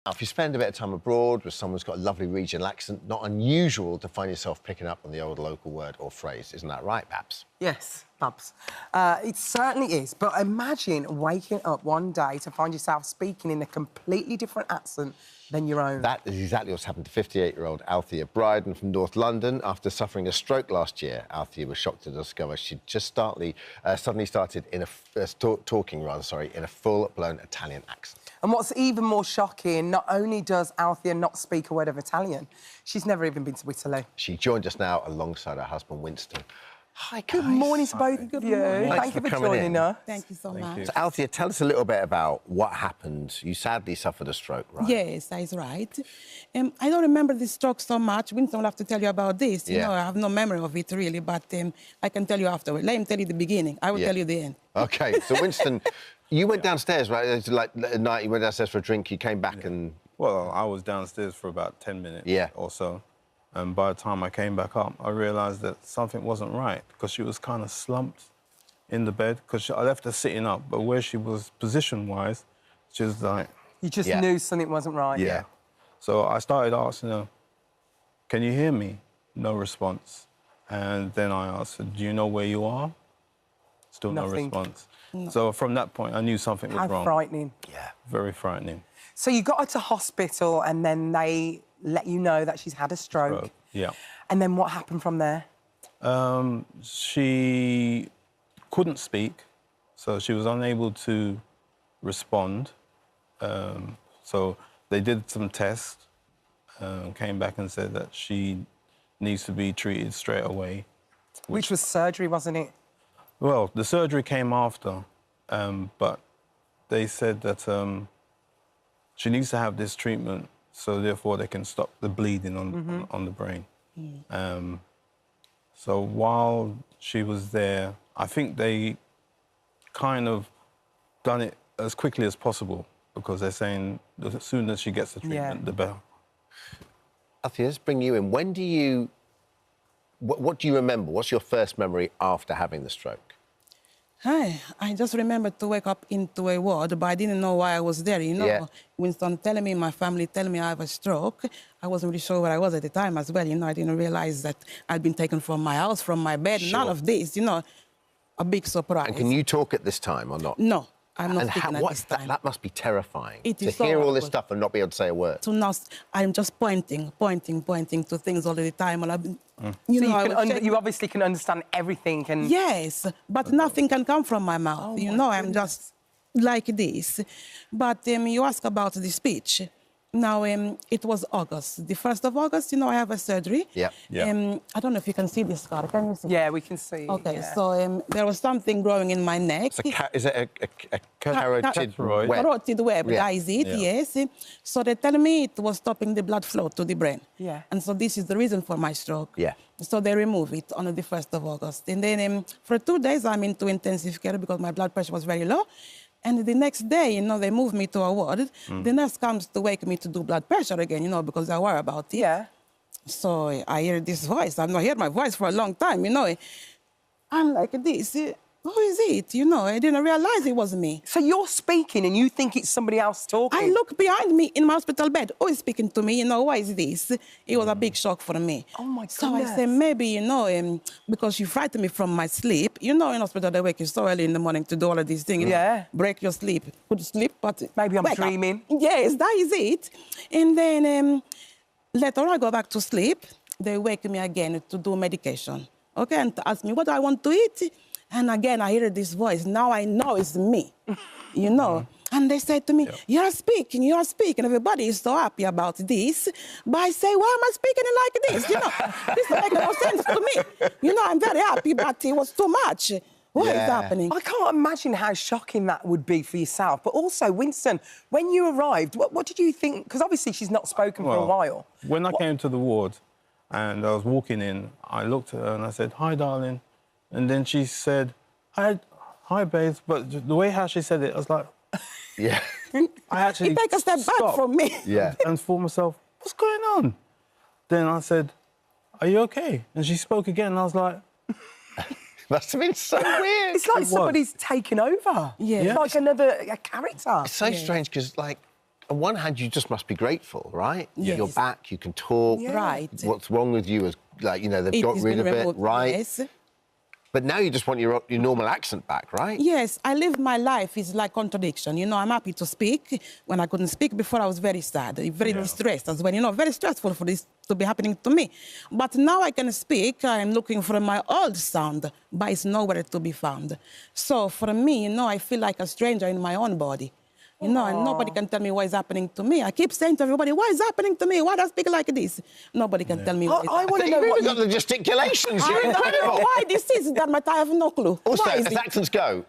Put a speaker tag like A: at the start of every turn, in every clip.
A: Now, if you spend a bit of time abroad with someone who's got a lovely regional accent, not unusual to find yourself picking up on the old local word or phrase. Isn't that right, Babs?
B: Yes, Babs. It certainly is. But imagine waking up one day to find yourself speaking in a completely different accent than your own.
A: That is exactly what's happened to 58-year-old Althea Bryden from North London. After suffering a stroke last year, Althea was shocked to discover she'd just suddenly started in talking in a full-blown Italian accent.
B: And what's even more shocking, not only does Althea not speak a word of Italian, she's never even been to Italy.
A: She joined us now alongside her husband, Winston. Hi, guys.
B: Good morning to both of you. Thank you for joining us.
C: Thank you so much.
A: So, Althea, tell us a little bit about what happened. You sadly suffered a stroke, right?
C: Yes, that's right. I don't remember the stroke so much. Winston will have to tell you about this. You know, I have no memory of it, really, but I can tell you afterwards. Let him tell you the beginning. I will tell you the end.
A: OK, so, Winston, you went downstairs, right? It was like at night, you went downstairs for a drink, you came back and...
D: Well, I was downstairs for about 10 minutes or so. And by the time I came back up, I realised that something wasn't right because she was kind of slumped in the bed because I left her sitting up, but where she was position-wise, she was like...
B: You just knew something wasn't right.
D: Yeah. So I started asking her, can you hear me? No response. And then I asked her, do you know where you are? Still no response. No. So from that point, I knew something was wrong.
B: How frightening.
A: Yeah.
D: Very frightening.
B: So you got her to hospital and then they let you know that she's had a stroke.
D: Yeah.
B: And then what happened from there?
D: She couldn't speak, so she was unable to respond. So they did some tests, came back and said that she needs to be treated straight away.
B: Which was surgery, wasn't it?
D: Well, the surgery came after, but they said that she needs to have this treatment so therefore they can stop the bleeding on the brain. So while she was there, I think they kind of done it as quickly as possible because they're saying the sooner she gets the treatment, the better.
A: Althea, let's bring you in. When do you... What do you remember? What's your first memory after having the stroke?
C: Hi, I just remember to wake up into a ward, but I didn't know why I was there, you know.
A: Yeah.
C: Winston telling me, my family telling me I have a stroke. I wasn't really sure where I was at the time as well, you know. I didn't realise that I'd been taken from my house, from my bed, none of this, you know. A big surprise.
A: And can you talk at this time or not?
C: No, I'm not speaking at this time.
A: That must be terrifying,
C: it is
A: to hear all this stuff and not be able to say a word.
C: So now I'm just pointing to things all the time. And I've been,
B: you know, you obviously can understand everything. And
C: yes, but nothing can come from my mouth. You know, I'm just like this. But you ask about the speech. Now, it was August. The 1st of August, you know, I have a surgery.
A: Yeah.
C: I don't know if you can see this scar. Can you see?
B: Yeah, we can see.
C: OK, so there was something growing in my neck.
A: Is it a carotid web?
C: Carotid web, that is it, yes. So they tell me it was stopping the blood flow to the brain.
B: Yeah.
C: And so this is the reason for my stroke.
A: Yeah.
C: So they remove it on the 1st of August. And then for 2 days, I'm into intensive care because my blood pressure was very low. And the next day, you know, they moved me to a ward. The nurse comes to wake me to do blood pressure again, you know, because they worry about it.
B: Yeah.
C: So I hear this voice. I've not heard my voice for a long time, you know. I'm like this. Who is it? You know, I didn't realise it was me.
B: So you're speaking and you think it's somebody else talking?
C: I look behind me in my hospital bed. Who is speaking to me? You know, why is this? It was a big shock for me.
B: Oh, my goodness.
C: So I said, maybe, you know, because you frightened me from my sleep. You know, in hospital, they wake you so early in the morning to do all of these things.
B: Yeah.
C: Break your sleep. Good sleep, but...
B: Maybe I'm dreaming.
C: Yes, that is it. And then later on, I go back to sleep. They wake me again to do medication. OK, and to ask me what I want to eat. And again, I hear this voice. Now I know it's me, you know. And they say to me, you're speaking. Everybody is so happy about this. But I say, why am I speaking like this? You know, this doesn't make no sense to me. You know, I'm very happy, but it was too much. What is happening?
B: I can't imagine how shocking that would be for yourself. But also, Winston, when you arrived, what did you think? Because obviously she's not spoken for a while.
D: When I came to the ward and I was walking in, I looked at her and I said, hi, darling. And then she said, hi, babes. But the way how she said it, I was like...
A: Yeah.
D: I actually
C: You take a step back from me.
A: Yeah.
D: And thought myself, what's going on? Then I said, are you OK? And she spoke again, and I was like...
A: Must have been so weird.
B: It's like somebody's taken over.
C: Yeah.
B: It's like a character.
A: It's so strange because, like, on one hand, you just must be grateful, right?
C: Yes.
A: You're back, you can talk.
C: Yeah. Right.
A: What's wrong with you is, like, you know, they've got
C: It's
A: rid
C: been
A: of it,
C: removed,
A: right?
C: Yes.
A: But now you just want your normal accent back, right?
C: Yes, I live my life is like contradiction. You know, I'm happy to speak. When I couldn't speak before, I was very sad, very distressed as well. You know, very stressful for this to be happening to me. But now I can speak. I'm looking for my old sound, but it's nowhere to be found. So for me, you know, I feel like a stranger in my own body. You know, and nobody can tell me what is happening to me. I keep saying to everybody, what is happening to me? Why do I speak like this? Nobody can tell me what is
B: I want to know
A: You've
B: what
A: even got the gesticulations. You're
C: I don't know
A: incredible.
C: why this is that, but I have no clue.
A: Also,
C: Why is
A: as
C: it?
A: accents go,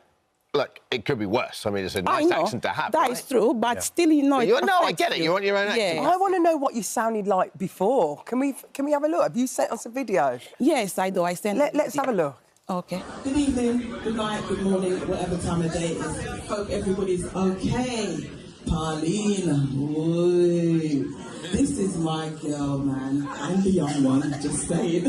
A: look, it could be worse. I mean, it's a
C: I
A: nice
C: know,
A: accent to have,
C: that
A: right?
C: is true, but still, you know,
A: But
C: it
A: no, I
C: affects
A: get it. You want your own accent.
B: I want to know what you sounded like before. Can we have a look? Have you sent us a video?
C: Yes, I do. I send.
B: Let's have a look.
C: Okay.
E: Good evening, good night, good morning, whatever time of day it is. Hope everybody's okay. Pauline, ooh, this is my girl, man. I'm the young one, just saying.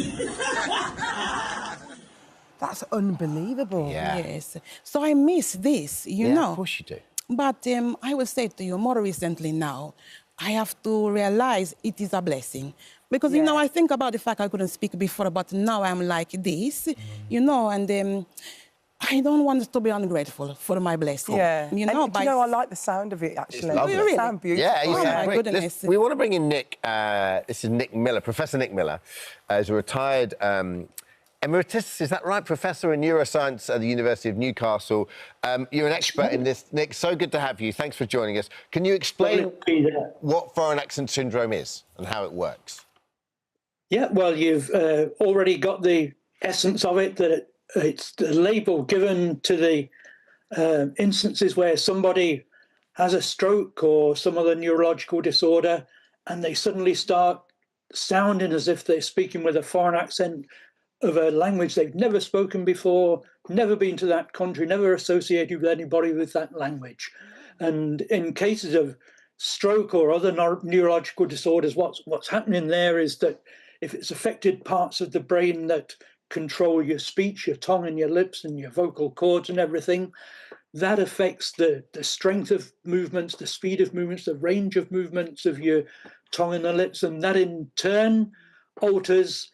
B: That's unbelievable.
A: Yeah.
C: Yes. So I miss this, you
A: Yeah,
C: know.
A: of course you do.
C: But I will say to you, more recently now, I have to realize it is a blessing. Because, you know, I think about the fact I couldn't speak before, but now I'm like this, you know, and I don't want to be ungrateful for my blessing.
B: Yeah.
C: You know,
B: and, do you know, I like the sound of it, actually.
A: It's lovely.
C: Really?
B: It sounds beautiful.
A: Yeah, you
C: Oh,
A: sound
C: my
A: great.
C: goodness.
A: We want to bring in Nick. This is Nick Miller, Professor Nick Miller, is a retired emeritus, is that right? Professor in neuroscience at the University of Newcastle. You're an expert in this. Nick, so good to have you. Thanks for joining us. Can you explain what foreign accent syndrome is and how it works?
F: Yeah, well, you've already got the essence of it, that it's the label given to the instances where somebody has a stroke or some other neurological disorder, and they suddenly start sounding as if they're speaking with a foreign accent of a language they've never spoken before, never been to that country, never associated with anybody with that language. And in cases of stroke or other neurological disorders, what's happening there is that if it's affected parts of the brain that control your speech, your tongue and your lips and your vocal cords and everything, that affects the strength of movements, the speed of movements, the range of movements of your tongue and the lips, and that in turn alters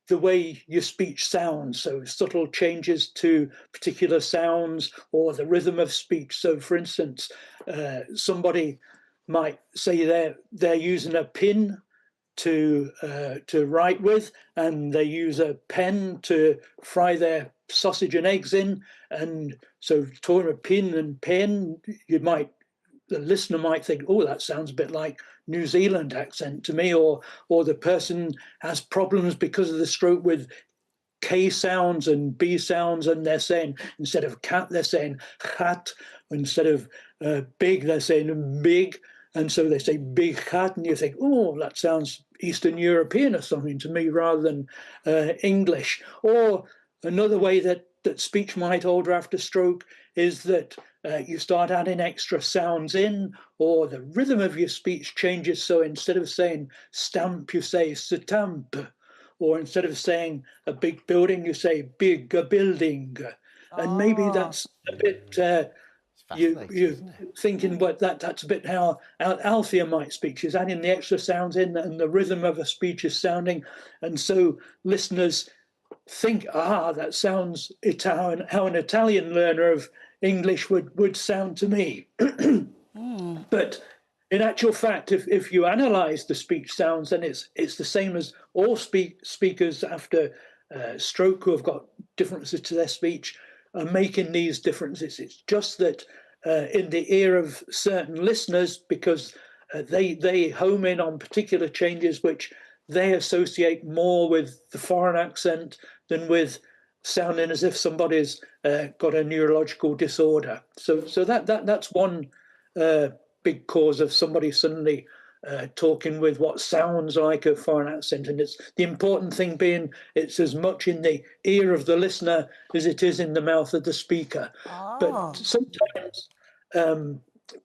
F: the way your speech sounds. So subtle changes to particular sounds or the rhythm of speech. So for instance, somebody might say they're using a pin to write with, and they use a pen to fry their sausage and eggs in. And so talking of pin and pen, the listener might think, oh, that sounds a bit like New Zealand accent to me, or the person has problems because of the stroke with K sounds and B sounds, and they're saying, instead of cat, they're saying hat, instead of big, they're saying big. And so they say big hat, and you think, oh, that sounds Eastern European or something to me rather than English. Or another way that speech might alter after stroke is that you start adding extra sounds in, or the rhythm of your speech changes. So instead of saying stamp, you say stamp. Or instead of saying a big building, you say big building. And maybe that's a bit... you're thinking, but that's a bit how Althea might speak. She's adding the extra sounds in, and the rhythm of her speech is sounding. And so listeners think, that sounds Italian, how an Italian learner of English would sound to me. But in actual fact, if you analyze the speech sounds, then it's the same as all speakers after stroke who have got differences to their speech are making these differences. It's just that in the ear of certain listeners, because they home in on particular changes which they associate more with the foreign accent than with sounding as if somebody's got a neurological disorder. So that's one big cause of somebody suddenly talking with what sounds like a foreign accent. And it's the important thing being it's as much in the ear of the listener as it is in the mouth of the speaker. But sometimes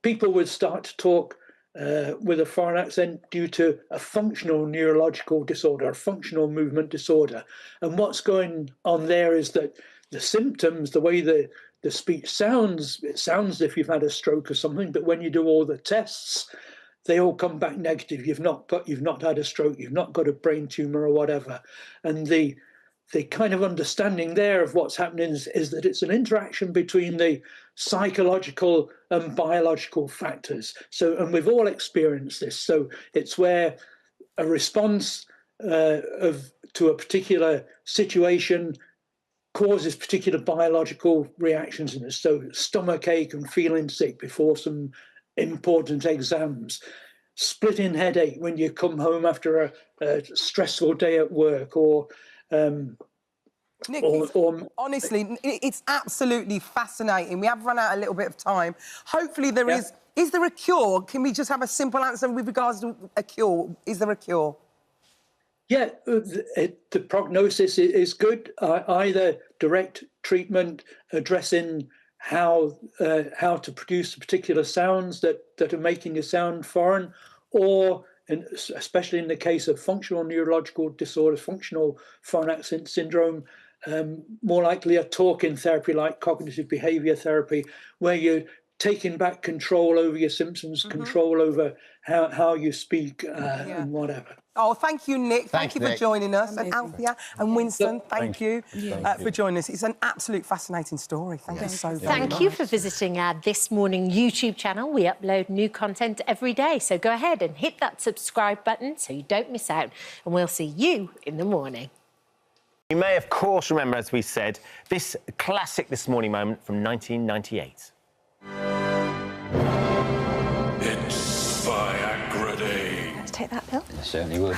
F: people would start to talk with a foreign accent due to a functional neurological disorder, a functional movement disorder. And what's going on there is that the symptoms, the way the speech sounds, it sounds as if you've had a stroke or something, but when you do all the tests, they all come back negative. You've not had a stroke, you've not got a brain tumor or whatever. And the kind of understanding there of what's happening is that it's an interaction between the psychological and biological factors. So, and we've all experienced this. So it's where a response to a particular situation causes particular biological reactions in us. So stomach ache and feeling sick before some important exams, splitting headache when you come home after a stressful day at work, or
B: Nick, honestly, it's absolutely fascinating. We have run out a little bit of time. Hopefully there is. Is there a cure? Can we just have a simple answer with regards to a cure? Is there a cure?
F: Yeah, the prognosis is good. Either direct treatment addressing how to produce the particular sounds that are making you sound foreign, or especially in the case of functional neurological disorders, functional foreign accent syndrome, more likely a talking therapy like cognitive behavior therapy, where you're taking back control over your symptoms, control over how you speak and whatever.
B: Oh, thank you, Nick. Thank you for joining us.
C: Amazing.
B: And Althea and Winston, thank you for joining us. It's an absolute fascinating story. Thank you so very much.
G: Thank you for visiting our This Morning YouTube channel. We upload new content every day, so go ahead and hit that subscribe button so you don't miss out, and we'll see you in the morning.
H: You may, of course, remember, as we said, this classic This Morning moment from 1998.
I: It's Viagra Day.
G: Let's take that pill.
J: I certainly would.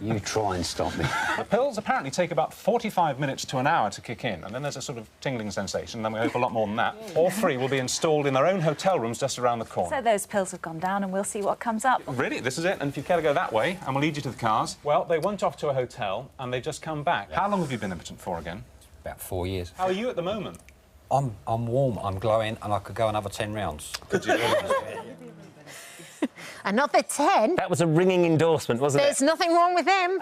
J: You try and stop me.
K: The pills apparently take about 45 minutes to an hour to kick in, and then there's a sort of tingling sensation, and then we hope a lot more than that. All three will be installed in their own hotel rooms just around the corner.
L: So those pills have gone down, and we'll see what comes up.
K: Really? This is it? And if you care to go that way, and we'll lead you to the cars. Well, they went off to a hotel, and they've just come back. How long have you been impotent for again?
J: About 4 years.
K: How are you at the moment?
J: I'm warm, I'm glowing, and I could go another 10 rounds.
K: Could you?
G: Another 10?
H: That was a ringing endorsement, wasn't
G: There's
H: it?
G: nothing wrong with him.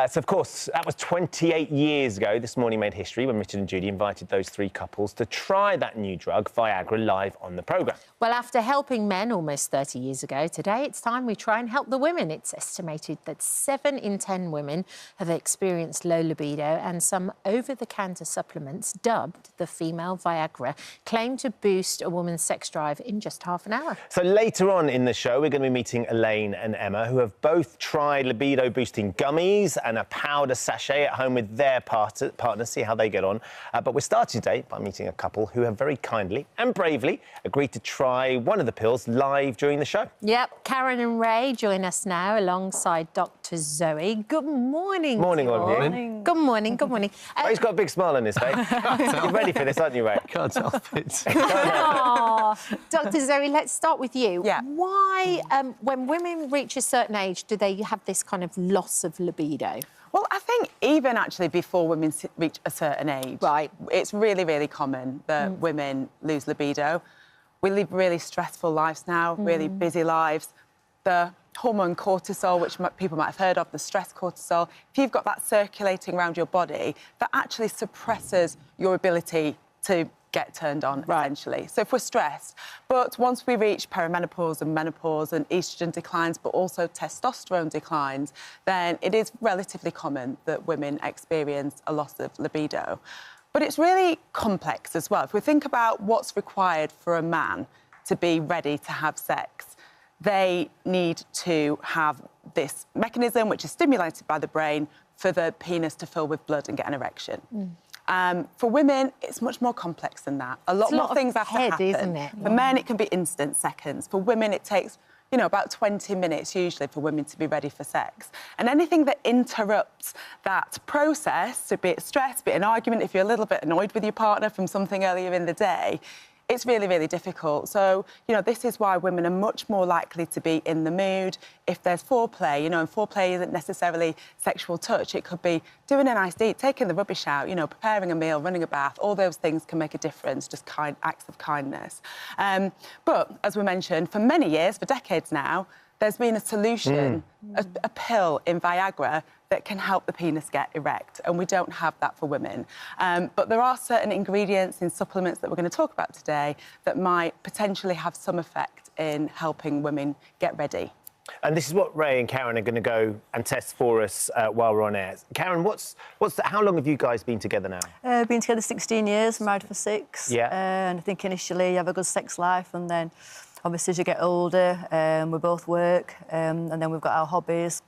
H: So, of course, that was 28 years ago. This Morning made history when Richard and Judy invited those three couples to try that new drug, Viagra, live on the programme.
G: Well, after helping men almost 30 years ago, today it's time we try and help the women. It's estimated that 7 in 10 women have experienced low libido, and some over-the-counter supplements, dubbed the female Viagra, claim to boost a woman's sex drive in just half an hour.
H: So later on in the show, we're going to be meeting Elaine and Emma, who have both tried libido-boosting gummies and a powder sachet at home with their partners, see how they get on. But we're starting today by meeting a couple who have very kindly and bravely agreed to try one of the pills live during the show.
G: Yep, Karen and Ray join us now alongside Dr. Zoe. Good morning.
H: Morning, all of
G: you. Good morning, good morning.
H: Ray's got a big smile on his face. You're ready for this, aren't you, Ray?
J: Can't help it.
G: Dr. Zoe, let's start with you.
B: Yeah.
G: Why, when women reach a certain age, do they have this kind of loss of libido?
M: Well, I think even actually before women reach a certain age,
G: right,
M: it's really, really common that women lose libido. We live really stressful lives now, really busy lives. The hormone cortisol, which people might have heard of, the stress cortisol, if you've got that circulating around your body, that actually suppresses your ability to get turned on, essentially. So if we're stressed, but once we reach perimenopause and menopause and estrogen declines, but also testosterone declines, then it is relatively common that women experience a loss of libido. But it's really complex as well. If we think about what's required for a man to be ready to have sex, they need to have this mechanism, which is stimulated by the brain, for the penis to fill with blood and get an erection. For women, it's much more complex than that. A lot more things have to happen.
G: Isn't it?
M: For men, it can be instant seconds. For women, it takes, you know, about 20 minutes usually for women to be ready for sex. And anything that interrupts that process, so be it stress, be it an argument, if you're a little bit annoyed with your partner from something earlier in the day, it's really, really difficult. So, you know, this is why women are much more likely to be in the mood if there's foreplay, you know, and foreplay isn't necessarily sexual touch. It could be doing a nice deed, taking the rubbish out, you know, preparing a meal, running a bath. All those things can make a difference, just acts of kindness. But, as we mentioned, for many years, for decades now, there's been a solution, a pill in Viagra that can help the penis get erect, and we don't have that for women. But there are certain ingredients in supplements that we're going to talk about today that might potentially have some effect in helping women get ready.
H: And this is what Ray and Karen are going to go and test for us while we're on air. Karen, how long have you guys been together now?
N: Been together 16 years, married for 6.
H: Yeah.
N: And I think initially you have a good sex life, and then obviously as you get older, we both work, and then we've got our hobbies.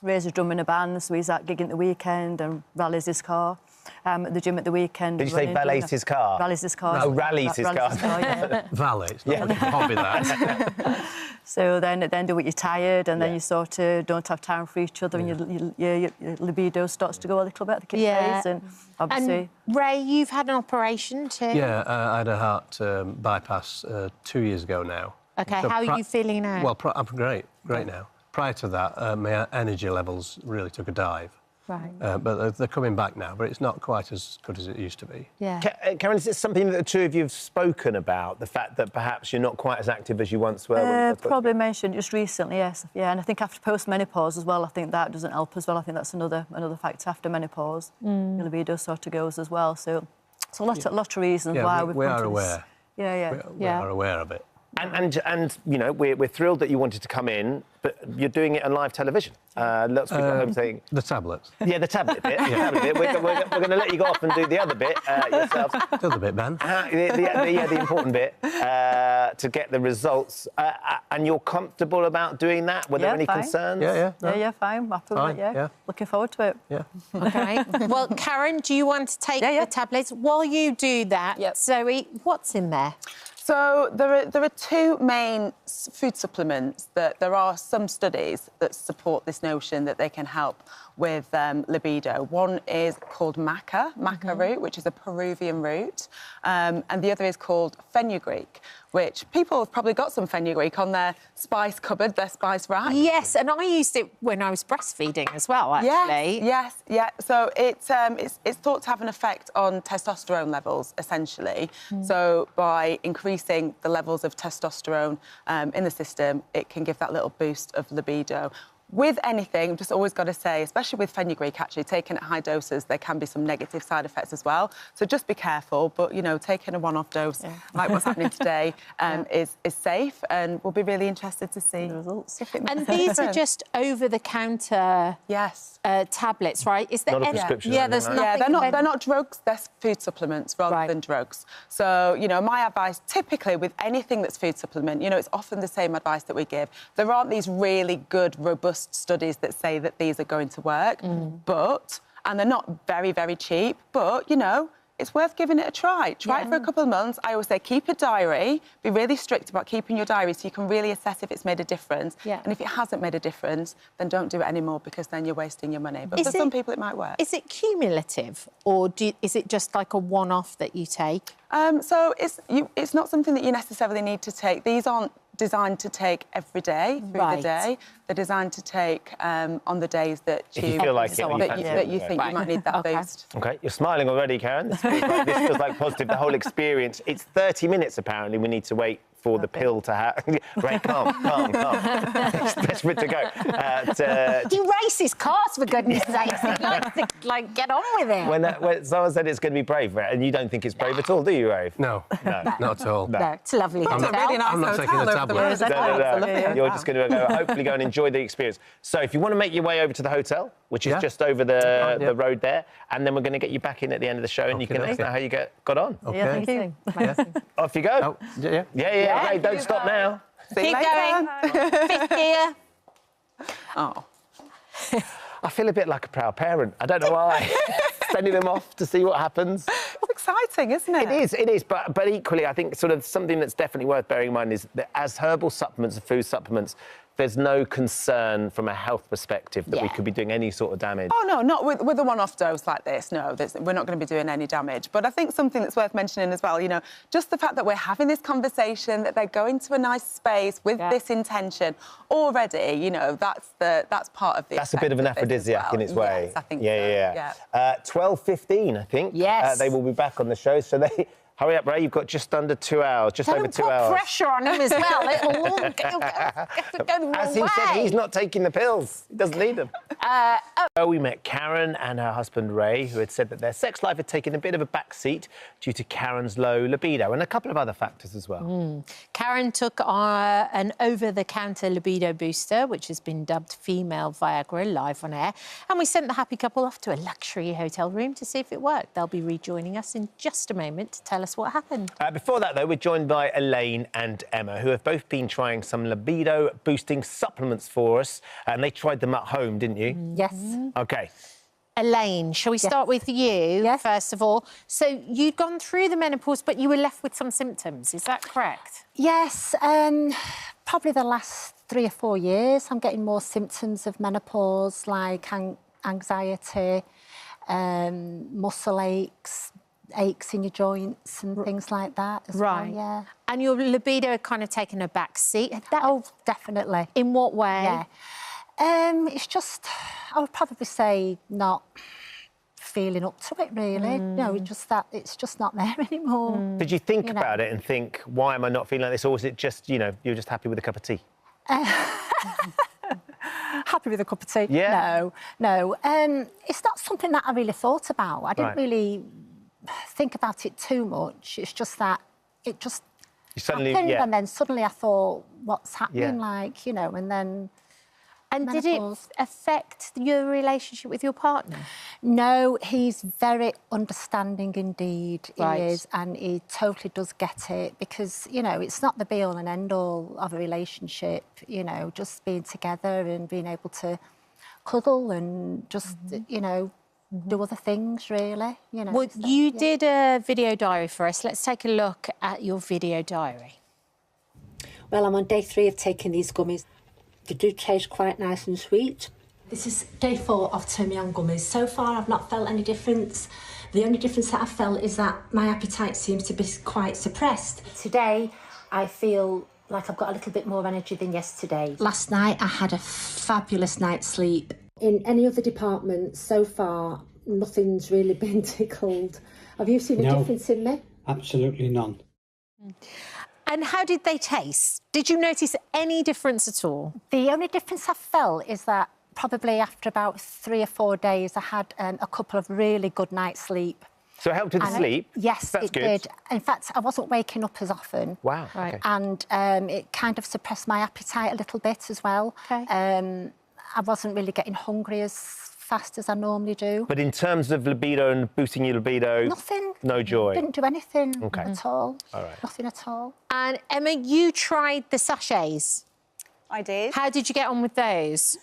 N: Ray's a drummer in a band, so he's out gigging at the weekend and rallies his car. At the gym at the weekend.
H: Did you say ballets his car?
N: Rallies his car.
H: No, rallies his car.
N: Yeah.
O: Valet, it's not a hobby, that.
N: So then at the end of it, you're tired, and then you sort of don't have time for each other, and your libido starts to go a little bit, the kid phase, and obviously...
G: And Ray, you've had an operation too?
O: Yeah, I had a heart bypass 2 years ago now.
G: OK,
O: So
G: how are you feeling now?
O: Well, I'm great now. Prior to that, my energy levels really took a dive.
G: Right.
O: But they're coming back now, but it's not quite as good as it used to be.
G: Yeah.
H: Karen, is it something that the two of you have spoken about, the fact that perhaps you're not quite as active as you once were?
N: Probably mentioned just recently, yes. Yeah, and I think after post-menopause as well, I think that doesn't help as well. I think that's another factor after menopause. Your libido sort of goes as well. So it's a lot of reasons why
O: we are aware. We are aware of it.
H: And you know, we're thrilled that you wanted to come in, but you're doing it on live television. Lots of people at home saying...
O: The tablets.
H: Yeah, the tablet bit. Yeah. The tablet bit. We're going to let you go off and do the other bit yourselves.
O: The other bit, Ben.
H: The important bit, to get the results. And you're comfortable about doing that? Were there any concerns?
N: Yeah, fine. Happy with it, yeah. Looking forward to it.
O: Yeah.
G: OK. Well, Karen, do you want to take the tablets? While you do that, Zoe, what's in there?
M: So there are two main food supplements that there are some studies that support this notion that they can help with libido. One is called maca root, which is a Peruvian root, and the other is called fenugreek, which people have probably got some fenugreek on their spice cupboard, their spice rack.
G: Yes, and I used it when I was breastfeeding as well, actually.
M: Yes. So it's thought to have an effect on testosterone levels, essentially. So by increasing the levels of testosterone in the system, it can give that little boost of libido. With anything, I've just always got to say, especially with fenugreek, actually, taken at high doses, there can be some negative side effects as well. So just be careful. But, you know, taking a one-off dose, like what's happening today, is safe, and we'll be really interested to see the results.
G: And these are just over-the-counter tablets, right? Is there
H: not a prescription?
G: Yeah, there's nothing...
M: They're not drugs, they're food supplements rather than drugs. So, you know, my advice, typically with anything that's food supplement, you know, it's often the same advice that we give. There aren't these really good, robust studies that say that these are going to work, and they're not very, very cheap, but, you know, it's worth giving it a try. Try it for a couple of months. I always say keep a diary, be really strict about keeping your diary so you can really assess if it's made a difference. And if it hasn't made a difference, then don't do it anymore, because then you're wasting your money. But for some people, it might work.
G: Is it cumulative, or is it just like a one-off that you take?
M: So it's not something that you necessarily need to take. These aren't designed to take every day through the day. They're designed to take on the days that you
H: feel like
M: that you think you might need that boost.
H: OK, you're smiling already, Karen. This feels like positive. The whole experience. It's 30 minutes apparently. We need to wait for the pill to happen. Right, calm. It's desperate to go.
G: He races cars, for goodness sakes. He likes to, like, get on with it.
H: When someone said it's going to be brave, and you don't think it's brave at all, do you, Rafe?
O: No, not at all.
G: No, it's lovely.
M: It's a really nice
O: I'm not taking the tablet.
H: No. You're just going to hopefully go and enjoy the experience. So if you want to make your way over to the hotel, which is just over the road there, and then we're going to get you back in at the end of the show, and you can let us know how you got on.
N: Okay. Yeah, thank you.
H: Off you go. Yeah. Ray, don't stop now.
G: Keep going. Fifth gear.
M: Oh.
H: I feel a bit like a proud parent. I don't know why. Sending them off to see what happens.
M: It's exciting, isn't it?
H: It is. But equally, I think sort of something that's definitely worth bearing in mind is that as herbal supplements and food supplements, there's no concern from a health perspective that we could be doing any sort of damage.
M: Oh, no, not with a one-off dose like this, no. We're not going to be doing any damage. But I think something that's worth mentioning as well, you know, just the fact that we're having this conversation, that they're going to a nice space with this intention already, you know, that's part of the
H: That's a bit of an aphrodisiac in its way.
M: Yes, I think so.
H: Yeah. 12:15, I think.
G: Yes.
H: They will be back on the show, so they... Hurry up, Ray, you've got just under 2 hours, just over 2 hours.
G: Put pressure on him as well. It'll go the wrong
H: As he said, he's not taking the pills. He doesn't need them. We met Karen and her husband Ray, who had said that their sex life had taken a bit of a backseat due to Karen's low libido and a couple of other factors as well.
G: Karen took an over-the-counter libido booster, which has been dubbed female Viagra, live on air, and we sent the happy couple off to a luxury hotel room to see if it worked. They'll be rejoining us in just a moment to tell us what happened.
H: Before that, though, we're joined by Elaine and Emma, who have both been trying some libido-boosting supplements for us, and they tried them at home, didn't you?
G: Yes.
H: OK.
G: Elaine, shall we start with you, first of all? So you'd gone through the menopause, but you were left with some symptoms, is that correct?
P: Yes, probably the last 3 or 4 years, I'm getting more symptoms of menopause, like anxiety, muscle aches in your joints and things like that as well, yeah.
G: And your libido had kind of taken a back seat?
P: Oh, definitely.
G: In what way?
P: Yeah. It's just, I would probably say, not feeling up to it, really. No, it's just not there anymore.
H: Did you think about it and think, why am I not feeling like this? Or was it just, you're just happy with a cup of tea?
P: Happy with a cup of tea?
H: Yeah.
P: No. It's not something that I really thought about. I didn't really think about it too much. It's just that it just happened, and then suddenly I thought, what's happening, and then...
G: And did it affect your relationship with your partner?
P: No, he's very understanding indeed, he is, and he totally does get it because, it's not the be-all and end-all of a relationship, just being together and being able to cuddle and just, do other things, really,
G: Well, you did a video diary for us. Let's take a look at your video diary.
Q: Well, I'm on day 3 of taking these gummies. They do taste quite nice and sweet. This is day 4 of turning me on gummies. So far, I've not felt any difference. The only difference that I've felt is that my appetite seems to be quite suppressed. Today, I feel like I've got a little bit more energy than yesterday. Last night, I had a fabulous night's sleep. In any other department, so far, nothing's really been tickled. Have you seen a difference in me?
R: Absolutely none.
G: And how did they taste? Did you notice any difference at all?
P: The only difference I felt is that probably after about 3 or 4 days, I had a couple of really good nights' sleep.
H: So it helped with the sleep?
P: Yes,
H: That's
P: it
H: good.
P: did. In fact, I wasn't waking up as often.
H: Wow. Okay.
P: And it kind of suppressed my appetite a little bit as well.
G: Okay.
P: I wasn't really getting hungry as fast as I normally do.
H: But in terms of libido and boosting your libido...
P: Nothing.
H: No joy?
P: Didn't do anything at all.
H: All right.
P: Nothing at all.
G: And Emma, you tried the sachets.
S: I did.
G: How did you get on with those?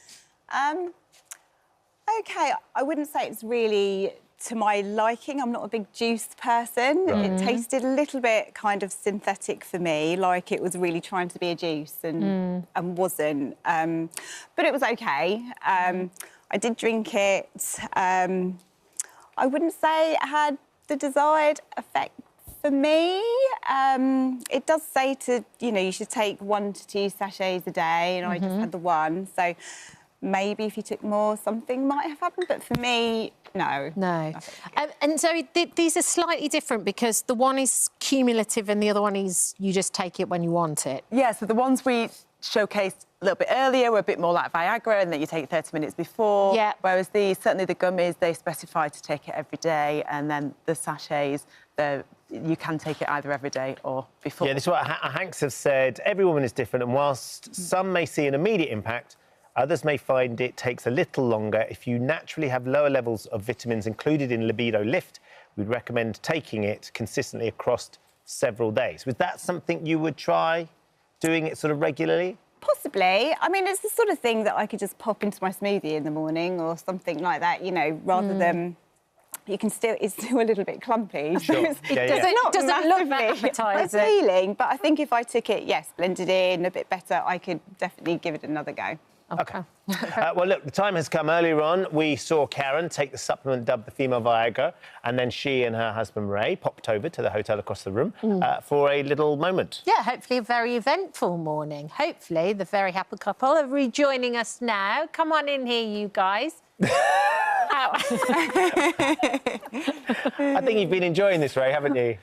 S: OK, I wouldn't say it's really to my liking. I'm not a big juiced person.
H: Right.
S: It tasted a little bit kind of synthetic for me, like it was really trying to be a juice and wasn't. But it was OK. I did drink it. I wouldn't say it had the desired effect for me. It does say you should take 1 to 2 sachets a day, and I just had the 1. So maybe if you took more, something might have happened. But for me, no.
G: No. And so these are slightly different because the one is cumulative and the other one is you just take it when you want it.
M: Yeah, so the ones we showcased a little bit earlier were a bit more like Viagra, and that you take 30 minutes before.
G: Yeah.
M: Whereas certainly the gummies, they specify to take it every day, and then the sachets, you can take it either every day or before.
H: Yeah, this is what Hanks have said. Every woman is different, and whilst some may see an immediate impact, others may find it takes a little longer. If you naturally have lower levels of vitamins included in Libido Lift, we'd recommend taking it consistently across several days. Was that something you would try, doing it sort of regularly?
S: Possibly. I mean, it's the sort of thing that I could just pop into my smoothie in the morning or something like that, rather than... It's still a little bit clumpy.
H: Sure.
S: So it doesn't look that appetising. Appealing, but I think if I took it, blended in a bit better, I could definitely give it another go.
H: OK. Well, look, the time has come. Earlier on, we saw Karen take the supplement dubbed the female Viagra, and then she and her husband Ray popped over to the hotel across the room for a little moment.
G: Yeah, hopefully a very eventful morning. Hopefully the very happy couple are rejoining us now. Come on in here, you guys. out.
H: I think you've been enjoying this, Ray, haven't you?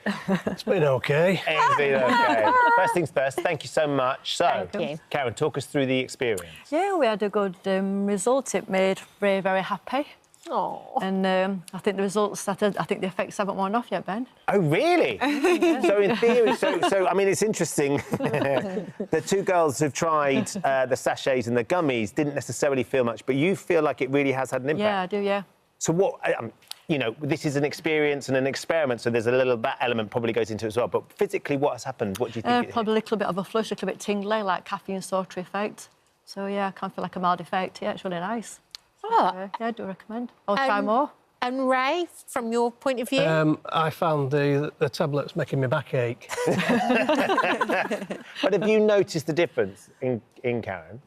O: It's been OK.
H: It's been OK. First things first, thank you so much. So,
G: Thank you.
H: Karen, talk us through the experience.
N: Yeah, we had a good result. It made Ray very happy.
G: Oh.
N: And I think the results started, I think the effects haven't worn off yet, Ben.
H: Oh, really? So in theory, so I mean, it's interesting. The two girls who've tried the sachets and the gummies didn't necessarily feel much, but you feel like it really has had an impact.
N: Yeah, I do, yeah.
H: So what, you know, this is an experience and an experiment, so there's a little, that element probably goes into it as well, but physically what has happened? What do you think?
N: Probably a little bit of a flush, a little bit tingly, like caffeine sauter effect. So, yeah, I kind of feel like a mild effect. Yeah, it's really nice. So, yeah, I do recommend. I'll try more.
G: And Ray, from your point of view?
O: I found the tablets making my back ache.
H: But have you noticed the difference in Karen?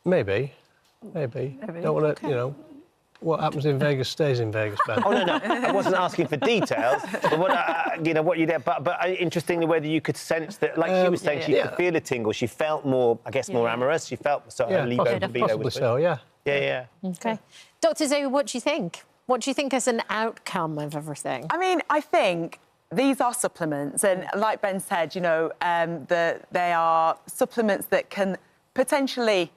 O: Maybe. Don't want to, you know, what happens in Vegas stays in Vegas, Ben.
H: Oh, no, I wasn't asking for details. But what, you know, what you did, but interestingly, whether you could sense that, like she was saying, she could feel a tingle. She felt more, I guess, more amorous. She felt sort of libido.
O: Possibly so, yeah.
H: Yeah.
G: OK. Dr. Zoe, what do you think? What do you think as an outcome of everything?
M: I mean, I think these are supplements, and like Ben said, you know, they are supplements that can potentially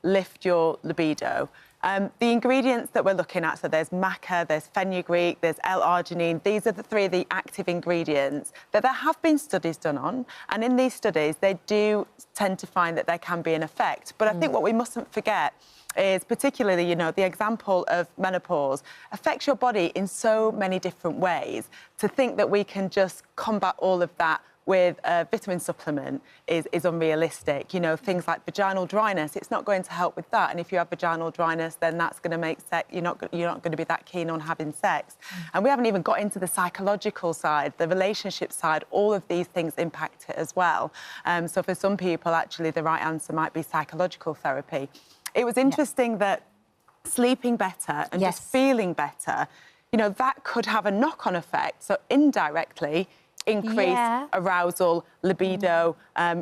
M: lift your libido. The ingredients that we're looking at, so there's maca, there's fenugreek, there's L-arginine. These are the three of the active ingredients that there have been studies done on. And in these studies, they do tend to find that there can be an effect. But I think what we mustn't forget is particularly, you know, the example of menopause affects your body in so many different ways. To think that we can just combat all of that with a vitamin supplement is unrealistic. You know, things like vaginal dryness, it's not going to help with that. And if you have vaginal dryness, then that's going to make sex, you're not going to be that keen on having sex. And we haven't even got into the psychological side, the relationship side. All of these things impact it as well. So for some people, actually, the right answer might be psychological therapy. It was interesting that sleeping better and just feeling better, you know, that could have a knock-on effect. So indirectly, increase arousal, libido,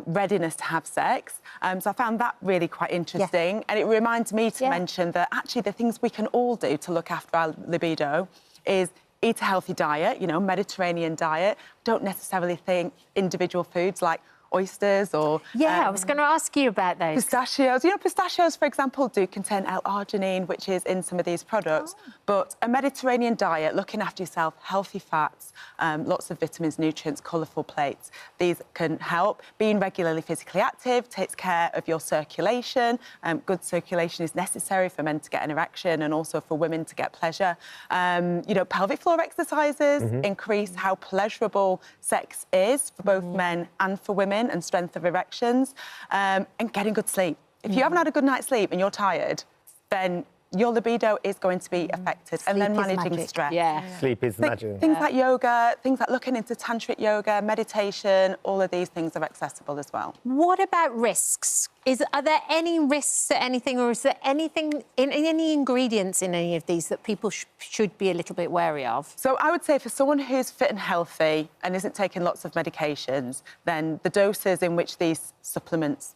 M: readiness to have sex. So I found that really quite interesting. And it reminds me to mention that actually the things we can all do to look after our libido is eat a healthy diet, you know, Mediterranean diet. Don't necessarily think individual foods like oysters or...
G: Yeah, I was going to ask you about those.
M: Pistachios. You know, pistachios, for example, do contain L-arginine, which is in some of these products. But a Mediterranean diet, looking after yourself, healthy fats, lots of vitamins, nutrients, colourful plates, these can help. Being regularly physically active takes care of your circulation. Good circulation is necessary for men to get an erection and also for women to get pleasure. You know, pelvic floor exercises increase how pleasurable sex is for both men and for women, and strength of erections, and getting good sleep. If you haven't had a good night's sleep and you're tired, then your libido is going to be affected. And then managing stress.
H: Sleep is magic.
M: Things like yoga, things like looking into tantric yoga, meditation, all of these things are accessible as well.
G: What about risks? Are there any risks to anything, or is there anything in any ingredients in any of these that people should be a little bit wary of?
M: So I would say for someone who's fit and healthy and isn't taking lots of medications, then the doses in which these supplements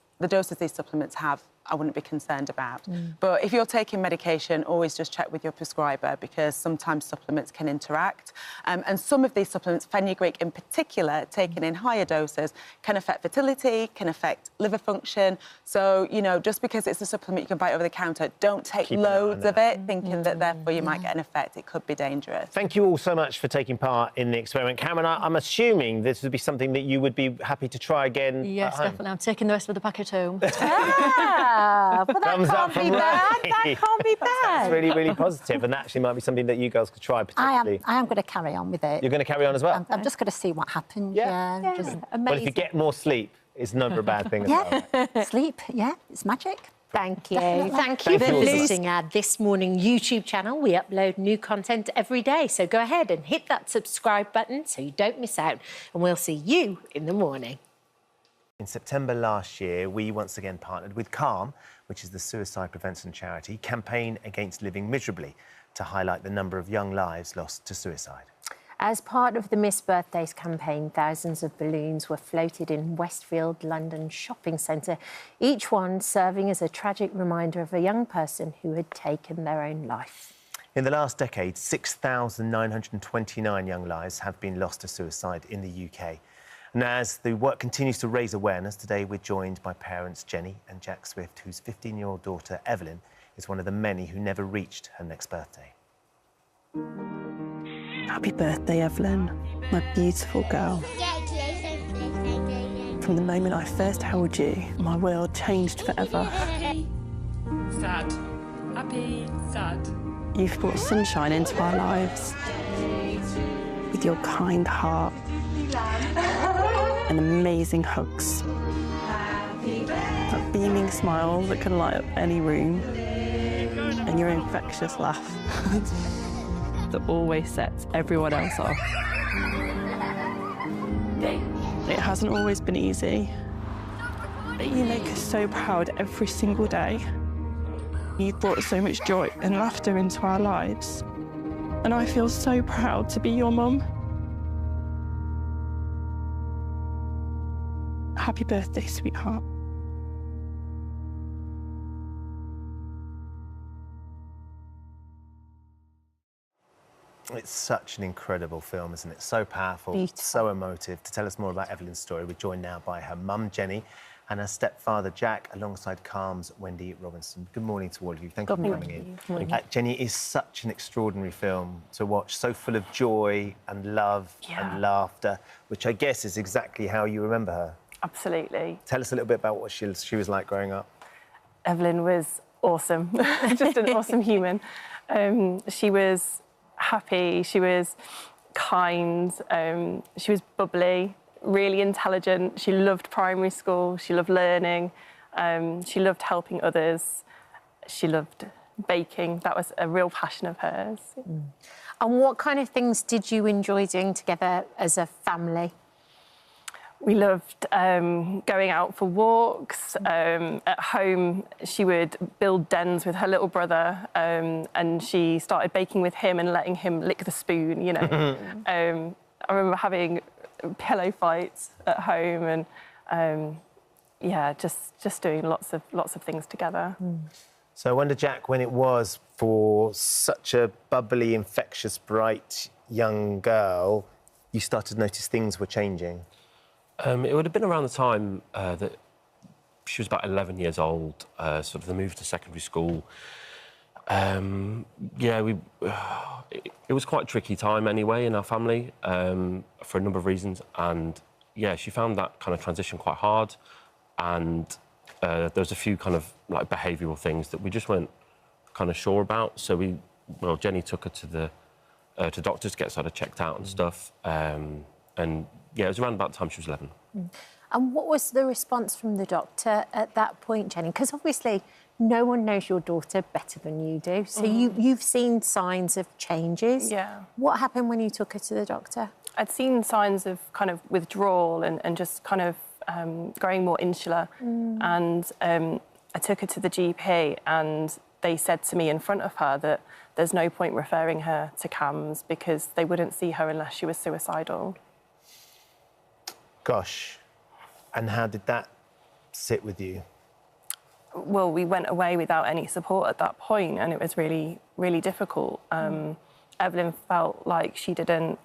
M: have, I wouldn't be concerned about. But if you're taking medication, always just check with your prescriber, because sometimes supplements can interact. And some of these supplements, fenugreek in particular, taken in higher doses, can affect fertility, can affect liver function. So, you know, just because it's a supplement you can buy over the counter, don't take loads of it, thinking that therefore you might get an effect. It could be dangerous.
H: Thank you all so much for taking part in the experiment. Cameron, I'm assuming this would be something that you would be happy to try again.
N: Yes, definitely. I'm taking the rest of the packet home.
G: But that
H: Thumbs
G: can't
H: up
G: be
H: from
G: bad.
H: Ray.
G: That can't be bad.
H: That's really, really positive, and that actually might be something that you girls could try potentially.
P: I am going to carry on with it.
H: You're going to carry on as well?
P: I'm just going to see what happens. Yeah. Just...
G: Amazing.
H: Well, if you get more sleep, it's never a bad thing as well.
P: Sleep, it's magic.
G: Thank you. Thank you for visiting our This Morning YouTube channel. We upload new content every day, so go ahead and hit that subscribe button so you don't miss out, and we'll see you in the morning.
H: In September last year, we once again partnered with CALM, which is the suicide prevention charity, Campaign Against Living Miserably, to highlight the number of young lives lost to suicide.
G: As part of the Miss Birthdays campaign, thousands of balloons were floated in Westfield, London shopping centre, each one serving as a tragic reminder of a young person who had taken their own life.
H: In the last decade, 6,929 young lives have been lost to suicide in the UK. And as the work continues to raise awareness, today we're joined by parents Jenny and Jack Swift, whose 15-year-old daughter, Evelyn, is one of the many who never reached her next birthday.
R: Happy birthday, Evelyn, my beautiful girl. From the moment I first held you, my world changed forever.
T: Sad. Happy, sad.
R: You've brought sunshine into our lives with your kind heart and amazing hugs. That beaming smile that can light up any room, and your infectious laugh that always sets everyone else off. It hasn't always been easy, but you make us so proud every single day. You've brought so much joy and laughter into our lives, and I feel so proud to be your mum. Happy birthday, sweetheart.
H: It's such an incredible film, isn't it? So powerful, beautiful, so emotive. To tell us more about Evelyn's story, we're joined now by her mum, Jenny, and her stepfather, Jack, alongside Calm's Wendy Robinson. Good morning to all of you. Thank you for coming in. Jenny, is such an extraordinary film to watch, so full of joy and love and laughter, which I guess is exactly how you remember her.
R: Absolutely.
H: Tell us a little bit about what she was like growing up.
R: Evelyn was awesome, just an awesome human. She was happy, she was kind, she was bubbly, really intelligent. She loved primary school, she loved learning, she loved helping others, she loved baking. That was a real passion of hers.
G: And what kind of things did you enjoy doing together as a family?
R: We loved going out for walks. At home, she would build dens with her little brother, and she started baking with him and letting him lick the spoon, you know. I remember having pillow fights at home and, yeah, just doing lots of things together.
H: So I wonder, Jack, when it was for such a bubbly, infectious, bright young girl, you started to notice things were changing.
U: It would have been around the time that she was about 11 years old, sort of the move to secondary school. Yeah, it was quite a tricky time anyway in our family for a number of reasons. And, yeah, she found that kind of transition quite hard. And there was a few kind of, like, behavioural things that we just weren't kind of sure about. So Jenny took her to to doctors to get sort of checked out and stuff. And yeah, it was around about the time she was 11.
G: And what was the response from the doctor at that point, Jenny? Because obviously no one knows your daughter better than you do. So you've seen signs of changes.
R: Yeah.
G: What happened when you took her to the doctor?
R: I'd seen signs of kind of withdrawal and just kind of growing more insular. And I took her to the GP and they said to me in front of her that there's no point referring her to CAMS because they wouldn't see her unless she was suicidal.
H: Gosh. And how did that sit with you?
R: Well, we went away without any support at that point, and it was really, really difficult. Evelyn felt like she didn't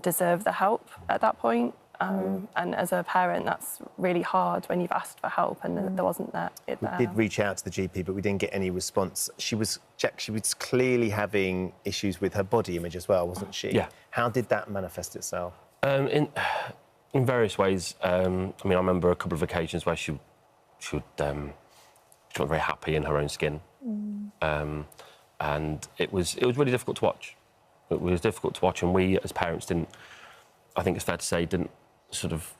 R: deserve the help at that point. And as a parent, that's really hard when you've asked for help and there wasn't it there.
H: We did reach out to the GP, but we didn't get any response. She was clearly having issues with her body image as well, wasn't she?
U: Yeah.
H: How did that manifest itself?
U: In various ways. I mean, I remember a couple of occasions where she wasn't very happy in her own skin. And it was really difficult to watch. It was difficult to watch, and we, as parents, didn't, I think it's fair to say, didn't sort of,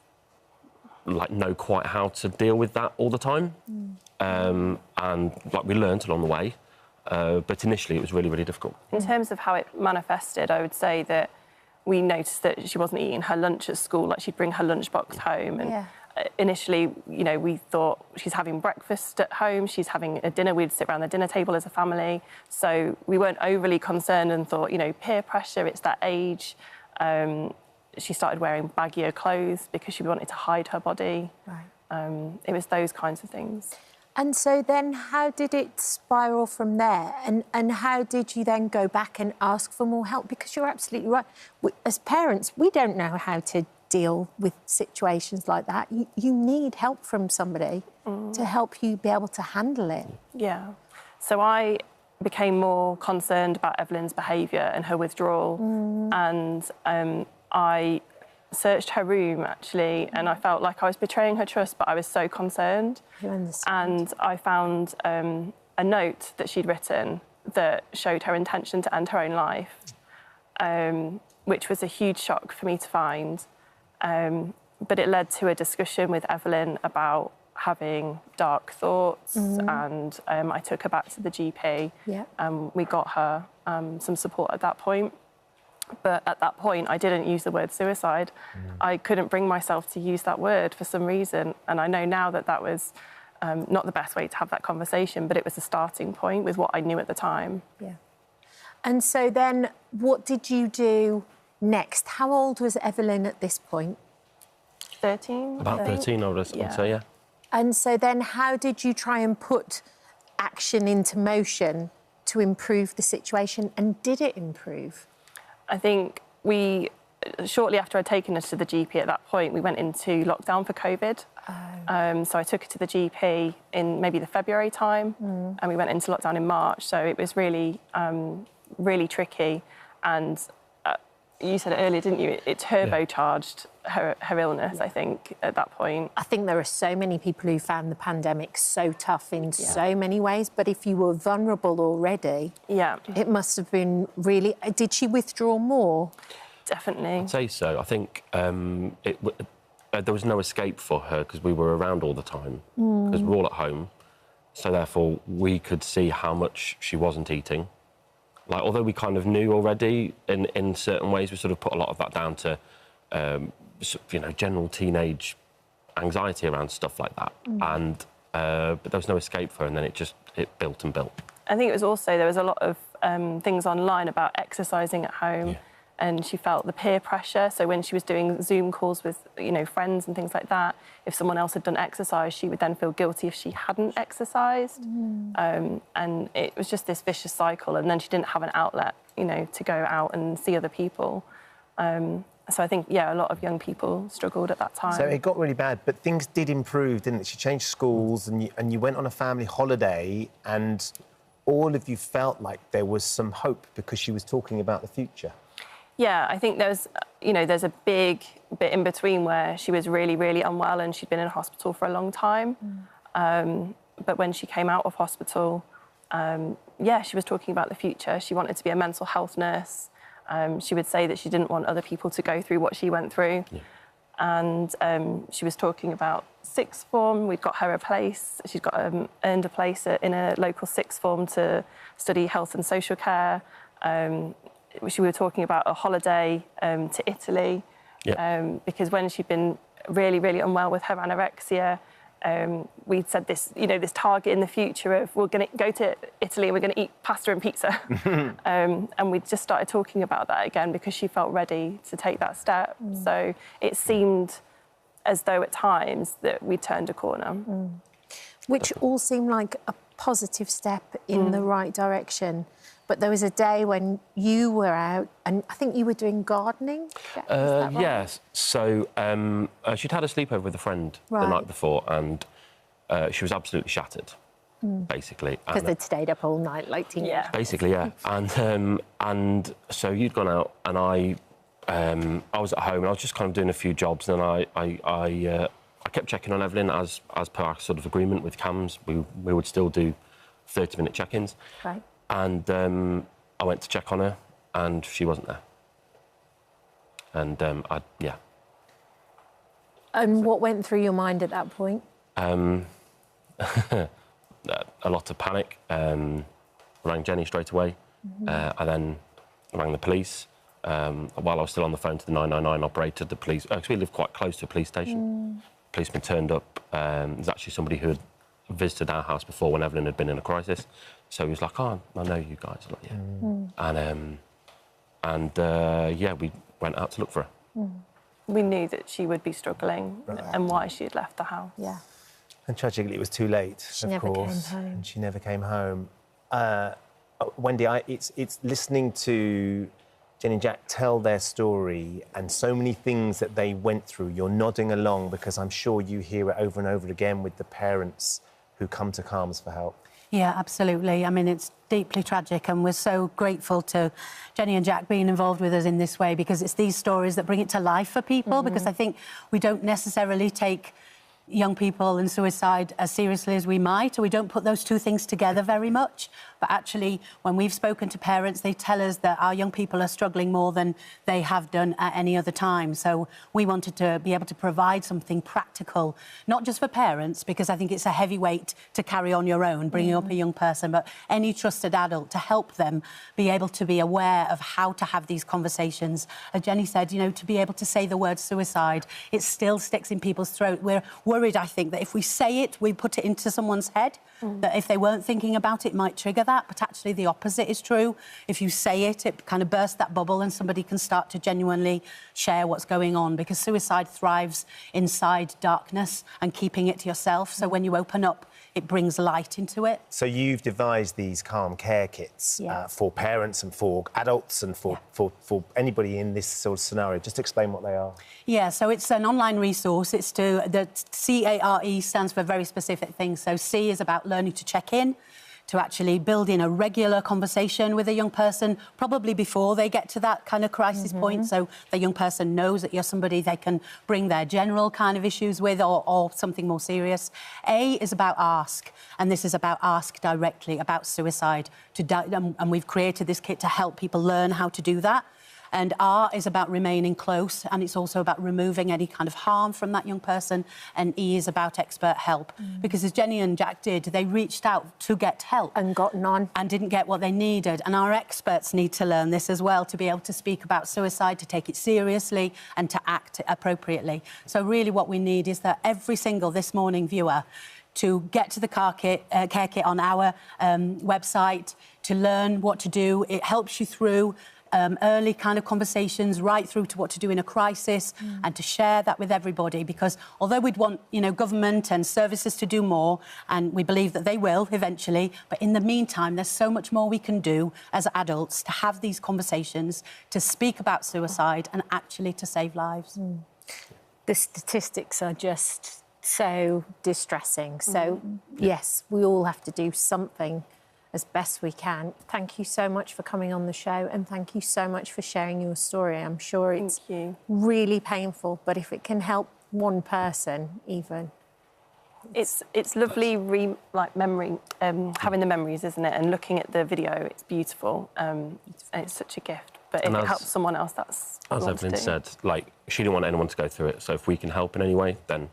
U: like, know quite how to deal with that all the time. And, like, we learned along the way, but initially it was really, really difficult.
R: In terms of how it manifested, I would say that we noticed that she wasn't eating her lunch at school, like she'd bring her lunchbox home. And initially, you know, we thought she's having breakfast at home, she's having a dinner, we'd sit around the dinner table as a family. So we weren't overly concerned and thought, you know, peer pressure, it's that age. She started wearing baggier clothes because she wanted to hide her body.
G: Right.
R: It was those kinds of things.
G: And so then how did it spiral from there? And how did you then go back and ask for more help? Because you're absolutely right. As parents, we don't know how to deal with situations like that. You need help from somebody to help you be able to handle it.
R: Yeah. So I became more concerned about Evelyn's behaviour and her withdrawal. And I searched her room, actually, and I felt like I was betraying her trust, but I was so concerned.
G: You understand.
R: And I found a note that she'd written that showed her intention to end her own life, which was a huge shock for me to find. But it led to a discussion with Evelyn about having dark thoughts, and I took her back to the GP.
G: Yeah.
R: We got her some support at that point. But at that point, I didn't use the word suicide. I couldn't bring myself to use that word for some reason. And I know now that that was not the best way to have that conversation, but it was a starting point with what I knew at the time.
G: Yeah. And so then what did you do next? How old was Evelyn at this point?
R: 13.
U: About 13, I would say, yeah.
G: And so then how did you try and put action into motion to improve the situation? And did it improve?
R: I think shortly after I'd taken her to the GP at that point, we went into lockdown for COVID. So I took her to the GP in maybe the February time, and we went into lockdown in March. So it was really, really tricky. And you said it earlier, didn't you? It turbocharged her illness, I think, at that point.
G: I think there are so many people who found the pandemic so tough in so many ways, but if you were vulnerable already, it must have been really... Did she withdraw more?
R: Definitely.
U: I'd say so. I think there was no escape for her because we were around all the time, because we were all at home. So therefore, we could see how much she wasn't eating. Like, although we kind of knew already in certain ways, we sort of put a lot of that down to, general teenage anxiety around stuff like that. And but there was no escape for her, and then it built and built.
R: I think it was also, there was a lot of things online about exercising at home, and she felt the peer pressure. So when she was doing Zoom calls with, friends and things like that, if someone else had done exercise, she would then feel guilty if she hadn't exercised. And it was just this vicious cycle. And then she didn't have an outlet, to go out and see other people. So I think, a lot of young people struggled at that time.
H: So it got really bad, but things did improve, didn't it? She changed schools and you went on a family holiday, and all of you felt like there was some hope because she was talking about the future.
R: Yeah, I think there's a big bit in between where she was really, really unwell and she'd been in hospital for a long time. But when she came out of hospital, she was talking about the future. She wanted to be a mental health nurse. She would say that she didn't want other people to go through what she went through. And she was talking about sixth form. We'd got her a place. She's got earned a place in a local sixth form to study health and social care. We were talking about a holiday to Italy, because when she'd been really, really unwell with her anorexia, we'd said this target in the future of we're going to go to Italy and we're going to eat pasta and pizza. And we just started talking about that again because she felt ready to take that step. So it seemed as though at times that we turned a corner.
G: Which all seemed like a positive step in the right direction. But there was a day when you were out, and I think you were doing gardening?
U: Yes. So she'd had a sleepover with a friend the night before, and she was absolutely shattered, basically.
G: Because they'd stayed up all night like teenagers.
U: Basically, yeah. And so you'd gone out, and I was at home, and I was just kind of doing a few jobs, and I kept checking on Evelyn as per our sort of agreement with CAMS. We would still do 30-minute check-ins.
G: Right.
U: And I went to check on her, and she wasn't there. And
G: And what went through your mind at that point?
U: A lot of panic. Rang Jenny straight away. I then rang the police. While I was still on the phone to the 999 operator, the police... Because we live quite close to a police station. Policeman turned up. There's actually somebody who had visited our house before when Evelyn had been in a crisis. So he was like, "Oh, I know you guys." I'm like, "Yeah." went out to look for her.
R: We knew that she would be struggling and why she had left the house.
G: Yeah.
H: And tragically, it was too late,
G: She
H: of
G: never
H: course.
G: came home.
H: And she never came home. Wendy, it's listening to Jenny and Jack tell their story and so many things that they went through. You're nodding along because I'm sure you hear it over and over again with the parents who come to Calms for help.
D: Yeah, absolutely. I mean, it's deeply tragic, and we're so grateful to Jenny and Jack being involved with us in this way, because it's these stories that bring it to life for people, because I think we don't necessarily take young people and suicide as seriously as we might, or we don't put those two things together very much. But actually, when we've spoken to parents, they tell us that our young people are struggling more than they have done at any other time. So we wanted to be able to provide something practical, not just for parents, because I think it's a heavy weight to carry on your own, bringing up a young person, but any trusted adult to help them be able to be aware of how to have these conversations. As Jenny said, you know, to be able to say the word suicide, it still sticks in people's throat. We're worried, I think, that if we say it, we put it into someone's head, that if they weren't thinking about it, it might trigger that, but actually the opposite is true. If you say it, it kind of bursts that bubble and somebody can start to genuinely share what's going on, because suicide thrives inside darkness and keeping it to yourself. So when you open up, it brings light into it.
H: So you've devised these Calm care kits for parents and for adults and for anybody in this sort of scenario. Just explain what they are.
D: Yeah, so it's an online resource. It's the CARE stands for very specific things. So C is about learning to check in, to actually build in a regular conversation with a young person, probably before they get to that kind of crisis point, so the young person knows that you're somebody they can bring their general kind of issues with, or something more serious. A is about ask, and this is about ask directly about suicide. And we've created this kit to help people learn how to do that. And R is about remaining close, and it's also about removing any kind of harm from that young person. And E is about expert help. Because as Jenny and Jack did, they reached out to get help.
G: And got none.
D: And didn't get what they needed. And our experts need to learn this as well, to be able to speak about suicide, to take it seriously and to act appropriately. So really what we need is that every single This Morning viewer to get to the care kit on our website, to learn what to do. It helps you through early kind of conversations right through to what to do in a crisis, and to share that with everybody, because although we'd want, you know, government and services to do more, and we believe that they will eventually, but in the meantime there's so much more we can do as adults to have these conversations, to speak about suicide and actually to save lives.
G: The statistics are just so distressing. So yes, we all have to do something as best we can. Thank you so much for coming on the show, and thank you so much for sharing your story. I'm sure it's really painful, but if it can help one person even.
R: It's lovely, having the memories, isn't it? And looking at the video, it's beautiful. And it's such a gift. But if it helps someone else, that's what
U: As Evelyn said, like, she didn't want anyone to go through it. So if we can help in any way, then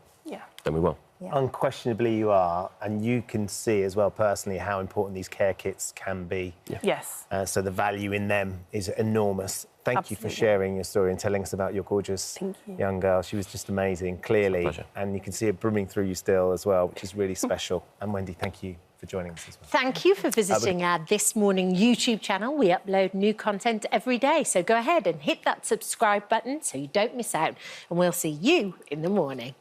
U: we will.
H: Unquestionably you are, and you can see as well personally how important these care kits can be.
R: Yes.
H: So the value in them is enormous. Thank you for sharing your story and telling us about your gorgeous young girl. She was just amazing, clearly. And you can see it brimming through you still as well, which is really special. And Wendy, thank you for joining us as well.
G: Thank you for visiting our This Morning YouTube channel. We upload new content every day, so go ahead and hit that subscribe button so you don't miss out, and we'll see you in the morning.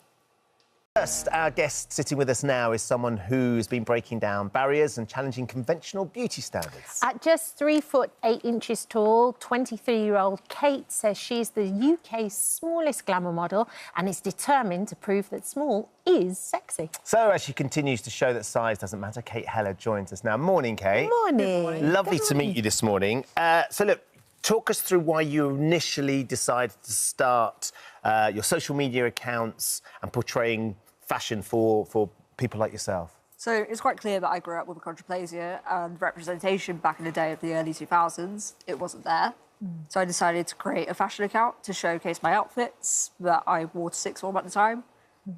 H: First, our guest sitting with us now is someone who's been breaking down barriers and challenging conventional beauty standards.
G: At just 3 foot 8 inches tall, 23-year-old Kate says she's the UK's smallest glamour model and is determined to prove that small is sexy.
H: So, as she continues to show that size doesn't matter, Kate Heller joins us now. Morning, Kate.
G: Morning.
H: Lovely to meet you this morning. So, look, talk us through why you initially decided to start your social media accounts and portraying fashion for people like yourself.
V: So it's quite clear that I grew up with achondroplasia, and representation back in the day of the early 2000s, it wasn't there. So I decided to create a fashion account to showcase my outfits that I wore to sixth form at the time.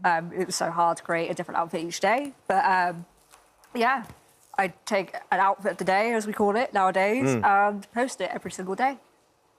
V: It was so hard to create a different outfit each day. But yeah, I take an outfit of the day, as we call it nowadays, and post it every single day.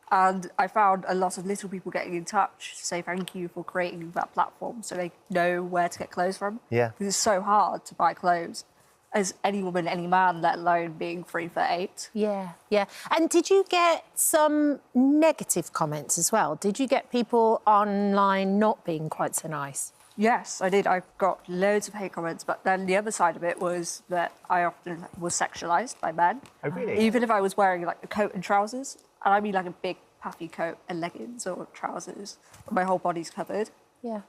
V: And I found a lot of little people getting in touch to say thank you for creating that platform so they know where to get clothes from.
H: Yeah.
V: Because it's so hard to buy clothes. as any woman, any man, let alone being 3'8".
G: Yeah, yeah. And did you get some negative comments as well? Did you get people online not being quite so nice?
V: Yes, I did. I got loads of hate comments, but then the other side of it was that I often was sexualised by men.
H: Oh, really?
V: Even if I was wearing like a coat and trousers, and I mean like a big puffy coat and leggings or trousers, my whole body's covered.
G: Yeah.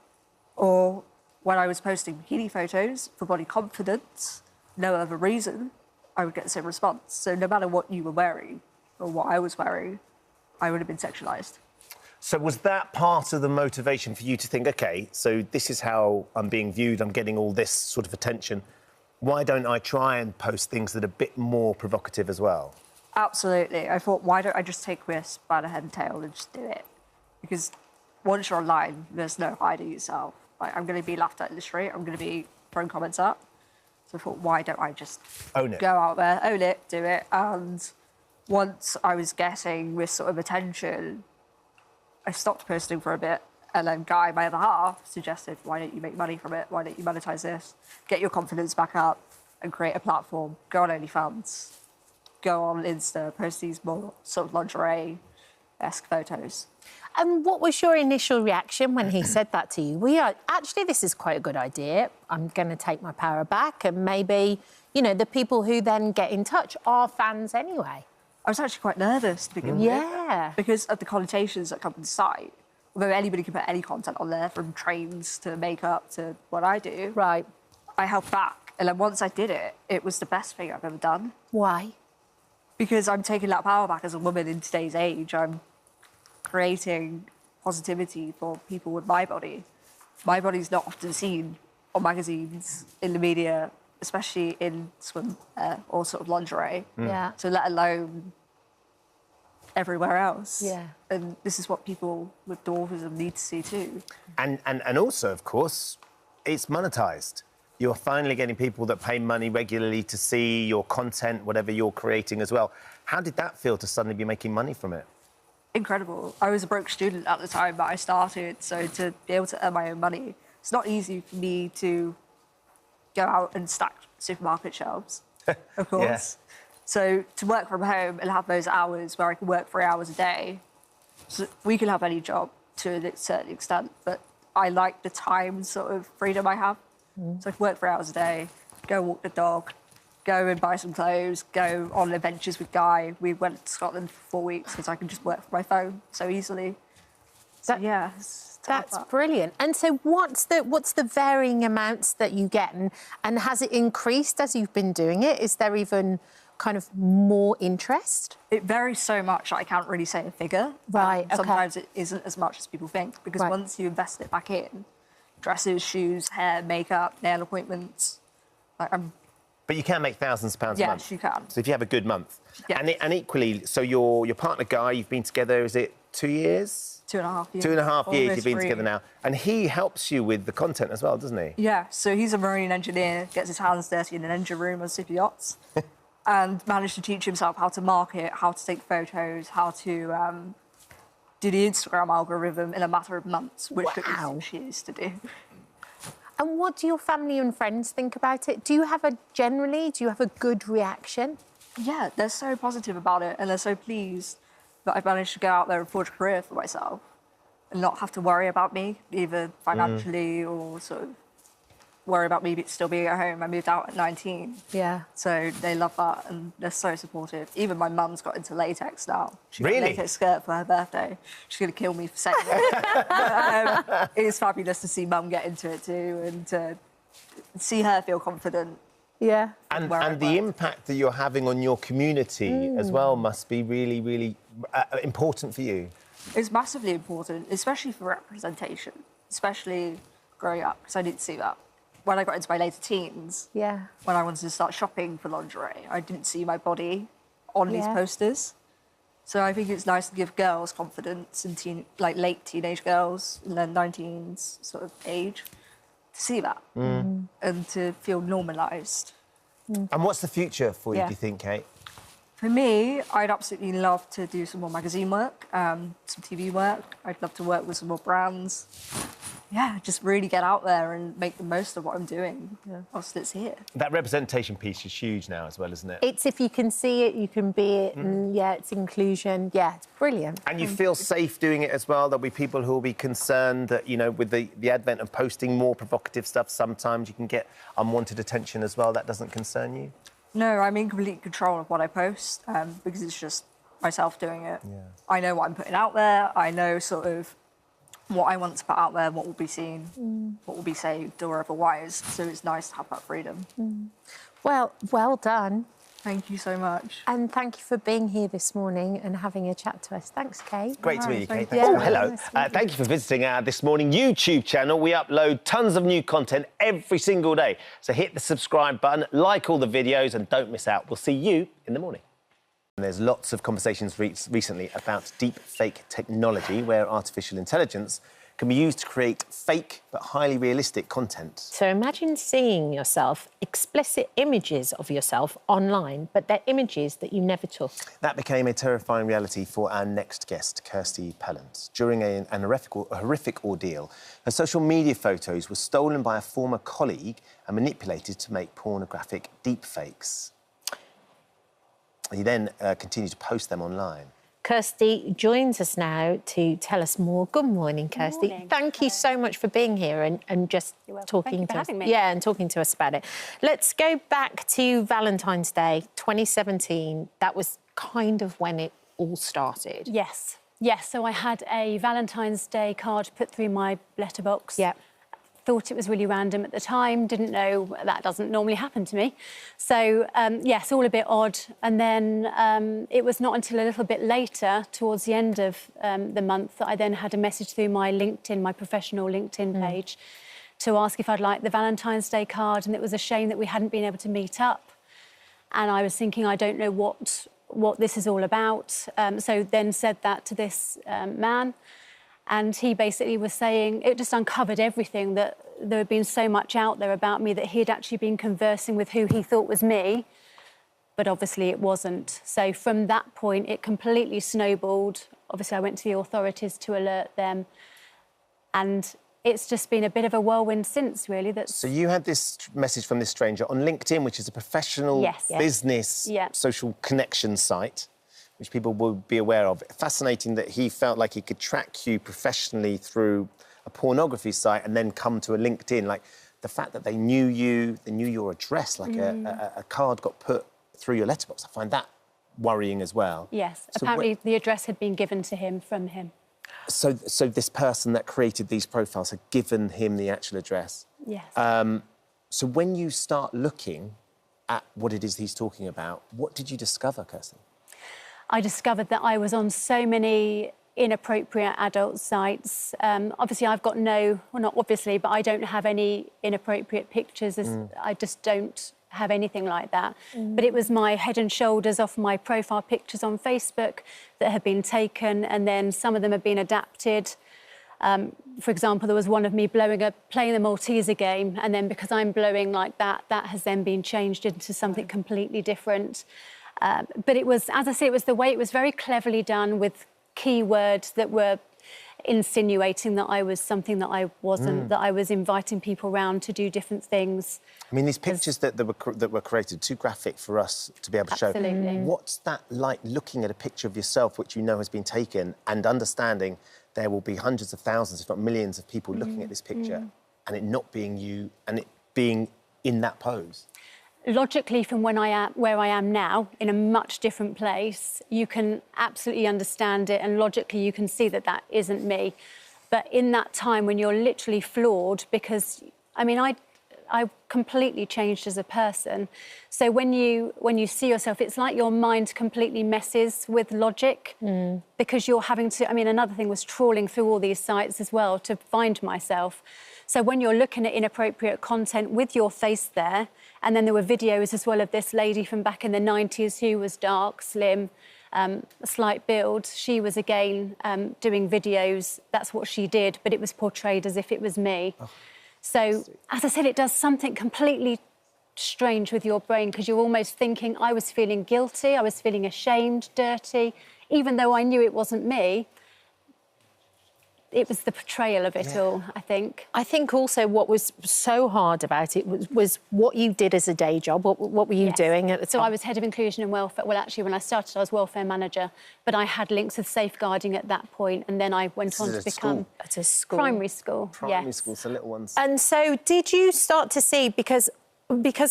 V: Or when I was posting bikini photos for body confidence, no other reason, I would get the same response. So no matter what you were wearing or what I was wearing, I would have been sexualised.
H: So was that part of the motivation for you to think, OK, so this is how I'm being viewed, I'm getting all this sort of attention, why don't I try and post things that are a bit more provocative as well?
V: Absolutely. I thought, why don't I just take risks by the head and tail and just do it? Because once you're online, there's no hiding yourself. Like, I'm going to be laughed at in the street, I'm going to be throwing comments up. So I thought, why don't I just
H: own it?
V: Go out there, own it, do it. And once I was getting this sort of attention, I stopped posting for a bit, and then Guy, my other half, suggested, why don't you make money from it? Why don't you monetize this? Get your confidence back up and create a platform. Go on OnlyFans. Go on Insta, post these more sort of lingerie-esque photos.
G: And what was your initial reaction when he said that to you? Actually, this is quite a good idea. I'm going to take my power back, and maybe, you know, the people who then get in touch are fans anyway.
V: I was actually quite nervous to begin with.
G: Yeah.
V: Because of the connotations that come with the site. Although anybody can put any content on there, from trains to makeup to what I do.
G: Right.
V: I held back. And then once I did it, it was the best thing I've ever done.
G: Why?
V: Because I'm taking that power back as a woman in today's age. I'm creating positivity for people with my body. My body's not often seen on magazines, in the media, especially in swimwear or sort of lingerie.
G: Yeah.
V: So let alone everywhere else.
G: Yeah.
V: And this is what people with dwarfism need to see too.
H: And also, of course, it's monetised. You're finally getting people that pay money regularly to see your content, whatever you're creating as well. How did that feel to suddenly be making money from it?
V: Incredible. I was a broke student at the time that I started, so to be able to earn my own money, it's not easy for me to go out and stack supermarket shelves, of course.
H: Yeah.
V: So to work from home and have those hours where I can work 3 hours a day, so we can have any job to a certain extent, but I like the time sort of freedom I have. So I can work 3 hours a day, go walk the dog, go and buy some clothes, go on adventures with Guy. We went to Scotland for 4 weeks because I can just work from my phone so easily. So, yeah.
G: That's brilliant. And so what's the varying amounts that you get, and has it increased as you've been doing it? Is there even kind of more interest?
V: It varies so much I can't really say a figure.
G: Right, okay.
V: Sometimes it isn't as much as people think, because once you invest it back in, dresses, shoes, hair, makeup, nail appointments, like
H: But you can make thousands of pounds a month.
V: Yes, you can.
H: So if you have a good month.
V: Yeah.
H: And equally, so your partner Guy, you've been together, is it 2 years?
V: 2.5 years.
H: 2.5 years you've been
V: Almost
H: together now. And he helps you with the content as well, doesn't he?
V: Yeah, so he's a marine engineer, gets his hands dirty in an engine room on super yachts, and managed to teach himself how to market, how to take photos, how to do the Instagram algorithm in a matter of months, which took me 6 years to do.
G: And what do your family and friends think about it? Do you have a good reaction?
V: Yeah, they're so positive about it, and they're so pleased that I've managed to go out there and forge a career for myself and not have to worry about me, either financially or sort of worry about me still being at home. I moved out at 19.
G: Yeah.
V: So they love that, and they're so supportive. Even my mum's got into latex now. She got
H: Really?
V: a latex skirt for her birthday. She's going to kill me for saying it. But, it is fabulous to see mum get into it too, and to see her feel confident.
G: Yeah.
H: And the impact that you're having on your community as well must be really, really important for you.
V: It's massively important, especially for representation, especially growing up, because I didn't see that. When I got into my later teens, when I wanted to start shopping for lingerie, I didn't see my body on these posters. So I think it's nice to give girls confidence, and late teenage girls in their 19s sort of age, to see that and to feel normalised.
H: And what's the future for you, do you think, Kate?
V: For me, I'd absolutely love to do some more magazine work, some TV work. I'd love to work with some more brands. yeah, just really get out there and make the most of what I'm doing whilst it's here.
H: That representation piece is huge now as well, isn't it?
G: It's if you can see it, you can be it, and yeah, it's inclusion. Yeah, it's brilliant.
H: And you feel safe doing it as well? There'll be people who will be concerned that, you know, with the advent of posting more provocative stuff, sometimes you can get unwanted attention as well. That doesn't concern you?
V: No, I'm in complete control of what I post because it's just myself doing it. Yeah. I know what I'm putting out there. I know sort of what I want to put out there, what will be seen, what will be saved or otherwise. So it's nice to have that freedom.
G: Well done.
V: Thank you so much.
G: And thank you for being here this morning and having a chat to us. Thanks, Kate.
H: Great to meet you, Kate.
G: Yeah.
H: Oh, hello. Thank you for visiting our This Morning YouTube channel. We upload tons of new content every single day. So hit the subscribe button, like all the videos, and don't miss out. We'll see you in the morning. And there's lots of conversations recently about deep fake technology, where artificial intelligence can be used to create fake but highly realistic content.
G: So imagine seeing yourself, explicit images of yourself online, but they're images that you never took.
H: That became a terrifying reality for our next guest, Kirsty Pellant. During an horrific ordeal, her social media photos were stolen by a former colleague and manipulated to make pornographic deepfakes. He then continued to post them online.
G: Kirsty joins us now to tell us more. Good morning, Kirsty.
A: Good morning.
G: Thank you so much for being here and just talking to us.
A: having me.
G: Yeah, and talking to us about it. Let's go back to Valentine's Day 2017. That was kind of when it all started.
A: Yes. Yes, so I had a Valentine's Day card put through my letterbox.
G: Yeah.
A: Thought it was really random at the time, didn't know that doesn't normally happen to me. So, yes, all a bit odd. And then it was not until a little bit later, towards the end of the month, that I then had a message through my LinkedIn, my professional LinkedIn page, to ask if I'd like the Valentine's Day card. And it was a shame that we hadn't been able to meet up. And I was thinking, I don't know what this is all about. So then said that to this man. And he basically was saying, it just uncovered everything, that there had been so much out there about me, that he had actually been conversing with who he thought was me, but obviously it wasn't. So from that point, it completely snowballed. Obviously, I went to the authorities to alert them. And it's just been a bit of a whirlwind since, really.
H: So you had this message from this stranger on LinkedIn, which is a professional business social connection site, which people will be aware of. Fascinating that he felt like he could track you professionally through a pornography site and then come to a LinkedIn. Like, the fact that they knew you, they knew your address, like a card got put through your letterbox. I find that worrying as well.
A: Yes,
H: So
A: apparently the address had been given to him from him.
H: So this person that created these profiles had given him the actual address.
A: Yes.
H: So when you start looking at what it is he's talking about, what did you discover, Kirsty?
A: I discovered that I was on so many inappropriate adult sites. Obviously, I've got well, not obviously, but I don't have any inappropriate pictures. I just don't have anything like that. But it was my head and shoulders off my profile pictures on Facebook that had been taken, and then some of them have been adapted. For example, there was one of me playing the Malteser game, and then because I'm blowing like that, that has then been changed into something completely different. But it was, as I say, it was the way it was very cleverly done, with keywords that were insinuating that I was something that I wasn't, that I was inviting people around to do different things.
H: I mean, these pictures that were created, too graphic for us to be able to show.
A: Absolutely.
H: What's that like, looking at a picture of yourself which you know has been taken, and understanding there will be hundreds of thousands, if not millions, of people looking at this picture and it not being you, and it being in that pose?
A: Logically, from where I am now, in a much different place, you can absolutely understand it, and logically you can see that that isn't me. But in that time when you're literally floored, because, I mean, I completely changed as a person. So when you see yourself, it's like your mind completely messes with logic, because you're having to, I mean, another thing was trawling through all these sites as well to find myself. So when you're looking at inappropriate content with your face there, and then there were videos as well of this lady from back in the 90s who was dark, slim, a slight build. She was, again, doing videos. That's what she did, but it was portrayed as if it was me. Oh. So, as I said, it does something completely strange with your brain, because you're almost thinking, I was feeling guilty, I was feeling ashamed, dirty, even though I knew it wasn't me. it was the portrayal of it all, I think.
G: I think also what was so hard about it was what you did as a day job. What were you doing at the time?
A: So I was head of inclusion and welfare. Well, actually, when I started, I was welfare manager, but I had links with safeguarding at that point, and then I went on to become
G: at a school.
A: Primary school.
H: Primary school, so little ones.
G: And so, did you start to see because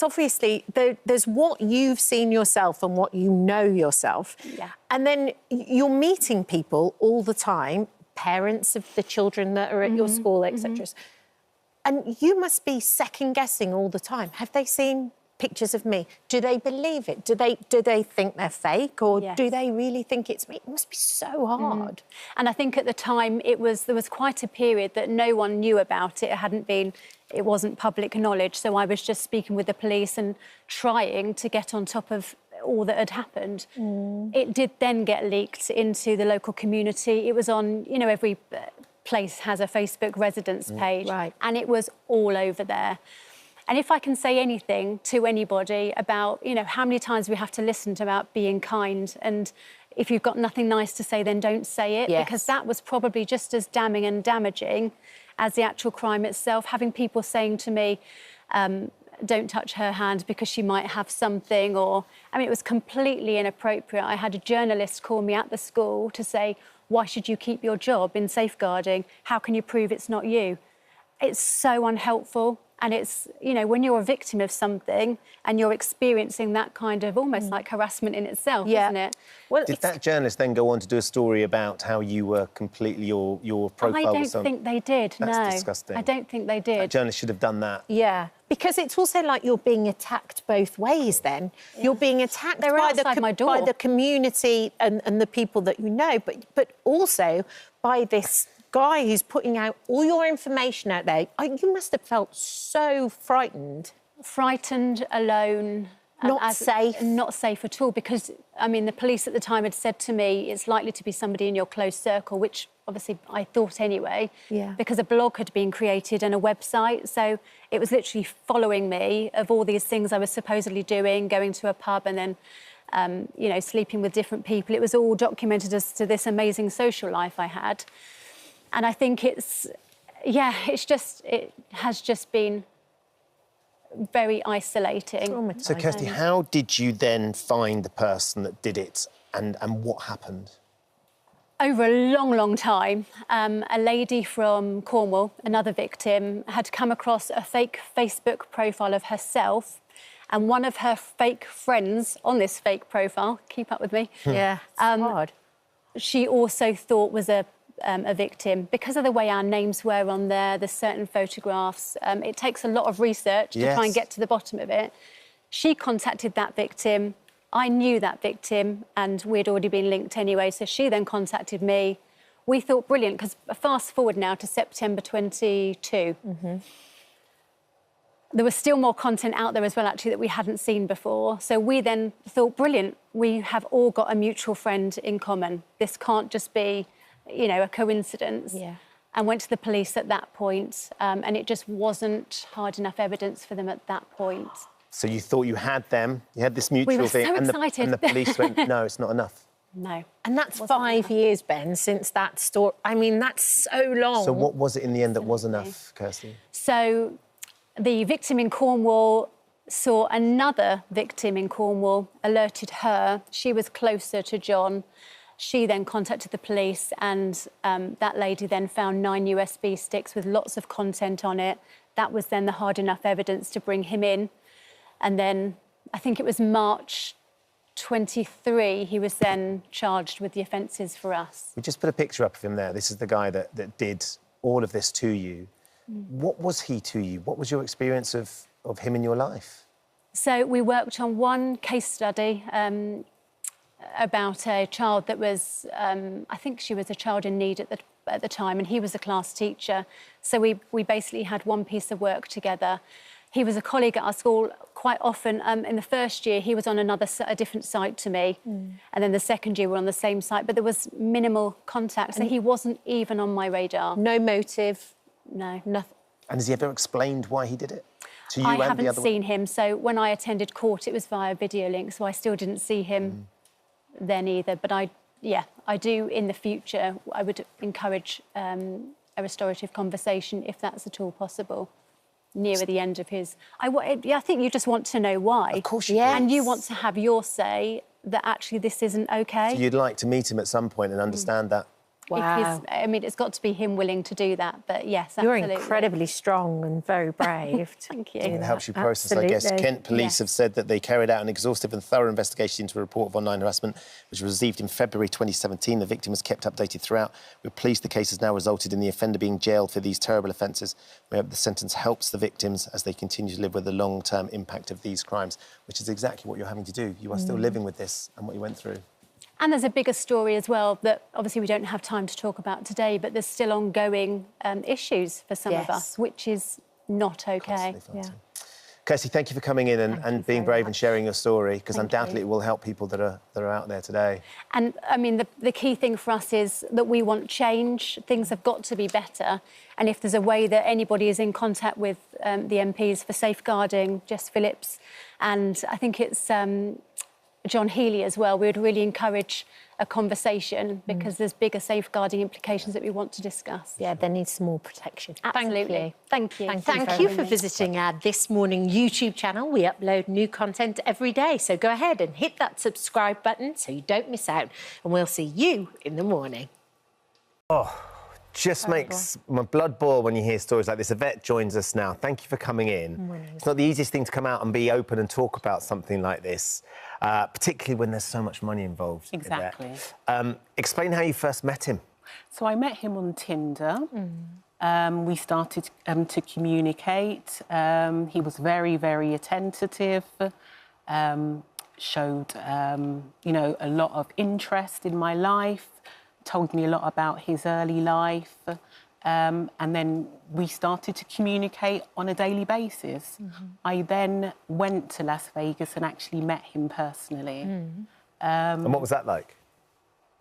G: obviously there's what you've seen yourself and what you know yourself, and then you're meeting people all the time. Parents of the children that are at your school, etc. And you must be second-guessing all the time. Have they seen pictures of me? Do they believe it? Do they think they're fake, or do they really think it's me? It must be so hard.
A: And I think at the time there was quite a period that no one knew about it. It wasn't public knowledge. So I was just speaking with the police and trying to get on top of all that had happened. It did then get leaked into the local community. It was on, you know, every place has a Facebook residence page, and it was all over there. And if I can say anything to anybody about, you know, how many times we have to listen to about being kind, and if you've got nothing nice to say, then don't say it, because that was probably just as damning and damaging as the actual crime itself. Having people saying to me, don't touch her hand because she might have something, or, I mean, it was completely inappropriate. I had a journalist call me at the school to say, why should you keep your job in safeguarding? How can you prove it's not you? It's so unhelpful. And it's, you know, when you're a victim of something and you're experiencing that kind of almost like harassment in itself, isn't it?
H: Well, did that journalist then go on to do a story about how you were completely, your profile was
A: I don't think they did,
H: That's disgusting.
A: I don't think they did.
H: That journalist should have done that.
G: Yeah, because it's also like you're being attacked both ways then. You're being attacked by the community and the people that you know, but also by this guy who's putting out all your information out there. You must have felt so frightened.
A: Frightened, alone.
G: Not safe.
A: Not safe at all, because, I mean, the police at the time had said to me, it's likely to be somebody in your close circle, which obviously I thought anyway, because a blog had been created and a website. So it was literally following me of all these things I was supposedly doing, going to a pub and then, you know, sleeping with different people. It was all documented as to this amazing social life I had. And I think it has just been very isolating.
H: So, Kirsty, how did you then find the person that did it, and what happened?
A: Over a long, long time, a lady from Cornwall, another victim, had come across a fake Facebook profile of herself, and one of her fake friends on this fake profile, keep up with me,
G: it's hard.
A: She also thought was a victim. Because of the way our names were on there, there's certain photographs. It takes a lot of research to try and get to the bottom of it. She contacted that victim. I knew that victim, and we'd already been linked anyway, so she then contacted me. We thought, brilliant, because fast forward now to September 22. There was still more content out there as well, actually, that we hadn't seen before. So we then thought, brilliant, we have all got a mutual friend in common. This can't just be, you know, a coincidence. And went to the police at that point, and it just wasn't hard enough evidence for them at that point.
H: So you thought you had them, you had this mutual
A: We were
H: thing,
A: so
H: and
A: excited.
H: the police went, no, it's not enough.
A: No.
G: And that's 5 years, Ben, since that story. I mean, that's so long.
H: So what was it in the end that was enough, Kirsty?
A: So the victim in Cornwall saw another victim in Cornwall, alerted her. She was closer to John. She then contacted the police, and that lady then found 9 USB sticks with lots of content on it. That was then the hard enough evidence to bring him in. And then I think it was March 23, he was then charged with the offences for us.
H: We just put a picture up of him there. This is the guy that did all of this to you. What was he to you? What was your experience of him in your life?
A: So we worked on one case study about a child that was, I think she was a child in need at the time, and he was a class teacher. So we basically had one piece of work together. He was a colleague at our school. Quite often, in the first year, he was on a different site to me, and then the second year we're on the same site, but there was minimal contact, so he wasn't even on my radar.
G: No motive?
A: No, nothing.
H: And has he ever explained why he did it? To you
A: I
H: and the
A: haven't
H: other
A: seen him, so when I attended court, it was via video link, so I still didn't see him then either, but I Yeah, I do. In the future, I would encourage a restorative conversation if that's at all possible. Nearer the end of his... I think you just want to know why.
H: Of course you do.
A: And you want to have your say that actually this isn't OK.
H: So you'd like to meet him at some point and understand that?
A: Wow. I mean, it's got to be him willing to do that, but yes, absolutely.
G: You're incredibly strong and very brave.
A: Thank you.
H: It helps you process, I guess. Kent Police have said that they carried out an exhaustive and thorough investigation into a report of online harassment, which was received in February 2017. The victim was kept updated throughout. We're pleased the case has now resulted in the offender being jailed for these terrible offences. We hope the sentence helps the victims as they continue to live with the long-term impact of these crimes, which is exactly what you're having to do. You are still living with this and what you went through.
A: And there's a bigger story as well that obviously we don't have time to talk about today, but there's still ongoing issues for some of us, which is not OK. Yeah.
H: Kirsty, thank you for coming in and being brave and sharing your story, because undoubtedly it will help people that are out there today.
A: And, I mean, the key thing for us is that we want change. Things have got to be better. And if there's a way that anybody is in contact with the MPs for safeguarding, Jess Phillips, and I think it's John Healey as well, we would really encourage a conversation because there's bigger safeguarding implications that we want to discuss.
G: Yeah, there needs some more protection.
A: Absolutely. Thank you.
G: Thank you for visiting our This Morning YouTube channel. We upload new content every day, so go ahead and hit that subscribe button so you don't miss out, and we'll see you in the morning.
H: Oh, just makes my blood boil when you hear stories like this. Yvette joins us now. Thank you for coming in. It's not the easiest thing to come out and be open and talk about something like this, particularly when there's so much money involved.
E: Exactly.
H: Explain how you first met him.
E: So I met him on Tinder. We started to communicate. He was very, very attentive, showed, you know, a lot of interest in my life, told me a lot about his early life, and then we started to communicate on a daily basis. I then went to Las Vegas and actually met him personally.
H: And what was that like?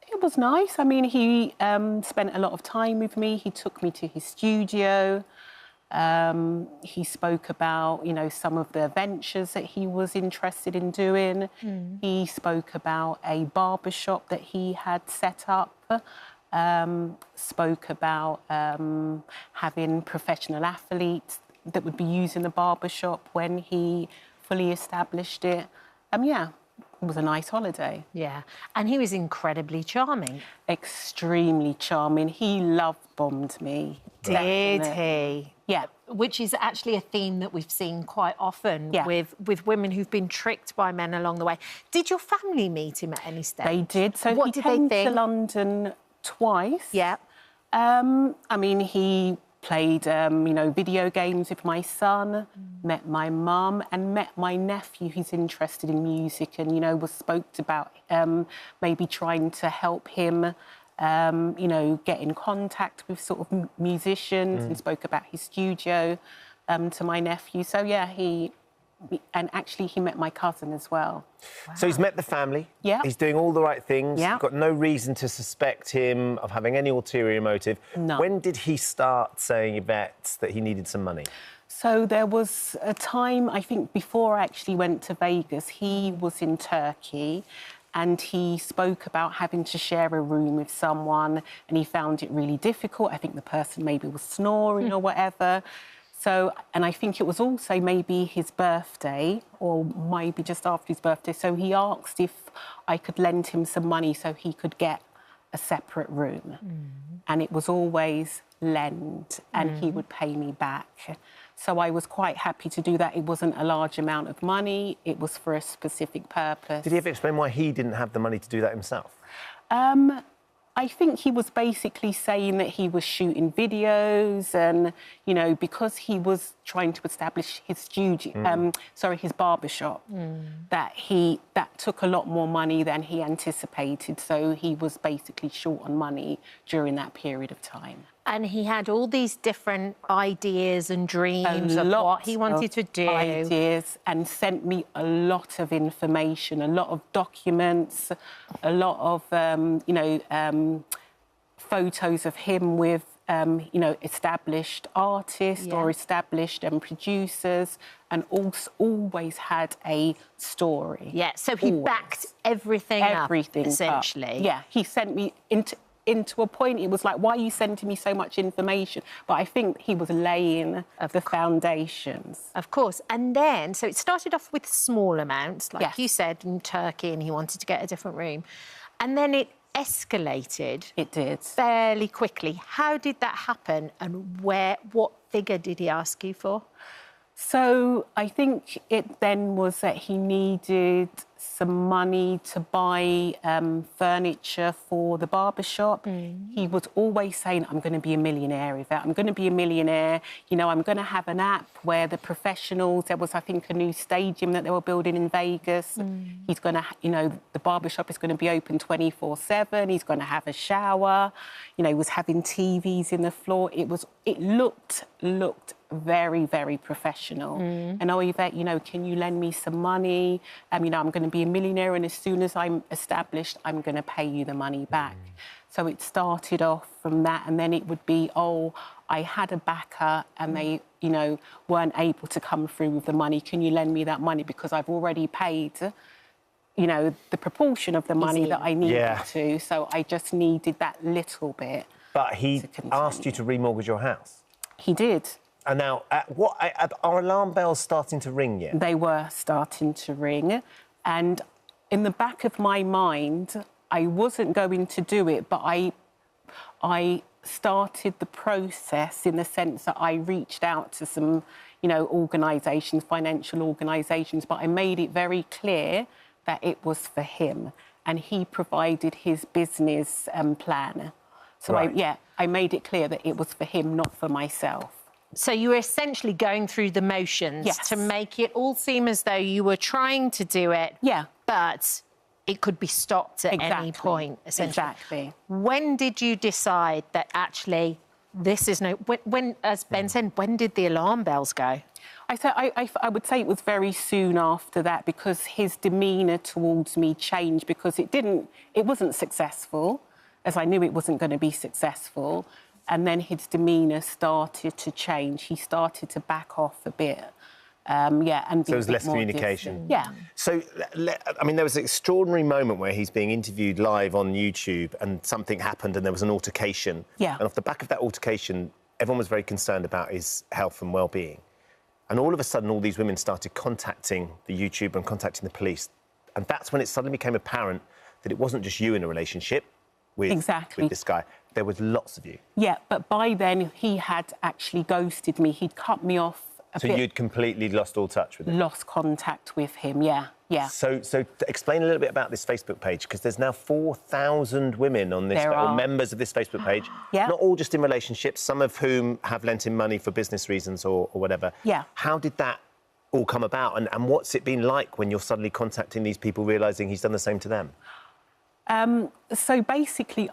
E: It was nice. I mean, he spent a lot of time with me. He took me to his studio. He spoke about, you know, some of the ventures that he was interested in doing. He spoke about a barbershop that he had set up. Spoke about having professional athletes that would be using the barbershop when he fully established it. Yeah. It was a nice holiday.
G: Yeah, and he was incredibly charming.
E: Extremely charming. He love-bombed me.
G: Did he?
E: Yeah.
G: Which is actually a theme that we've seen quite often with women who've been tricked by men along the way. Did your family meet him at any stage?
E: They did. So
G: what
E: he
G: did
E: came
G: they think?
E: to London twice.
G: Yeah.
E: I mean, he played, you know, video games with my son, met my mum and met my nephew who's interested in music and, you know, was spoke about maybe trying to help him, you know, get in contact with sort of musicians and spoke about his studio to my nephew. So, yeah, and actually he met my cousin as well.
H: Wow. So he's met the family.
E: Yeah.
H: He's doing all the right things.
E: Yeah.
H: You've got no reason to suspect him of having any ulterior motive.
E: No.
H: When did he start saying, Yvette, that he needed some money?
E: So there was a time, I think, before I actually went to Vegas, he was in Turkey and he spoke about having to share a room with someone and he found it really difficult. I think the person maybe was snoring or whatever. So, and I think it was also maybe his birthday or maybe just after his birthday. So he asked if I could lend him some money so he could get a separate room. And it was always lend and he would pay me back. So I was quite happy to do that. It wasn't a large amount of money. It was for a specific purpose.
H: Did he ever explain why he didn't have the money to do that himself?
E: I think he was basically saying that he was shooting videos and, you know, because he was trying to establish his studio, his barbershop, that took a lot more money than he anticipated. So he was basically short on money during that period of time.
G: And he had all these different ideas and dreams of what he wanted to do.
E: Ideas, and sent me a lot of information, a lot of documents, a lot of, you know, photos of him with you know, established artists or established producers, and also always had a story.
G: Yeah, so he backed everything up, essentially.
E: Yeah, he sent me into a point, it was like, why are you sending me so much information? But I think he was laying the foundations.
G: Of course. And then, so it started off with small amounts, like you said, in Turkey, and he wanted to get a different room. And then it escalated.
E: It did.
G: Fairly quickly. How did that happen, and what figure did he ask you for?
E: So I think it then was that he needed some money to buy furniture for the barbershop. He was always saying, I'm going to be a millionaire, Yvette. I'm going to be a millionaire. You know, I'm going to have an app where the professionals, there was, I think, a new stadium that they were building in Vegas. He's going to, you know, the barbershop is going to be open 24/7. He's going to have a shower. You know, he was having TVs in the floor. It looked very, very professional. And, oh, Yvette, you know, can you lend me some money? You know, I'm going to be a millionaire, and as soon as I'm established, I'm going to pay you the money back. So it started off from that, and then it would be, oh, I had a backer and they, you know, weren't able to come through with the money. Can you lend me that money? Because I've already paid, you know, the proportion of the money that I needed to. So I just needed that little bit.
H: But he asked you to remortgage your house?
E: He did.
H: And now, are alarm bells starting to ring yet?
E: They were starting to ring. And in the back of my mind, I wasn't going to do it, but I started the process in the sense that I reached out to some, you know, organisations, financial organisations, but I made it very clear that it was for him, and he provided his business plan. So, I made it clear that it was for him, not for myself.
G: So you were essentially going through the motions to make it all seem as though you were trying to do it, but it could be stopped at any point, essentially.
E: Exactly.
G: When did you decide that actually this is no... When, as Ben said, when did the alarm bells go?
E: I would say it was very soon after that, because his demeanour towards me changed, because it wasn't successful, as I knew it wasn't going to be successful. And then his demeanour started to change. He started to back off a bit. And be
H: so there was less communication. So, I mean, there was an extraordinary moment where he's being interviewed live on YouTube, and something happened, and there was an altercation. And off the back of that altercation, everyone was very concerned about his health and well-being. And all of a sudden, all these women started contacting the YouTuber and contacting the police. And that's when it suddenly became apparent that it wasn't just you in a relationship with this guy. There was lots of you. Yeah,
E: but by then, he had actually ghosted me. He'd cut me off a bit.
H: So you'd completely lost all touch with him?
E: Lost contact with him, yeah.
H: So explain a little bit about this Facebook page, because there's now 4,000 women on this, or members of this Facebook page. Not all just in relationships, some of whom have lent him money for business reasons or whatever. How did that all come about, and what's it been like when you're suddenly contacting these people, realising he's done the same to them?
E: So basically,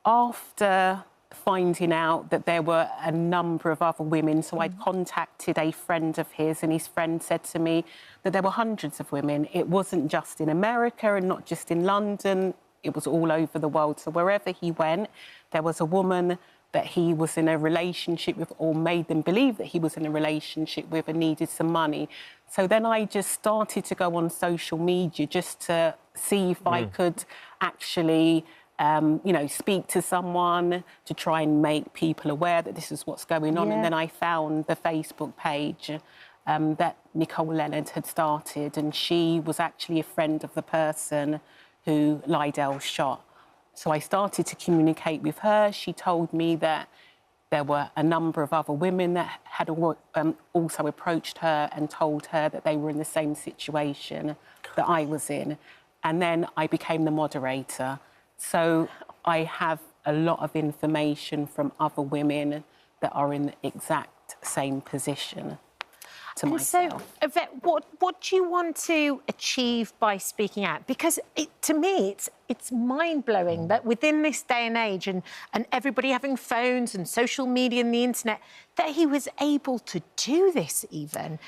E: after finding out that there were a number of other women, so I'd contacted a friend of his, and his friend said to me that there were hundreds of women. It wasn't just in America and not just in London, it was all over the world. So wherever he went, there was a woman that he was in a relationship with, or made them believe that he was in a relationship with, and needed some money. So then I just started to go on social media just to see if I could actually, you know, speak to someone to try and make people aware that this is what's going on. And then I found the Facebook page that Nicole Leonard had started, and she was actually a friend of the person who Lydell shot. So I started to communicate with her. She told me that there were a number of other women that had also approached her and told her that they were in the same situation that I was in. And then I became the moderator. So I have a lot of information from other women that are in the exact same position to myself.
G: So, Yvette, what do you want to achieve by speaking out? Because to me, it's mind-blowing that within this day and age, and everybody having phones and social media and the internet, that he was able to do this even.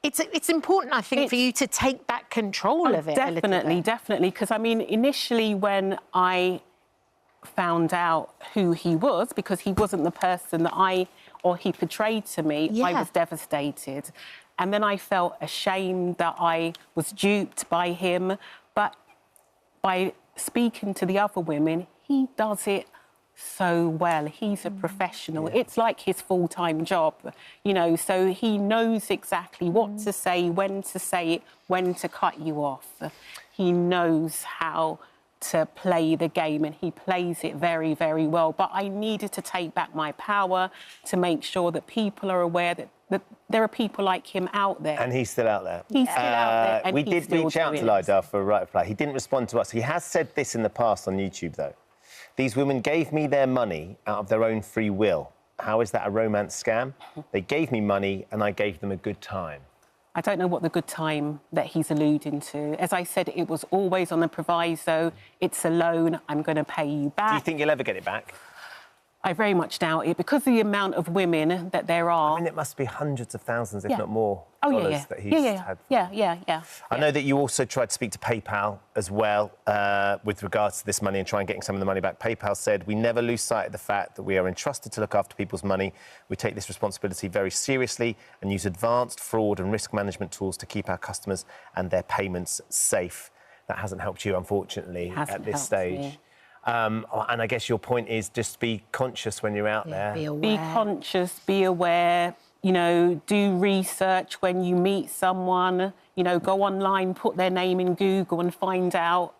G: It's important, I think, for you to take back control of it a little bit.
E: Definitely, because, I mean, initially when I found out who he was, because he wasn't the person that he portrayed to me, I was devastated. And then I felt ashamed that I was duped by him. But by speaking to the other women, he does it so well. He's a professional. It's like his full-time job, you know, so he knows exactly what to say, when to cut you off. He knows how to play the game, and he plays it very, very well. But I needed to take back my power to make sure that people are aware that there are people like him out there.
H: And he's still out there.
E: He's still out there. And
H: we did reach out to Lydell for a right reply. He didn't respond to us. He has said this in the past on YouTube, though. These women gave me their money out of their own free will. How is that a romance scam? They gave me money and I gave them a good time.
E: I don't know what the good time that he's alluding to. As I said, it was always on the proviso. It's a loan. I'm going to pay you back.
H: Do you think you'll ever get it back?
E: I very much doubt it, because of the amount of women that there are.
H: I mean, it must be hundreds of thousands, if not more, that he's had.
E: Yeah.
H: I know that you also tried to speak to PayPal as well with regards to this money and try and getting some of the money back. PayPal said, we never lose sight of the fact that we are entrusted to look after people's money. We take this responsibility very seriously and use advanced fraud and risk management tools to keep our customers and their payments safe. That hasn't helped you, unfortunately, at this stage.
E: Me.
H: And I guess your point is just be conscious when you're out there.
E: Be conscious, be aware, you know, do research when you meet someone, you know, go online, put their name in Google and find out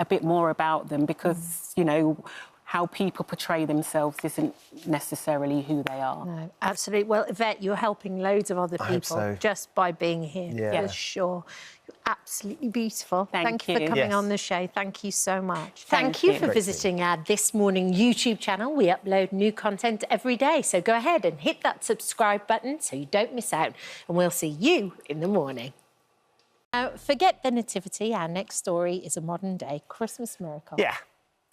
E: a bit more about them, because, you know, how people portray themselves isn't necessarily who they are.
G: No, absolutely. Well, Yvette, you're helping loads of other people just by being here, for sure. You're absolutely beautiful. Thank you for coming on the show. Thank you so much. Thank you for visiting our This Morning YouTube channel. We upload new content every day, so go ahead and hit that subscribe button so you don't miss out, and we'll see you in the morning. Now, forget the nativity. Our next story is a modern-day Christmas miracle.
H: Yeah.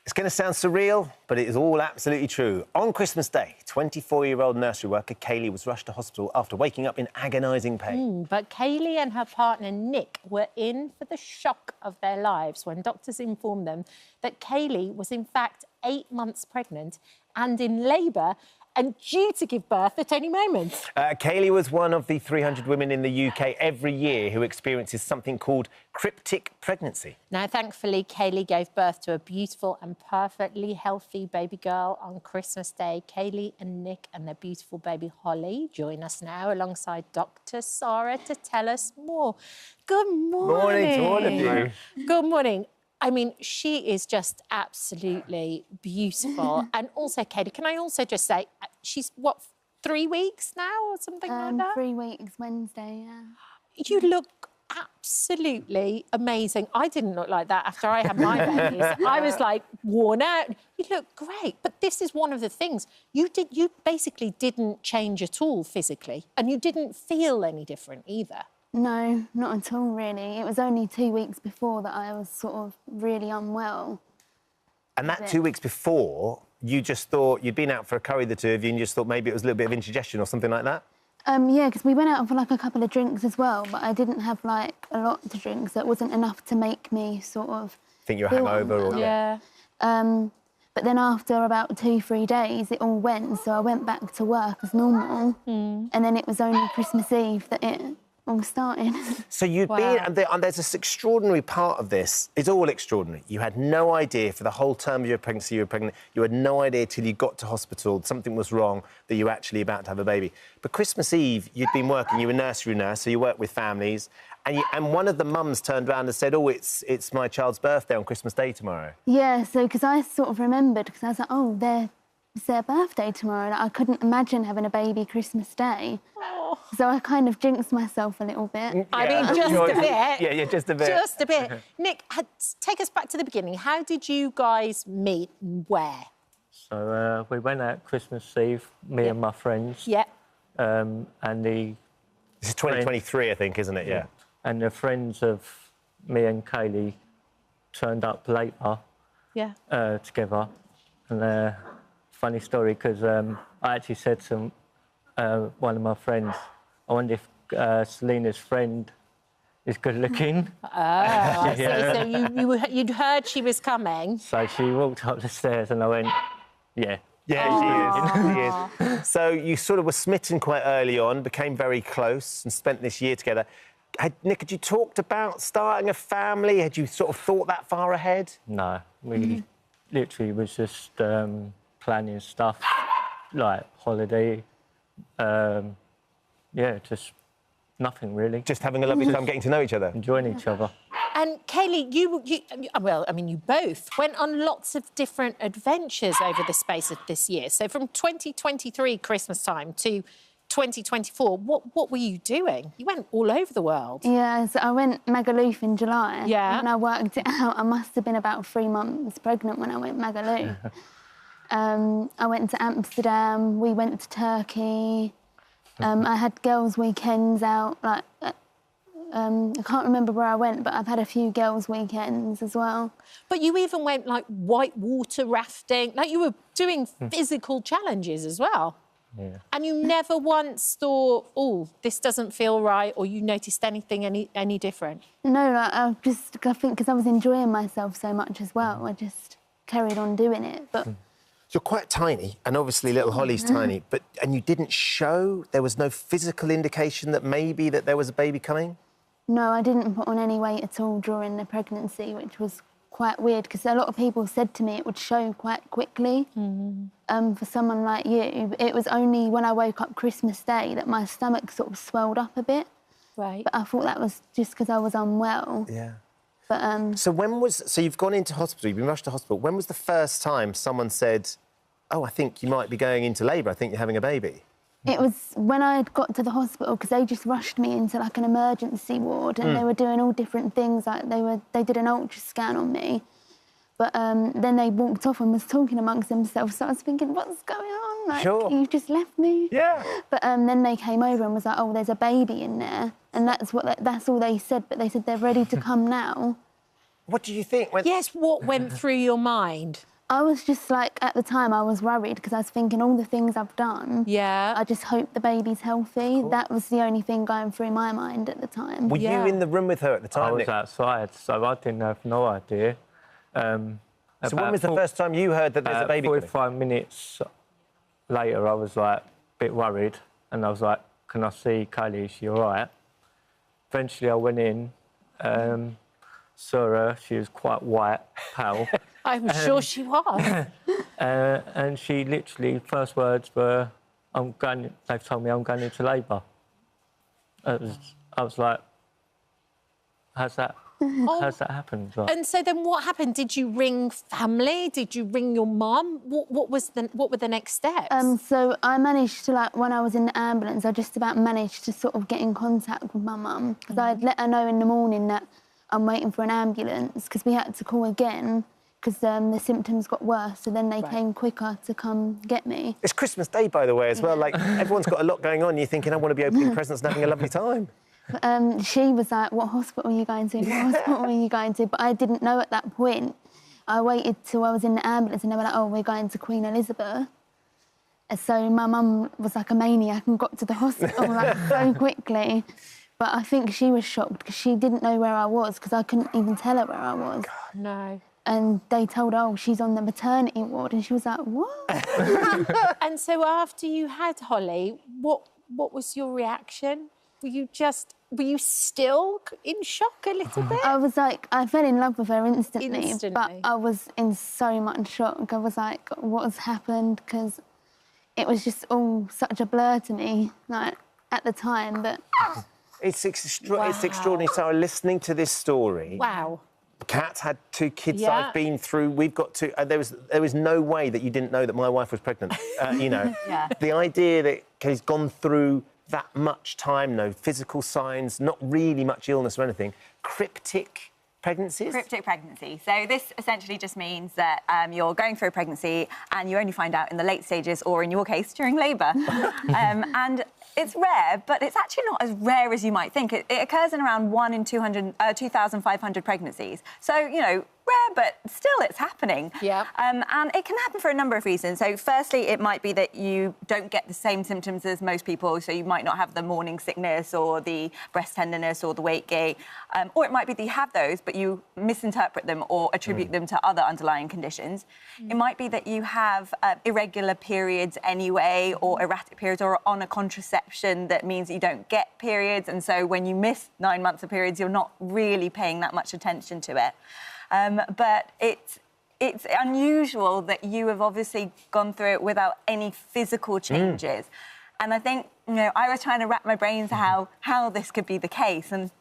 H: It's going to sound surreal, but it is all absolutely true. On Christmas Day, 24-year-old nursery worker Kaylee was rushed to hospital after waking up in agonising pain.
G: But Kaylee and her partner Nick were in for the shock of their lives when doctors informed them that Kaylee was in fact 8 months pregnant and in labour and due to give birth at any moment.
H: Kaylee was one of the 300 women in the UK every year who experiences something called cryptic pregnancy.
G: Now, thankfully, Kaylee gave birth to a beautiful and perfectly healthy baby girl on Christmas Day. Kaylee and Nick and their beautiful baby Holly join us now alongside Dr. Sarah to tell us more. Good morning.
H: Morning to all of you.
G: Good morning. I mean, she is just absolutely beautiful. And also, Katie, can I also just say, she's, what, 3 weeks now or something like that?
C: 3 weeks, Wednesday, yeah.
G: You look absolutely amazing. I didn't look like that after I had my babies. I was, like, worn out. You look great. But this is one of the things. You basically didn't change at all physically, and you didn't feel any different either.
C: No, not at all, really. It was only 2 weeks before that I was sort of really unwell.
H: And that 2 weeks before, you just thought you'd been out for a curry, the two of you, and you just thought maybe it was a little bit of indigestion or something like that?
C: Yeah, because we went out for, like, a couple of drinks as well, but I didn't have, like, a lot to drink, so it wasn't enough to make me sort of...
H: Think you were hangover or...
G: Yeah.
C: But then after about 2-3 days, it all went, so I went back to work as normal, and then it was only Christmas Eve that it... all started.
H: So you'd been, and there's this extraordinary part of this. It's all extraordinary. You had no idea for the whole term of your pregnancy you were pregnant. You had no idea till you got to hospital, something was wrong, that you were actually about to have a baby. But Christmas Eve, you'd been working, you were a nursery nurse, so you worked with families, and one of the mums turned around and said, oh, it's my child's birthday on Christmas Day tomorrow.
C: Yeah, so, because I sort of remembered, because I was like, oh, it's their birthday tomorrow. Like, I couldn't imagine having a baby Christmas Day. Oh. So I kind of jinxed myself a little bit.
G: Yeah. I mean, just a bit.
H: Yeah, just a bit.
G: Just a bit. Nick, take us back to the beginning. How did you guys meet and where?
F: So we went out Christmas Eve, me and my friends.
G: Yeah.
F: And the...
H: This is 2023, I think, isn't it? Yeah.
F: And the friends of me and Kaylee turned up later.
G: Yeah.
F: Together. And... funny story, because I actually said to one of my friends, I wonder if Selena's friend is good looking.
G: I see. So you'd heard she was coming.
F: So she walked up the stairs and I went, yeah.
H: Yeah, she is. So you sort of were smitten quite early on, became very close and spent this year together. Nick, had you talked about starting a family? Had you sort of thought that far ahead?
F: No, we literally was just planning stuff, like holiday. Yeah, just nothing really.
H: Just having a lovely time getting to know each other.
F: Enjoying each other.
G: And Kaylee, you both went on lots of different adventures over the space of this year. So from 2023 Christmas time to 2024, what were you doing? You went all over the world.
C: Yeah, so I went Magaluf in July.
G: Yeah.
C: And I worked it out. I must have been about 3 months pregnant when I went Magaluf. I went to Amsterdam. We went to Turkey. I had girls' weekends out, like... I can't remember where I went, but I've had a few girls' weekends as well.
G: But you even went, like, whitewater rafting. Like, you were doing physical challenges as well.
F: Yeah.
G: And you never once thought, oh, this doesn't feel right, or you noticed anything any different?
C: No, like, I think because I was enjoying myself so much as well, I just carried on doing it, but...
H: You're quite tiny, and obviously little Holly's tiny, and you didn't show? There was no physical indication that maybe that there was a baby coming?
C: No, I didn't put on any weight at all during the pregnancy, which was quite weird, because a lot of people said to me it would show quite quickly. For someone like you, it was only when I woke up Christmas Day that my stomach sort of swelled up a bit.
G: Right.
C: But I thought that was just because I was unwell.
H: Yeah.
C: But,
H: So you've gone into hospital, you've been rushed to hospital. When was the first time someone said, oh, I think you might be going into labour, I think you're having a baby?
C: It was when I got to the hospital, because they just rushed me into, like, an emergency ward, and they were doing all different things, like they did an ultrasound on me. But then they walked off and was talking amongst themselves, so I was thinking, what's going on? Like, you've just left me.
H: Yeah.
C: But then they came over and was like, oh, there's a baby in there. And that's all they said, but they said they're ready to come now.
H: What do you think?
G: Yes, what went through your mind?
C: I was just like, at the time, I was worried because I was thinking all the things I've done.
G: Yeah.
C: I just hope the baby's healthy. That was the only thing going through my mind at the time.
H: Were you in the room with her at the time,
F: I was
H: Nick?
F: outside, so I didn't have no idea.
H: So when was the first time you heard that there's a baby
F: 45 minutes later, I was, like, a bit worried, and I was like, can I see Kylie? Is she all right? Eventually, I went in, saw her. She was quite white, pale.
G: I'm sure she was.
F: And she literally, first words were, they've told me I'm going into labour. I was like, how's that happened? Like,
G: And so then what happened? Did you ring family? Did you ring your mum? What were the next steps?
C: So I managed to, like, when I was in the ambulance, I just about managed to sort of get in contact with my mum, because I'd let her know in the morning that I'm waiting for an ambulance, because we had to call again, because the symptoms got worse, so then they came quicker to come get me.
H: It's Christmas Day, by the way, as well. Like, everyone's got a lot going on. You're thinking, I want to be opening presents and having a lovely time.
C: She was like, what hospital are you going to? What hospital are you going to? But I didn't know at that point. I waited till I was in the ambulance and they were like, oh, we're going to Queen Elizabeth. And so my mum was like a maniac and got to the hospital like so quickly. But I think she was shocked because she didn't know where I was, because I couldn't even tell her where I was.
G: God, no.
C: And they told her, oh, she's on the maternity ward. And she was like, what?
G: And so after you had Holly, what was your reaction? Were you still in shock a little bit?
C: I was like, I fell in love with her instantly. But I was in so much shock. I was like, what has happened? Because it was just all such a blur to me, like, at the time, but...
H: It's extraordinary, Sarah, listening to this story.
G: Wow.
H: Kat's had 2 kids I've been through. We've got 2. There was no way that you didn't know that my wife was pregnant. You know, the idea that he's gone through that much time, no physical signs, not really much illness or anything, cryptic pregnancies?
I: Cryptic pregnancy. So this essentially just means that you're going through a pregnancy and you only find out in the late stages, or in your case, during labour. And it's rare, but it's actually not as rare as you might think. It occurs in around 1 in 2,500 pregnancies. So, you know, rare, but still it's happening.
G: Yeah.
I: And it can happen for a number of reasons. So firstly, it might be that you don't get the same symptoms as most people, so you might not have the morning sickness or the breast tenderness or the weight gain. Or it might be that you have those, but you misinterpret them or attribute them to other underlying conditions. It might be that you have irregular periods anyway, or erratic periods, or on a contraception that means you don't get periods, and so when you miss 9 months of periods, you're not really paying that much attention to it. But it's unusual that you have obviously gone through it without any physical changes. And I think, you know, I was trying to wrap my brains how this could be the case. And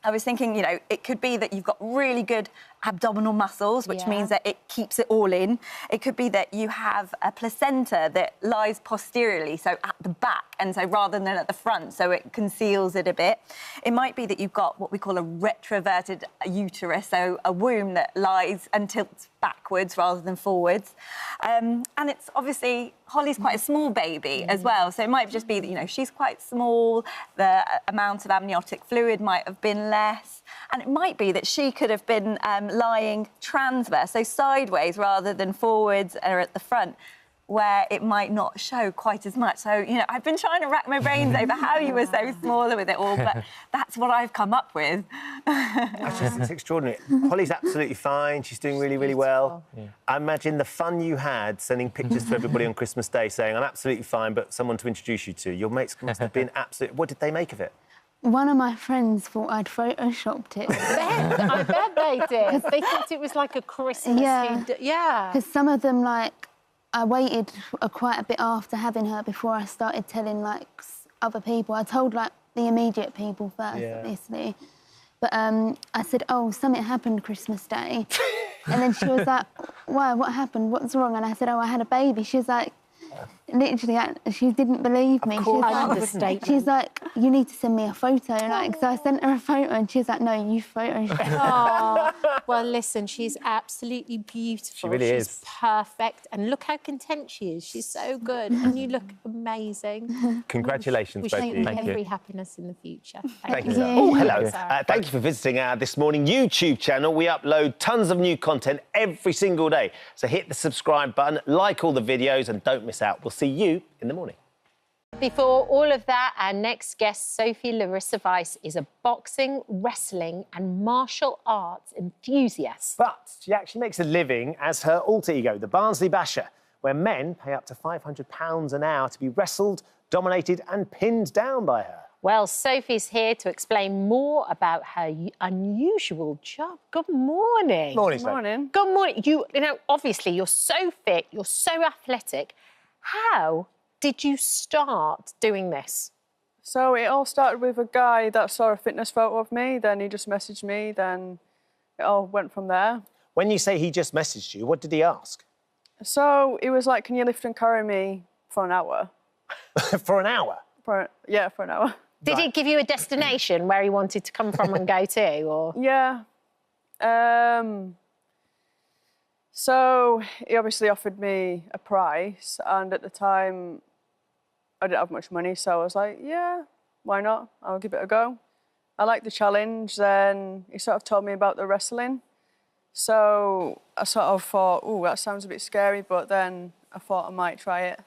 I: I was thinking, you know, it could be that you've got really good abdominal muscles, which means that it keeps it all in. It could be that you have a placenta that lies posteriorly, so at the back, and so rather than at the front, so it conceals it a bit. It might be that you've got what we call a retroverted uterus, so a womb that lies and tilts backwards rather than forwards. And it's obviously, Holly's quite a small baby as well, so it might just be that, you know, she's quite small, the amount of amniotic fluid might have been less, and it might be that she could have been lying transverse, so sideways rather than forwards or at the front, where it might not show quite as much. So, you know, I've been trying to rack my brains over how you were so smaller with it all, but that's what I've come up with.
H: Actually, it's extraordinary. Holly's absolutely fine. She's doing really, really well. Yeah. I imagine the fun you had sending pictures to everybody on Christmas Day saying, I'm absolutely fine, but someone to introduce you to. Your mates must have been absolutely... What did they make of it?
C: One of my friends thought I'd photoshopped it.
G: I bet they did. They thought it was like a Christmas. Yeah.
C: Because some of them, like, I waited quite a bit after having her before I started telling, like, other people. I told, like, the immediate people first, obviously. But I said, oh, something happened Christmas Day. And then she was like, why, what happened? What's wrong? And I said, oh, I had a baby. She was like, literally, she didn't believe me. She's like, you need to send me a photo. Like, so I sent her a photo and she's like, no, you photoshopped.
G: Oh, well, listen, she's absolutely beautiful.
H: She really is.
G: Perfect. And look how content she is. She's so good. And you look amazing.
H: Congratulations, both of you.
G: Wish you every happiness in the future.
H: Thank you. Oh, hello. Thank you for visiting our This Morning YouTube channel. We upload tons of new content every single day. So hit the subscribe button, like all the videos, and don't miss out. We'll see you in the morning.
G: Before all of that, our next guest, Sophie Larissa Weiss, is a boxing, wrestling and martial arts enthusiast.
H: But she actually makes a living as her alter ego, the Barnsley Basher, where men pay up to £500 an hour to be wrestled, dominated and pinned down by her.
G: Well, Sophie's here to explain more about her unusual job. Good morning.
H: Morning, Sophie.
G: Good morning. You know, obviously, you're so fit, you're so athletic. How did you start doing this?
K: So it all started with a guy that saw a fitness photo of me, then he just messaged me, then it all went from there.
H: When you say he just messaged you, what did he ask?
K: So he was like, can you lift and carry me for an hour?
H: For an hour?
K: Yeah, for an hour.
G: Did he give you a destination where he wanted to come from and go to, or...?
K: Yeah. So he obviously offered me a price, and at the time I didn't have much money, so I was like, yeah, why not? I'll give it a go. I liked the challenge. Then he sort of told me about the wrestling. So I sort of thought, oh, that sounds a bit scary, but then I thought I might try it.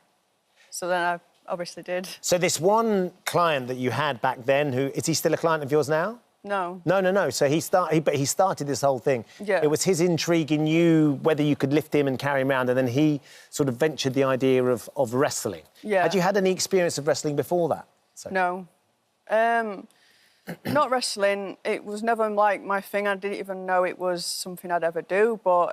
K: So then I obviously did.
H: So this one client that you had back then, is he still a client of yours now?
K: No.
H: No. So he started this whole thing.
K: Yeah.
H: It was his intrigue in you, whether you could lift him and carry him around, and then he sort of ventured the idea of wrestling.
K: Yeah.
H: Had you had any experience of wrestling before that? So...
K: No. Not wrestling. It was never, like, my thing. I didn't even know it was something I'd ever do, but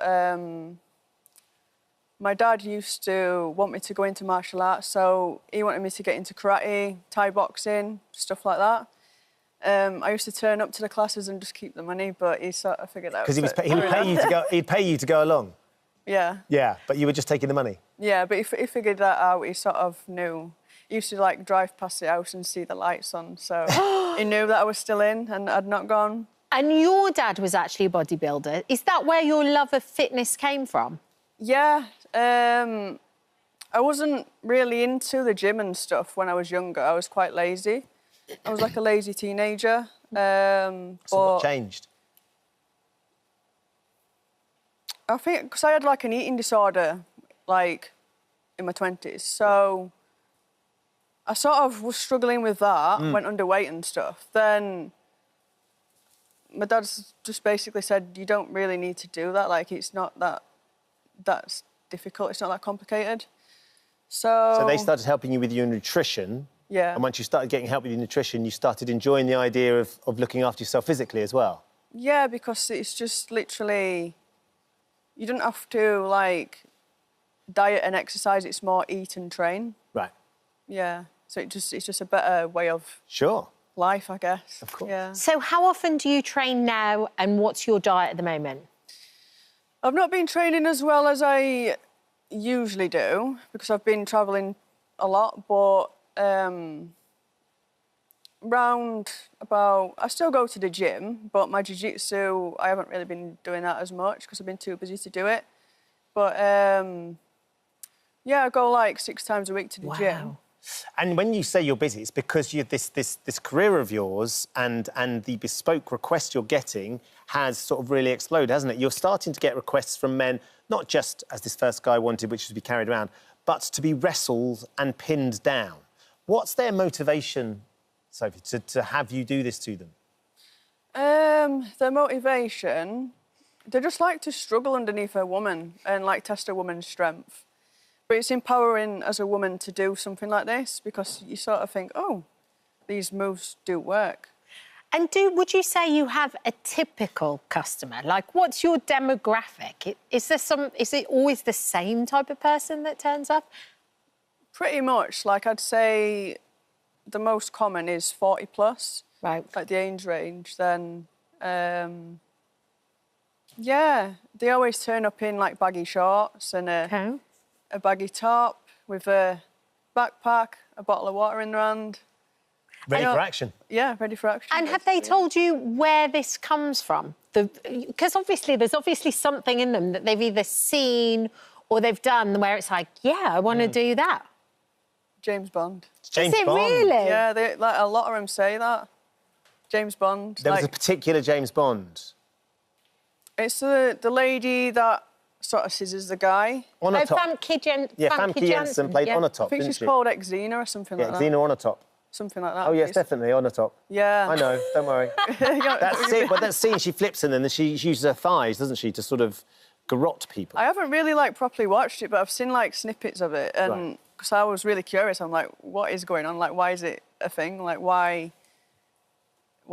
K: my dad used to want me to go into martial arts, so he wanted me to get into karate, Thai boxing, stuff like that. I used to turn up to the classes and just keep the money, but he sort of figured out...
H: Because he would pay you to go. He'd pay you to go along.
K: Yeah.
H: Yeah, but you were just taking the money.
K: Yeah, but he figured that out. He sort of knew. He used to, like, drive past the house and see the lights on, so he knew that I was still in and I'd not gone.
G: And your dad was actually a bodybuilder. Is that where your love of fitness came from?
K: Yeah. I wasn't really into the gym and stuff when I was younger. I was quite lazy. I was like a lazy teenager.
H: So what changed?
K: I think because I had like an eating disorder, like in my 20s, so I sort of was struggling with that, went underweight and stuff. Then my dad's just basically said, you don't really need to do that. Like, it's not that's difficult. It's not that complicated.
H: So they started helping you with your nutrition.
K: Yeah.
H: And once you started getting help with your nutrition, you started enjoying the idea of looking after yourself physically as well.
K: Yeah, because it's just literally, you don't have to, like, diet and exercise. It's more eat and train.
H: Right.
K: Yeah. So it's just a better way of life, I guess.
H: Of course.
K: Yeah.
G: So how often do you train now, and what's your diet at the moment?
K: I've not been training as well as I usually do because I've been travelling a lot, but round about... I still go to the gym, but my jiu-jitsu, I haven't really been doing that as much because I've been too busy to do it. But, yeah, I go, like, 6 times a week to the gym.
H: And when you say you're busy, it's because you this career of yours and the bespoke request you're getting has sort of really exploded, hasn't it? You're starting to get requests from men, not just as this first guy wanted, which was to be carried around, but to be wrestled and pinned down. What's their motivation, Sophie, to have you do this to them?
K: Their motivation, they just like to struggle underneath a woman and, like, test a woman's strength. But it's empowering as a woman to do something like this because you sort of think, oh, these moves do work.
G: And would you say you have a typical customer? Like, what's your demographic? Is it always the same type of person that turns up?
K: Pretty much. Like, I'd say the most common is 40 plus.
G: Right.
K: Like the age range. Then, yeah, they always turn up in, like, baggy shorts and a baggy top with a backpack, a bottle of water in their hand.
H: Ready for action.
K: Yeah, ready for action.
G: And have they told you where this comes from? Because obviously there's something in them that they've either seen or they've done where it's like, yeah, I want to do that.
K: James Bond.
H: James
G: Is it
H: Bond?
G: really?
K: Yeah, like, a lot of them say that. James Bond.
H: There was a particular James Bond.
K: It's the lady that sort of scissors the guy.
G: Famke
H: Janssen played Onatop,
K: I think she's called Xena or something like that.
H: Xena Onatop.
K: Something like that.
H: Oh, yes, definitely, Onatop.
K: Yeah.
H: I know, don't worry. That's it, but that scene she flips in and then she uses her thighs, doesn't she, to sort of garrote people.
K: I haven't really, like, properly watched it, but I've seen, like, snippets of it, and because I was really curious, I'm like, what is going on? Like, why is it a thing? Like, why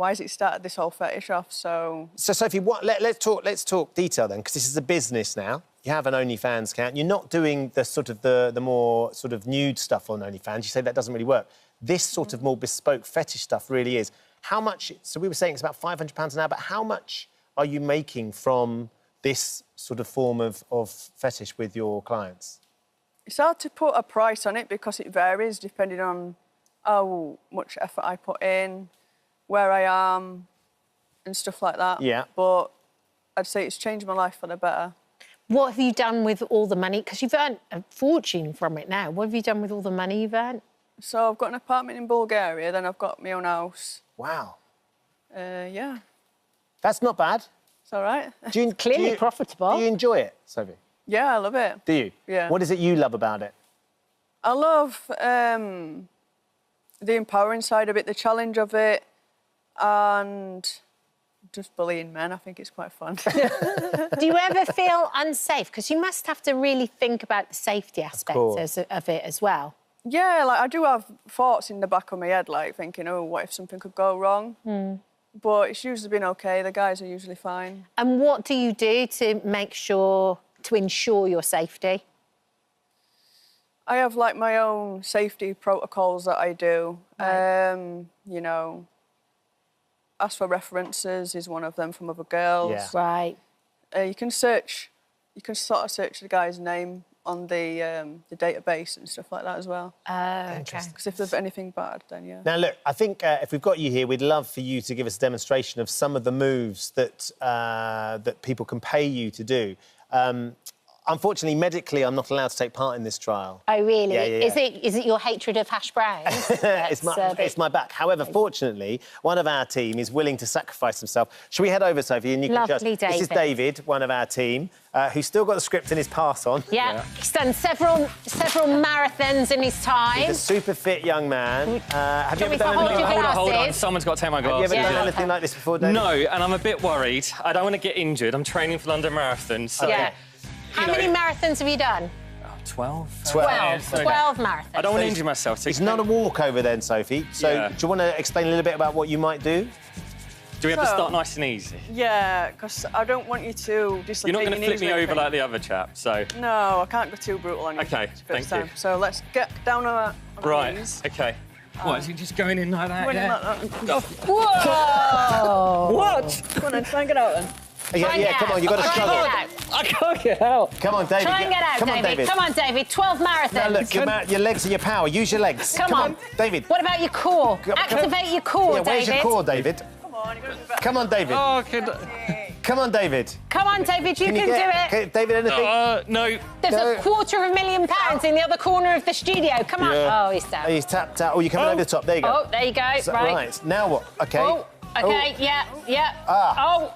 K: has it started this whole fetish off? So
H: Sophie, let's talk detail then, because this is a business now. You have an OnlyFans account. You're not doing the more sort of nude stuff on OnlyFans. You say that doesn't really work. This sort of more bespoke fetish stuff really is. How much... So we were saying it's about £500 an hour, but how much are you making from this sort of form of fetish with your clients?
K: It's hard to put a price on it because it varies depending on how much effort I put in, where I am, and stuff like that.
H: Yeah.
K: But I'd say it's changed my life for the better.
G: What have you done with all the money? Because you've earned a fortune from it now. What have you done with all the money you've earned?
K: So I've got an apartment in Bulgaria, then I've got my own house.
H: Wow.
K: Yeah.
H: That's not bad.
K: It's all right.
G: Clearly profitable.
H: Do you enjoy it, Sophie?
K: Yeah, I love it.
H: Do you?
K: Yeah.
H: What is it you love about it?
K: I love the empowering side of it, the challenge of it, and just bullying men. I think it's quite fun.
G: Do you ever feel unsafe? Because you must have to really think about the safety aspects of it as well.
K: Yeah, like, I do have thoughts in the back of my head, like, thinking, oh, what if something could go wrong? But it's usually been OK. The guys are usually fine.
G: And what do you do to ensure your safety?
K: I have, like, my own safety protocols that I do.
G: Right.
K: You know, ask for references is one of them from other girls.
H: Yeah.
G: Right.
K: You can sort of search the guy's name on the database and stuff like that as well.
G: Okay.
K: Because if there's anything bad, then yeah.
H: Now, look, I think if we've got you here, we'd love for you to give us a demonstration of some of the moves that that people can pay you to do. unfortunately, medically, I'm not allowed to take part in this trial.
G: Oh, really?
H: Yeah.
G: Is it your hatred of hash browns?
H: It's my back. However, fortunately, one of our team is willing to sacrifice himself. Shall we head over, Sophie, and you can
G: Lovely,
H: just... This is David, one of our team, who's still got the script in his pass on.
G: Yeah, he's done several marathons in his time.
H: He's a super fit young man. Have you ever done anything like this?
J: Hold on, someone's got to take my glasses.
H: Have you ever done anything like this before, David?
J: No, and I'm a bit worried. I don't want to get injured. I'm training for London Marathon, so...
G: Yeah. How many marathons have you done?
J: 12.
G: 12 marathons.
J: I don't want to injure myself.
H: It's not a walkover then, Sophie. So do you want to explain a little bit about what you might do?
J: Do we have to start nice and easy?
K: Yeah, because I don't want you to dislocate
J: You're not going to flip me over
K: anything.
J: like the other chap, so...
K: No, I can't go too brutal on you.
J: OK, thank you.
K: So let's get down on our
J: Right,
K: knees.
J: OK. What, is he just going in like that?
K: Going in
J: Yeah.
K: like that.
G: Whoa!
J: What?
K: Come on then, try and get out then.
H: Yeah, come on, you've got to struggle.
J: I can't get out.
H: Come on, David.
G: Try and get out,
H: Come on, David.
G: Come on, David. 12 marathons.
H: Now, look, your legs are your power. Use your legs.
G: Come on.
H: David.
G: What about your core? Activate your core,
H: Yeah, where's
G: David.
H: your core, David? Come on, David.
J: Oh,
H: Come on, David.
G: Come on, David, you can do it.
H: David, anything?
J: No.
G: There's a £250,000 in the other corner of the studio. Come on.
H: Yeah.
G: Oh, he's down.
H: He's tapped out. Oh, you're coming over the top. There you go.
G: Oh, there you go.
H: So,
G: right.
H: Now what? OK.
G: Oh, OK, yeah. Oh.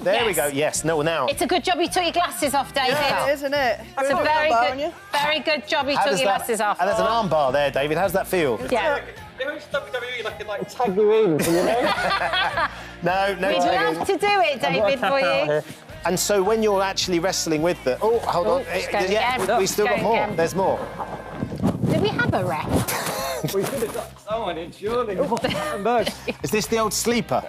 H: There we go. Yes. No, now.
G: It's a good job you took your glasses off, David.
K: Yeah, it is, isn't it?
G: It's a very good job you
H: How
G: took
H: does
G: your
H: that-
G: glasses off.
H: And there's an arm bar there, David. How's that feel?
G: Yeah.
J: like tag you in, you know?
H: No.
G: We'd love to do it, David, for you.
H: And so when you're actually wrestling with the... Oh, hold on.
G: it's going again.
H: We still got
G: It's
H: more.
G: going again.
H: There's more.
G: Do we have a ref?
J: We could have got someone in, surely.
H: Is this the old sleeper?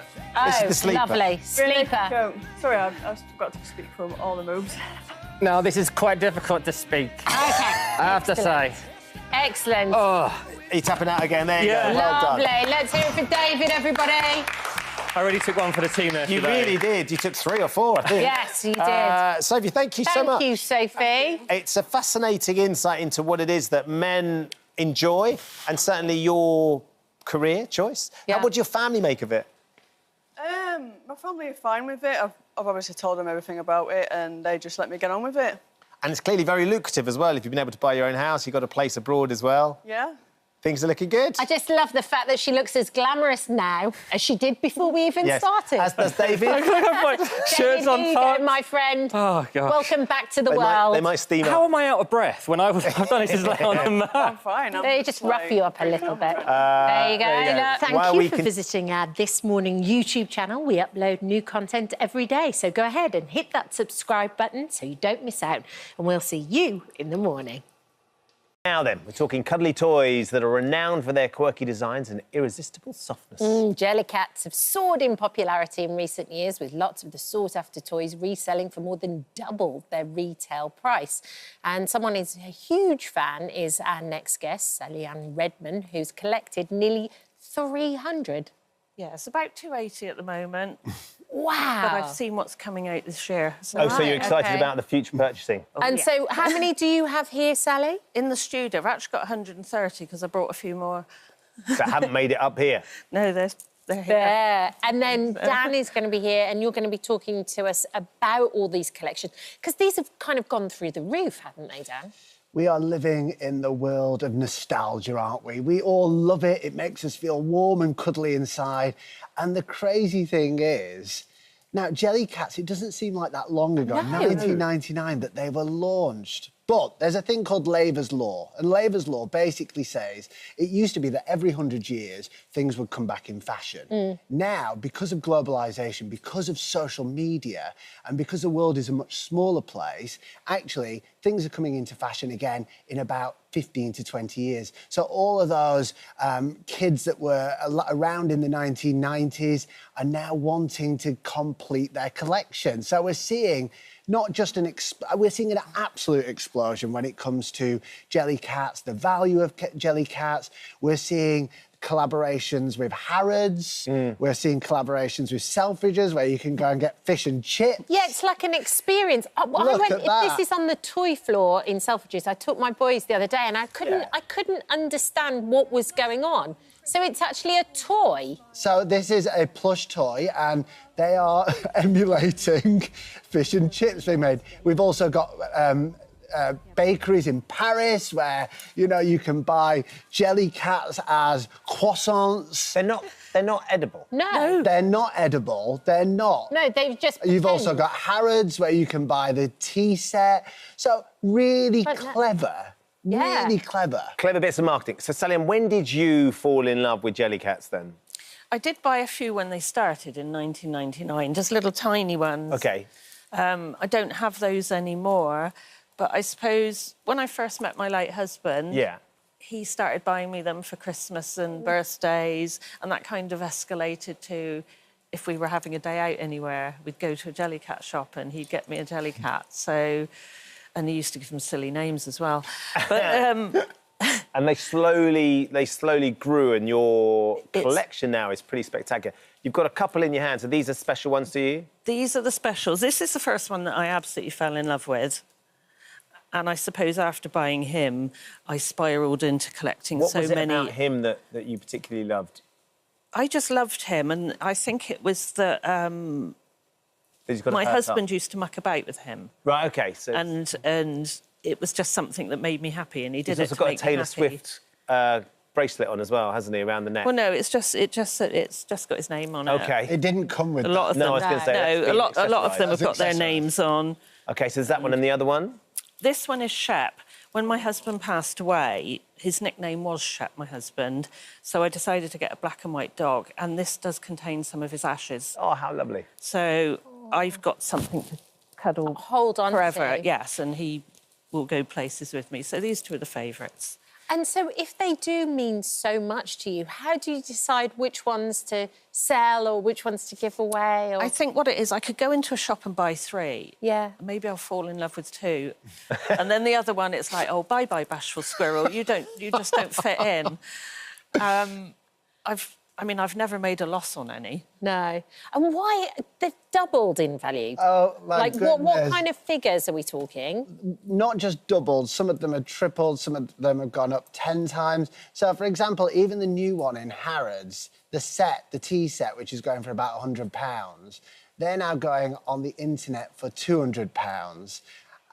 H: This is the sleeper.
G: Lovely. Sleeper.
K: Sorry, I forgot to speak from all the moves.
J: No, this is quite difficult to speak.
G: OK.
J: I have to say.
G: Excellent.
H: Oh, he's tapping out again. There you go. Well done.
G: Lovely. Let's hear it for David, everybody.
J: I already took one for the team there
H: You
J: today.
H: really did. You took 3 or 4, I think.
G: Yes, you did.
H: Sophie, thank you so much.
G: Thank you, Sophie.
H: It's a fascinating insight into what it is that men enjoy, and certainly your career choice.
G: Yeah.
H: What would your family make of it?
K: My family are fine with it. I've obviously told them everything about it, and they just let me get on with it.
H: And it's clearly very lucrative as well. If you've been able to buy your own house, you've got a place abroad as well.
K: Yeah.
H: Things are looking good.
G: I just love the fact that she looks as glamorous now as she did before we even started.
H: As does David.
J: Shirts on
G: David,
J: top.
G: my friend.
J: Oh, God.
G: Welcome back to the world.
H: They might steam
J: How
H: up.
J: am I out of breath when I've done this lay on the mat?
K: I'm fine.
G: They just rough you up a little bit. There you go.
H: there you go.
G: Look. Thank
H: While
G: you
H: we
G: for
H: can-
G: visiting our This Morning YouTube channel. We upload new content every day, so go ahead and hit that subscribe button so you don't miss out. And we'll see you in the morning.
H: Now then, we're talking cuddly toys that are renowned for their quirky designs and irresistible softness.
G: Jellycats have soared in popularity in recent years, with lots of the sought-after toys reselling for more than double their retail price. And someone who's a huge fan is our next guest, Sally Ann Redman, who's collected nearly 300.
L: Yeah, it's about 280 at the moment.
G: Wow.
L: But I've seen what's coming out this year.
H: So you're excited about the future purchasing?
G: And so how many do you have here, Sally?
L: In the studio. I've actually got 130 because I brought a few more.
H: That haven't made it up here?
L: No, they're here.
G: There. And then Dan is going to be here and you're going to be talking to us about all these collections. Because these have kind of gone through the roof, haven't they, Dan?
W: We are living in the world of nostalgia, aren't we? We all love it. It makes us feel warm and cuddly inside. And the crazy thing is, now, Jellycats, it doesn't seem like that long ago, 1999, that they were launched. But there's a thing called Laver's Law, and Laver's Law basically says it used to be that every 100 years things would come back in fashion. Now, because of globalisation, because of social media, and because the world is a much smaller place, actually things are coming into fashion again in about 15 to 20 years. So all of those kids that were around in the 1990s are now wanting to complete their collection. So we're seeing not just we're seeing an absolute explosion when it comes to Jellycats, the value of Jellycats. We're seeing collaborations with Harrods. We're seeing collaborations with Selfridges, where you can go and get fish and chips.
G: Yeah, it's like an experience. This is on the toy floor in Selfridges. I took my boys the other day and I couldn't understand what was going on. So it's actually a toy.
W: So this is a plush toy, and they are emulating fish and chips they made. We've also got bakeries in Paris where, you know, you can buy Jellycats as croissants.
H: They're not edible.
G: No.
W: They're not edible. They're not.
G: No, they've just
W: You've also
G: pretend.
W: got Harrods where you can buy the tea set. So really clever.
G: Yeah.
W: Really clever.
H: Clever bits of marketing. So, Sally Ann, when did you fall in love with Jellycats then?
L: I did buy a few when they started in 1999, just little tiny ones.
H: OK.
L: I don't have those anymore, but I suppose when I first met my late husband, he started buying me them for Christmas and birthdays, and that kind of escalated to if we were having a day out anywhere, we'd go to a Jellycat shop and he'd get me a Jellycat. So, and he used to give them silly names as well. But
H: and they slowly grew, and your collection now is pretty spectacular. You've got a couple in your hands. So these are special ones to you?
L: These are the specials. This is the first one that I absolutely fell in love with. And I suppose after buying him, I spiralled into collecting
H: What
L: so
H: was it
L: many.
H: about him that you particularly loved?
L: I just loved him, and I think it was that my husband used to muck about with him.
H: Right, OK. So
L: and it was just something that made me happy, and he did
H: he's
L: it
H: also
L: to
H: got a
L: make me
H: Taylor
L: happy.
H: Swift bracelet on as well, hasn't he, around the neck?
L: Well, no, it's just got his name on it.
H: OK.
W: It didn't come with
L: a lot of them.
H: No, I was going to say
L: no, a lot of them have got their names on.
H: OK, so there's that one, and the other one?
L: This one is Shep. When my husband passed away, his nickname was Shep, my husband, so I decided to get a black and white dog, and this does contain some of his ashes.
H: Oh, how lovely.
L: So I've got something to cuddle
G: hold on
L: forever,
G: to.
L: yes, and he will go places with me. So these two are the favourites.
G: And so if they do mean so much to you, how do you decide which ones to sell or which ones to give away? Or...
L: I think what it is, I could go into a shop and buy 3.
G: Yeah.
L: Maybe I'll fall in love with 2. And then the other one, it's like, oh, bye-bye, bashful squirrel. You just don't fit in. I've never made a loss on any.
G: No. And why? They've doubled in value.
W: Oh, my
G: like,
W: goodness.
G: what kind of figures are we talking?
W: Not just doubled, some of them have tripled, some of them have gone up 10 times. So, for example, even the new one in Harrods, the tea set, which is going for about £100, they're now going on the internet for £200.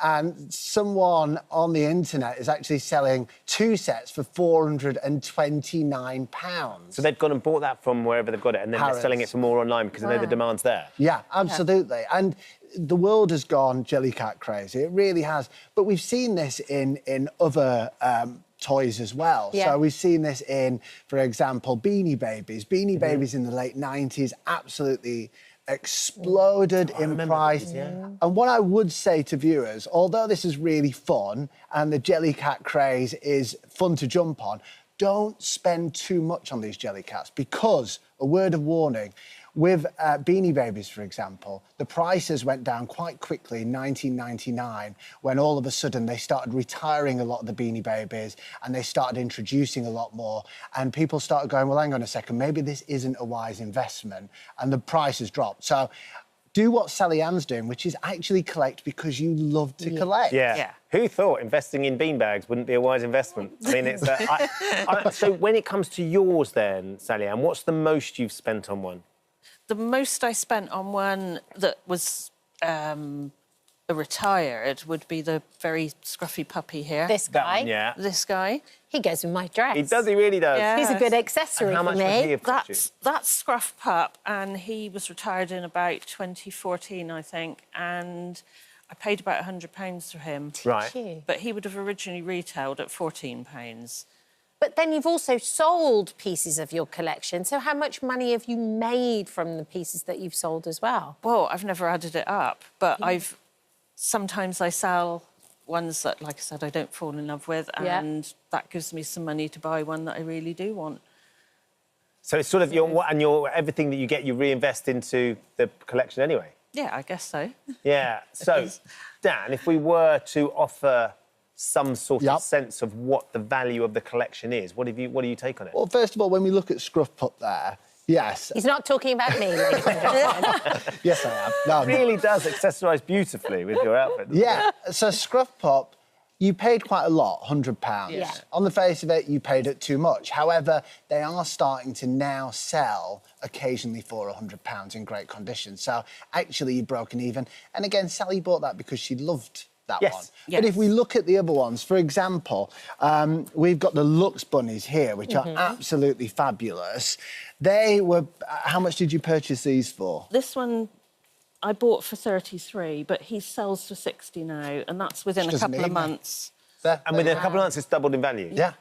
W: And someone on the internet is actually selling 2 sets for £429.
H: So they've gone and bought that from wherever they've got it, and then
W: Harrods.
H: they're selling it for more online because they know the demand's there.
W: Yeah, absolutely. Yeah. And the world has gone Jellycat crazy. It really has. But we've seen this in other toys as well.
G: Yeah.
W: So we've seen this in, for example, Beanie Babies. Beanie Babies in the late 90s absolutely exploded in price. And what I would say to viewers, although this is really fun and the Jellycat craze is fun to jump on, don't spend too much on these Jellycats because, a word of warning, with Beanie Babies, for example, the prices went down quite quickly in 1999 when all of a sudden they started retiring a lot of the Beanie Babies and they started introducing a lot more, and people started going, well, hang on a second, maybe this isn't a wise investment, and the prices dropped. So do what Sally Ann's doing, which is actually collect because you love to collect.
H: Yeah. Who thought investing in beanbags wouldn't be a wise investment? I mean, it's... so when it comes to yours then, Sally Ann, what's the most you've spent on one?
L: The most I spent on one that was retired would be the very scruffy puppy here.
G: This guy?
H: One, yeah.
L: This guy.
G: He goes with my dress.
H: He does, he really does.
L: Yes.
G: He's a good accessory
H: And how
G: for
H: much
G: me.
H: would he have cost you?
L: That's Scruff Pup, and he was retired in about 2014, I think, and I paid about £100 for him.
H: Right.
L: But he would have originally retailed at £14.
G: But then you've also sold pieces of your collection. So how much money have you made from the pieces that you've sold as well?
L: Well, I've never added it up, but sometimes I sell ones that, like I said, I don't fall in love with, and that gives me some money to buy one that I really do want.
H: So it's sort of everything that you get, you reinvest into the collection anyway?
L: Yeah, I guess so.
H: Yeah. So, Dan, if we were to offer some sort of sense of what the value of the collection is, what do you take on it?
W: Well, first of all, when we look at Scruff Pup there, yes.
G: He's not talking about me, ladies and gentlemen.
W: Yes, I am. No,
H: it really does accessorise beautifully with your outfit.
W: Yeah, so Scruff Pup, you paid quite a lot, £100.
G: Yeah.
W: On the face of it, you paid it too much. However, they are starting to now sell occasionally for £100 in great condition. So actually, you've broken even. And again, Sally bought that because she loved that
H: Yes.
W: one.
H: Yes.
W: But if we look at the other ones, for example, we've got the Lux bunnies here, which are absolutely fabulous. They were... How much did you purchase these for?
L: This one I bought for 33, but he sells for 60 now, and that's within a couple of months.
H: And within a couple of months, it's doubled in value?
W: Yeah.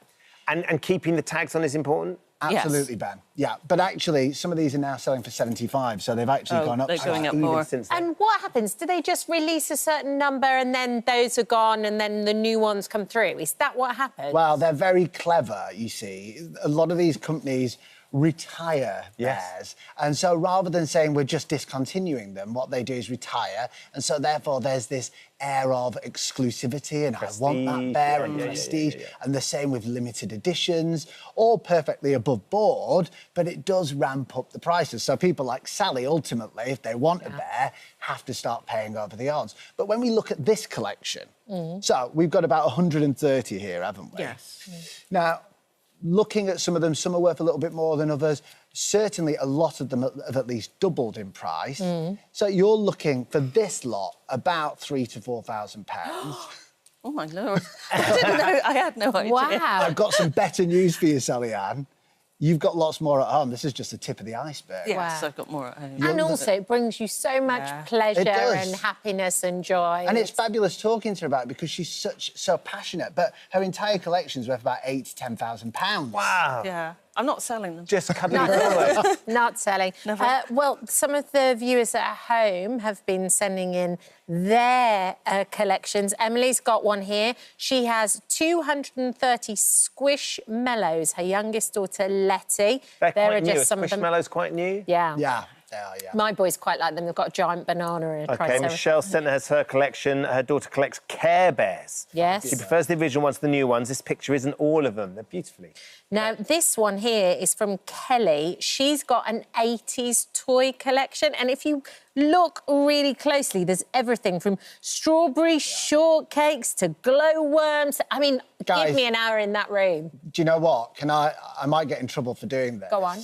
H: And keeping the tags on is important?
W: Absolutely, Ben. Yeah, but actually, some of these are now selling for 75, so they've actually gone up.
L: They're going up more.
W: Since then.
G: And what happens? Do they just release a certain number and then those are gone and then the new ones come through? Is that what happens?
W: Well, they're very clever, you see. A lot of these companies retire theirs. And so rather than saying we're just discontinuing them, what they do is retire. And so therefore there's this air of exclusivity and prestige, I want that bear and prestige. And the same with limited editions, all perfectly above board, but it does ramp up the prices. So people like Sally, ultimately, if they want a bear, have to start paying over the odds. But when we look at this collection, so we've got about 130 here, haven't we?
L: Yes.
W: Now, looking at some of them, some are worth a little bit more than others. Certainly, a lot of them have at least doubled in price. So you're looking for this lot about £3,000 to £4,000.
L: Oh my Lord! I didn't know. I had no idea.
G: Wow!
W: I've got some better news for you, Sally Ann. You've got lots more at home. This is just the tip of the iceberg.
L: Yes, I've got more at home.
G: And also, it brings you so much pleasure and happiness and joy.
W: And it's fabulous talking to her about it because she's so passionate. But her entire collection's worth about £8,000 to £10,000.
H: Wow.
L: Yeah. I'm not selling them.
H: Just cuddling away.
G: Not selling. Well, some of the viewers at home have been sending in their collections. Emily's got one here. She has 230 Squishmallows. Her youngest daughter, Letty.
H: They're
G: there
H: quite
G: are
H: new.
G: just some of them.
H: Squishmallows quite new?
G: Yeah.
W: Yeah. They are, yeah.
G: My boys quite like them. They've got a giant banana and a
H: OK,
G: triceratops.
H: Michelle sent us her collection. Her daughter collects Care Bears.
G: Yes.
H: She prefers the original ones to the new ones. This picture isn't all of them. They're beautifully.
G: Now, this one here is from Kelly. She's got an 80s toy collection. And if you look really closely, there's everything from strawberry shortcakes to glowworms. I mean,
W: Guys,
G: give me an hour in that room.
W: Do you know what? I might get in trouble for doing this.
G: Go on.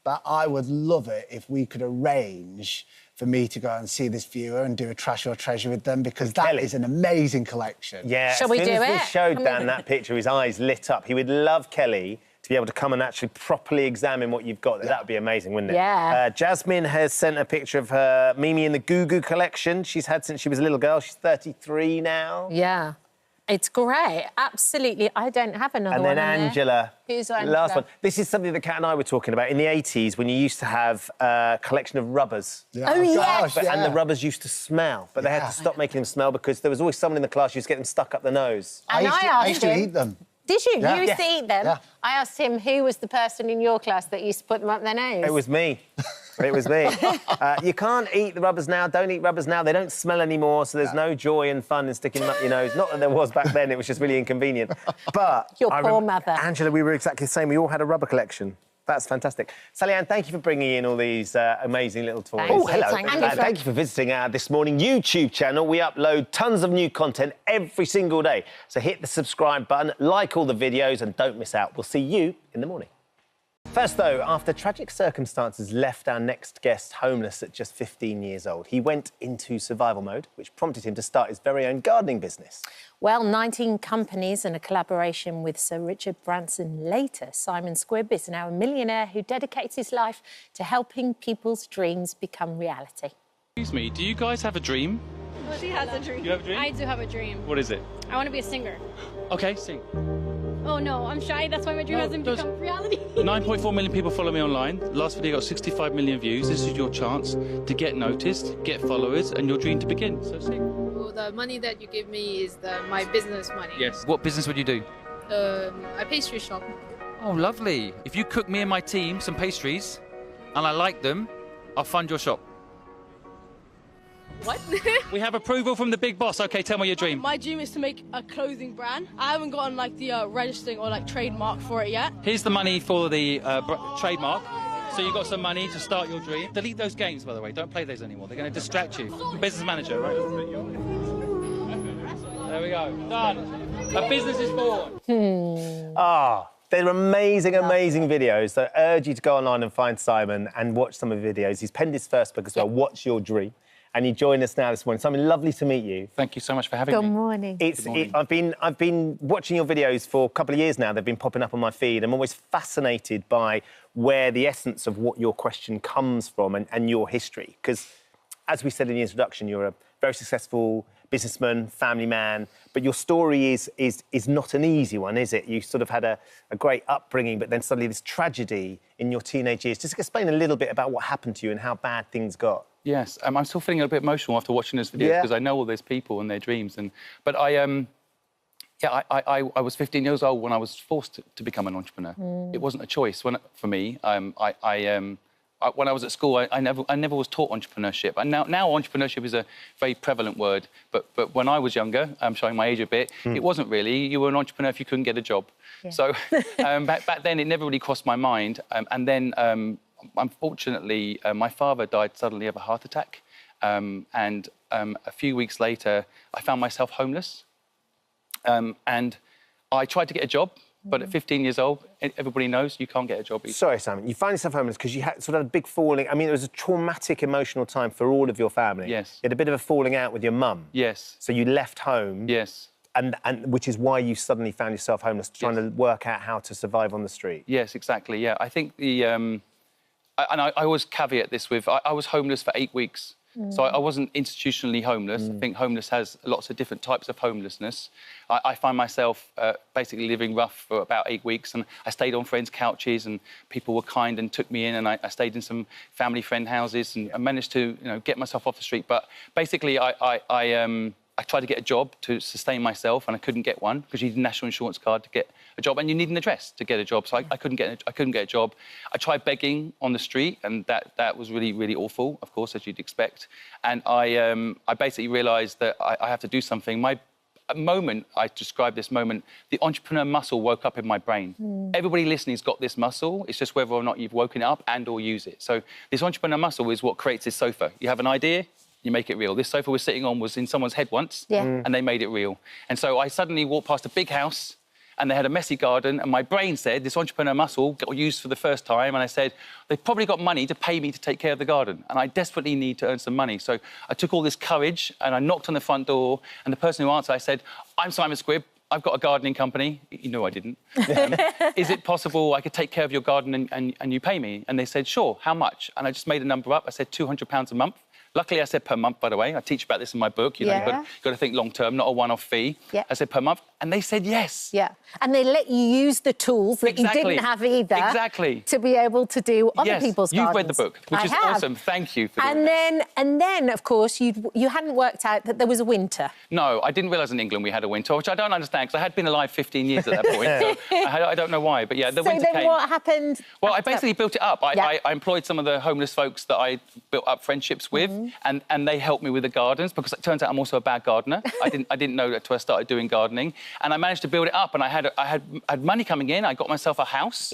W: But I would love it if we could arrange for me to go and see this viewer and do a trash or treasure with them, because that is an amazing collection.
H: Yeah,
G: Shall we do
H: as soon as we
G: it?
H: showed Dan that picture, his eyes lit up. He would love Kelly to be able to come and actually properly examine what you've got. That would be amazing, wouldn't it?
G: Yeah.
H: Jasmine has sent a picture of her Mimi in the Goo Goo collection. She's had since she was a little girl. She's 33 now.
G: Yeah. It's great. Absolutely. I don't have another
H: And
G: one.
H: then
G: in there.
H: Angela.
G: Who's Angela?
H: Last one. This is something that Kat and I were talking about in the 80s when you used to have a collection of rubbers.
W: Yeah.
G: Oh, yes.
H: And the rubbers used to smell, but they had to stop making them smell because there was always someone in the class who used to get them stuck up the nose.
G: And
W: I used to eat them.
G: Did you?
W: Yeah.
G: You used to eat them?
W: Yeah.
G: I asked him who was the person in your class that used to put them up their nose.
H: It was me. It was me. You can't eat the rubbers now. Don't eat rubbers now. They don't smell anymore, so there's no joy and fun in sticking them up your nose. Not that there was back then. It was just really inconvenient. But
G: Your poor mother.
H: Angela, we were exactly the same. We all had a rubber collection. That's fantastic. Sally Ann, thank you for bringing in all these amazing little toys.
G: Thank you.
H: Hello.
G: Thank you.
H: Thank you for visiting our This Morning YouTube channel. We upload tons of new content every single day. So hit the subscribe button, like all the videos, and don't miss out. We'll see you in the morning. First, though, after tragic circumstances left our next guest homeless at just 15 years old, he went into survival mode, which prompted him to start his very own gardening business.
G: Well, 19 companies and a collaboration with Sir Richard Branson later, Simon Squibb is now a millionaire who dedicates his life to helping people's dreams become reality.
B: Excuse me, do you guys have a dream?
Q: She has a dream.
B: You have a dream?
Q: I do have a dream.
B: What is it?
Q: I want to be a singer.
B: Okay, sing.
Q: Oh no, I'm shy. That's why my dream hasn't become reality.
B: 9.4 million people follow me online. Last video got 65 million views. This is your chance to get noticed, get followers, and your dream to begin. So sing.
Q: Well, the money that you give me is my business money.
B: Yes. What business would you do?
Q: A pastry shop.
B: Oh, lovely. If you cook me and my team some pastries, and I like them, I'll fund your shop.
Q: What?
B: We have approval from the big boss. Okay, tell me your dream.
Q: My dream is to make a clothing brand. I haven't gotten like the registering or like trademark for it yet.
B: Here's the money for the trademark. So you've got some money to start your dream. Delete those games, by the way. Don't play those anymore. They're going to distract you. Business manager, right? There we go. Done. A business is born.
H: They're amazing, amazing videos. So I urge you to go online and find Simon and watch some of the videos. He's penned his first book as well, What's Your Dream? and you join us now this morning. Simon, lovely to meet you.
B: Thank you so much for having me.
P: Good morning.
H: I've been watching your videos for a couple of years now. They've been popping up on my feed. I'm always fascinated by where the essence of what your question comes from and your history. Because, as we said in the introduction, you're a very successful businessman, family man, but your story is not an easy one, is it? You sort of had a great upbringing, but then suddenly this tragedy in your teenage years. Just explain a little bit about what happened to you and how bad things got.
B: Yes, I'm still feeling a bit emotional after watching this video because I know all those people and their dreams. But I was 15 years old when I was forced to become an entrepreneur. It wasn't a choice for me. When I was at school, I never was taught entrepreneurship. And now entrepreneurship is a very prevalent word. But when I was younger, I'm showing my age a bit, it wasn't really. You were an entrepreneur if you couldn't get a job. Yeah. So back then, it never really crossed my mind. And then, unfortunately, my father died suddenly of a heart attack. And a few weeks later, I found myself homeless. And I tried to get a job. But at 15 years old, everybody knows you can't get a job either.
H: Sorry, Simon, you find yourself homeless because you had sort of a big falling... I mean, it was a traumatic, emotional time for all of your family.
B: Yes.
H: You had a bit of a falling out with your mum.
B: Yes.
H: So you left home.
B: Yes.
H: And which is why you suddenly found yourself homeless, trying to work out how to survive on the street.
B: Yes, exactly, yeah. I think I always caveat this with, I was homeless for 8 weeks. So I wasn't institutionally homeless. I think homeless has lots of different types of homelessness. I find myself basically living rough for about 8 weeks, and I stayed on friends' couches, and people were kind and took me in, and I stayed in some family friend houses, and I managed to get myself off the street. But basically, I tried to get a job to sustain myself, and I couldn't get one because you need a national insurance card to get a job, and you need an address to get a job. So I couldn't get a job. I tried begging on the street, and that was really, really awful, of course, as you'd expect. And I basically realised that I have to do something. I describe this moment, the entrepreneur muscle woke up in my brain. Everybody listening's got this muscle. It's just whether or not you've woken it up and or use it. So this entrepreneur muscle is what creates this sofa. You have an idea, you make it real. This sofa we're sitting on was in someone's head once, and they made it real. And so I suddenly walked past a big house, and they had a messy garden, and my brain said, this entrepreneur muscle got used for the first time, and I said, they've probably got money to pay me to take care of the garden, and I desperately need to earn some money. So I took all this courage, and I knocked on the front door, and the person who answered, I said, I'm Simon Squibb, I've got a gardening company. You know I didn't. Is it possible I could take care of your garden and you pay me? And they said, sure, how much? And I just made a number up. I said £200 a month. Luckily, I said per month, by the way. I teach about this in my book. You've got to think long-term, not a one-off fee. Yeah. I said per month, and they said yes.
G: Yeah, and they let you use the tools that you didn't have either.
B: Exactly.
G: To be able to do other people's gardens.
B: You've read the book, which is awesome. Thank you for doing
G: that. And then, of course, you hadn't worked out that there was a winter.
B: No, I didn't realise in England we had a winter, which I don't understand, because I had been alive 15 years at that point. So I don't know why, but yeah, the winter came.
G: So then what happened?
B: Well, I basically built it up. I employed some of the homeless folks that I built up friendships with, and they helped me with the gardens, because it turns out I'm also a bad gardener. I didn't know that until I started doing gardening, and I managed to build it up, and I had money coming in. I got myself a house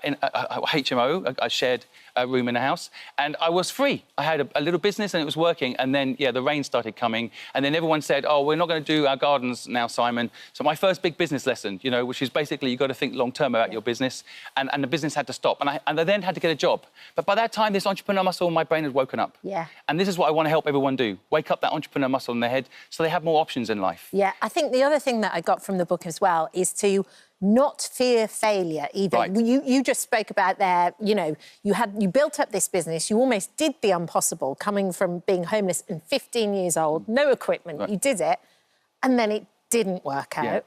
B: in a HMO, a shared room in a house, and I was free. I had a little business, and it was working. And then the rain started coming, and then everyone said, "Oh, we're not going to do our gardens now, Simon." So my first big business lesson, which is basically you've got to think long term about your business, and the business had to stop, and I then had to get a job. But by that time, this entrepreneur muscle in my brain had woken up. Yeah. And this is what I want to help everyone do: wake up that entrepreneur muscle in their head, so they have more options in life.
G: Yeah, I think the other thing that I got from the book as well is to not fear failure either. Right. You just spoke about there, you built up this business, you almost did the impossible, coming from being homeless and 15 years old, no equipment, you did it, and then it didn't work out. Yeah.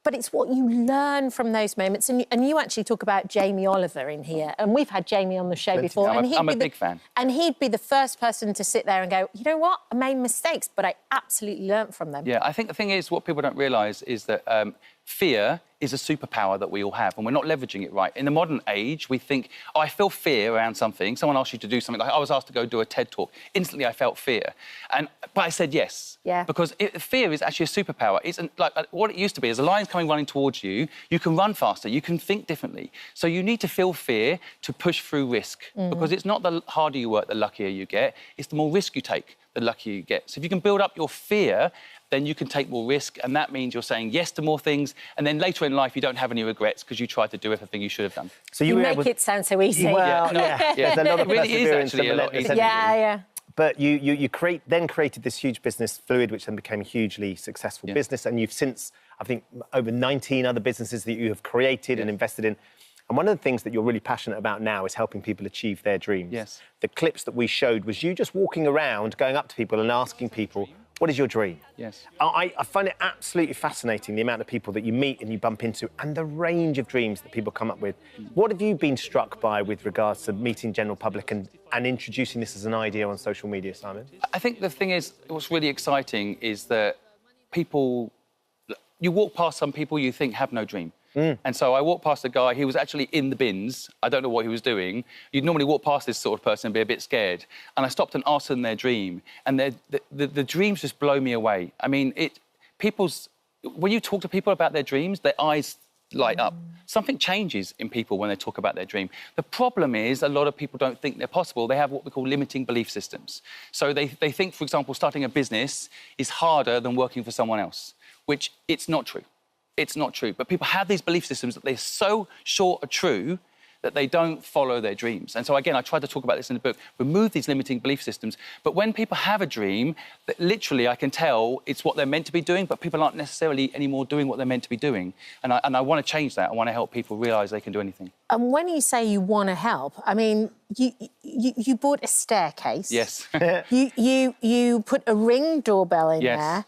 G: But it's what you learn from those moments. And you actually talk about Jamie Oliver in here, and we've had Jamie on the show before.
B: I'm a big fan.
G: And he'd be the first person to sit there and go, you know what, I made mistakes, but I absolutely learnt from them.
B: Yeah, I think the thing is, what people don't realise is that fear is a superpower that we all have, and we're not leveraging it right. In the modern age, we think, oh, I feel fear around something. Someone asks you to do something. Like I was asked to go do a TED Talk. Instantly, I felt fear. But I said yes. Yeah. Because fear is actually a superpower. It's like what it used to be is a lion's coming running towards you. You can run faster. You can think differently. So you need to feel fear to push through risk. Because it's not the harder you work, the luckier you get. It's the more risk you take, the luckier you get. So if you can build up your fear, then you can take more risk, and that means you're saying yes to more things, and then later in life you don't have any regrets because you tried to do everything you should have done.
G: So you make it sound so easy.
H: Well, there's a lot of perseverance.
G: Yeah.
H: But you created this huge business, Fluid, which then became a hugely successful business, and you've since, I think, over 19 other businesses that you have created and invested in. And one of the things that you're really passionate about now is helping people achieve their dreams.
B: Yes.
H: The clips that we showed was you just walking around, going up to people and asking people, what is your dream?
B: Yes.
H: I find it absolutely fascinating, the amount of people that you meet and you bump into and the range of dreams that people come up with. What have you been struck by with regards to meeting general public and introducing this as an idea on social media, Simon?
B: I think the thing is, what's really exciting is that people, you walk past some people you think have no dream. And so I walked past a guy, he was actually in the bins. I don't know what he was doing. You'd normally walk past this sort of person and be a bit scared. And I stopped and asked them their dream. And the dreams just blow me away. I mean, when you talk to people about their dreams, their eyes light up. Something changes in people when they talk about their dream. The problem is a lot of people don't think they're possible. They have what we call limiting belief systems. So they think, for example, starting a business is harder than working for someone else, which it's not true. It's not true. But people have these belief systems that they're so sure are true that they don't follow their dreams. And so, again, I tried to talk about this in the book, remove these limiting belief systems. But when people have a dream, that literally I can tell it's what they're meant to be doing, but people aren't necessarily anymore doing what they're meant to be doing. And I want to change that. I want to help people realise they can do anything.
G: And when you say you want to help, I mean, you bought a staircase.
B: Yes.
G: you put a Ring doorbell in
B: Yes.
G: there.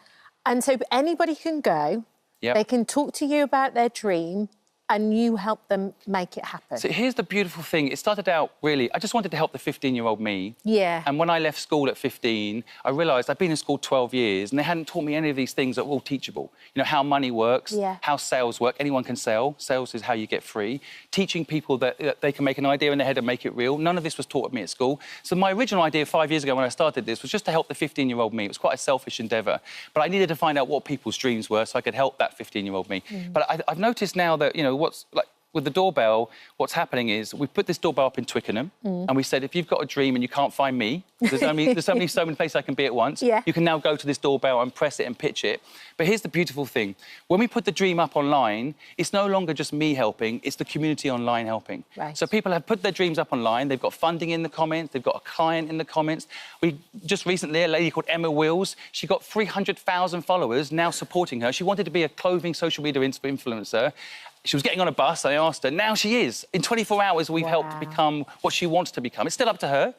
G: And so anybody can go.
B: Yep.
G: They can talk to you about their dream and you help them make it happen.
B: So here's the beautiful thing. It started out, really, I just wanted to help the 15-year-old me.
G: Yeah.
B: And when I left school at 15, I realised I'd been in school 12 years and they hadn't taught me any of these things that were all teachable. You know, how money works, how sales work. Anyone can sell. Sales is how you get free. Teaching people that they can make an idea in their head and make it real. None of this was taught at me at school. So my original idea 5 years ago when I started this was just to help the 15-year-old me. It was quite a selfish endeavour. But I needed to find out what people's dreams were so I could help that 15-year-old me. But I've noticed now that, you know, with the doorbell, what's happening is we put this doorbell up in Twickenham and we said, if you've got a dream and you can't find me, there's only so many places I can be at once, you can now go to this doorbell and press it and pitch it. But here's the beautiful thing. When we put the dream up online, it's no longer just me helping, it's the community online helping.
G: Right.
B: So people have put their dreams up online, they've got funding in the comments, they've got a client in the comments. We just recently, a lady called Emma Wills, she got 300,000 followers now supporting her. She wanted to be a clothing social media influencer. She was getting on a bus, I asked her, now she is. In 24 hours, we've helped become what she wants to become. It's still up to her,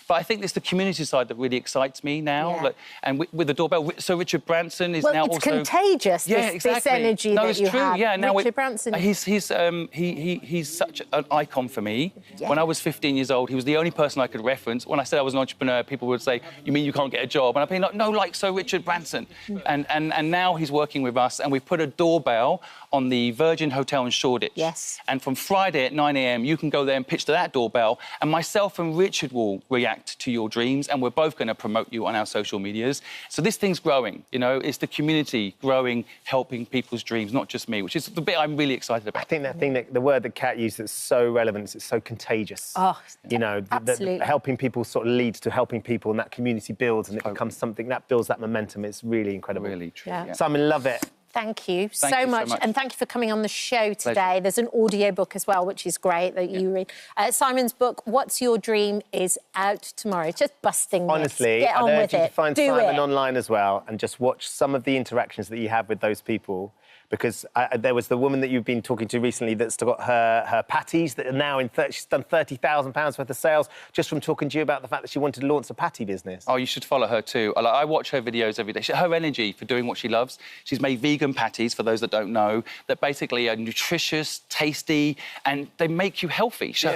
B: but I think it's the community side that really excites me now.
G: Yeah.
B: Like, and with the doorbell, so Richard Branson is now
G: it's
B: also...
G: contagious,
B: yeah,
G: this energy that you have.
B: Yeah, now
G: Richard Branson.
B: He's such an icon for me. Yeah. When I was 15 years old, he was the only person I could reference. When I said I was an entrepreneur, people would say, you mean you can't get a job? And I'd be like, no, like so Richard Branson. And now he's working with us, and we've put a doorbell on the Virgin Hotel in Shoreditch.
G: Yes.
B: And from Friday at 9 a.m, you can go there and pitch to that doorbell, and myself and Richard will react to your dreams, and we're both going to promote you on our social medias. So this thing's growing, you know, it's the community growing, helping people's dreams, not just me, which is the bit I'm really excited about.
H: I think that thing, the word that Kat used that's so relevant, it's so contagious.
G: Oh,
H: you know,
G: absolutely.
H: Helping people sort of leads to helping people, and that community builds, and it becomes something that builds that momentum. It's really incredible.
B: Really true.
G: Yeah.
H: Simon, love it.
G: Thank you
B: Thank you so much.
G: And thank you for coming on the show today.
B: Pleasure.
G: There's an audio book as well, which is great that you read. Simon's book, What's Your Dream, is out tomorrow. It's just busting myths.
H: Honestly,
G: Get on
H: I'd
G: with
H: urge you to
G: it.
H: find
G: Do
H: Simon
G: it.
H: online as well and just watch some of the interactions that you have with those people. Because there was the woman that you've been talking to recently that's got her patties that are now she's done £30,000 worth of sales just from talking to you about the fact that she wanted to launch a patty business.
B: Oh, you should follow her too. I watch her videos every day. Her energy for doing what she loves. She's made vegan patties, for those that don't know, that basically are nutritious, tasty, and they make you healthy. For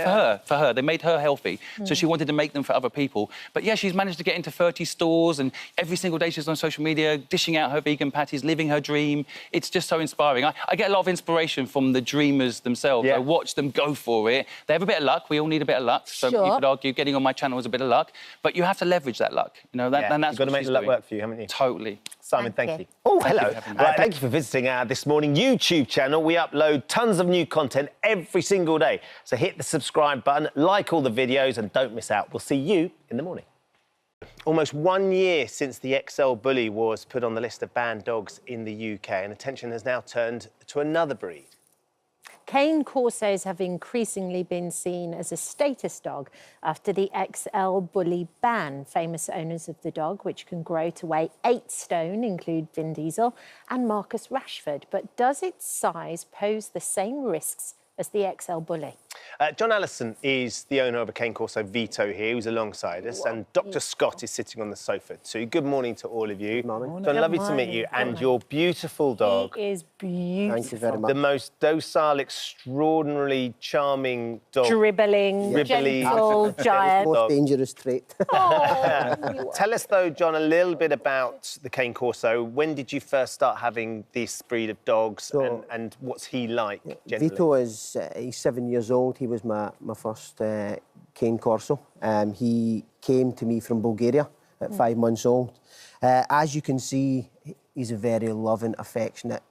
B: her, they made her healthy. So she wanted to make them for other people. But yeah, she's managed to get into 30 stores, and every single day she's on social media, dishing out her vegan patties, living her dream. It's just so inspiring. I get a lot of inspiration from the dreamers themselves. I watch them go for it. They have a bit of luck. We all need a bit of luck. So you could argue getting on my channel is a bit of luck, but you have to leverage that luck. You know, and that's
H: you've got to make the luck work for you, haven't you?
B: Totally.
H: Simon, thank you. Oh, hello. Thank you for visiting our This Morning YouTube channel. We upload tons of new content every single day. So hit the subscribe button, like all the videos, and don't miss out. We'll see you in the morning. Almost 1 year since the XL Bully was put on the list of banned dogs in the UK, and attention has now turned to another breed.
G: Cane Corsos have increasingly been seen as a status dog after the XL bully ban. Famous owners of the dog, which can grow to weigh 8 stone, include Vin Diesel and Marcus Rashford. But does its size pose the same risks as the XL bully?
H: John Allison is the owner of a Cane Corso Vito here, who's alongside us, and Dr. Scott is sitting on the sofa too. Good morning to all of you. Good morning. John, lovely to meet you, and your beautiful dog.
A: He is beautiful.
H: Thank you very much. The most docile, extraordinarily charming dog.
G: Dribbling, gentle giant.
M: Most dangerous trait.
H: Tell us, though, John, a little bit about the Cane Corso. When did you first start having this breed of dogs, and what's he like, generally?
M: Vito is he's 7 years old. He was my first Cane Corso. He came to me from Bulgaria at 5 months old. As you can see, he's a very loving, affectionate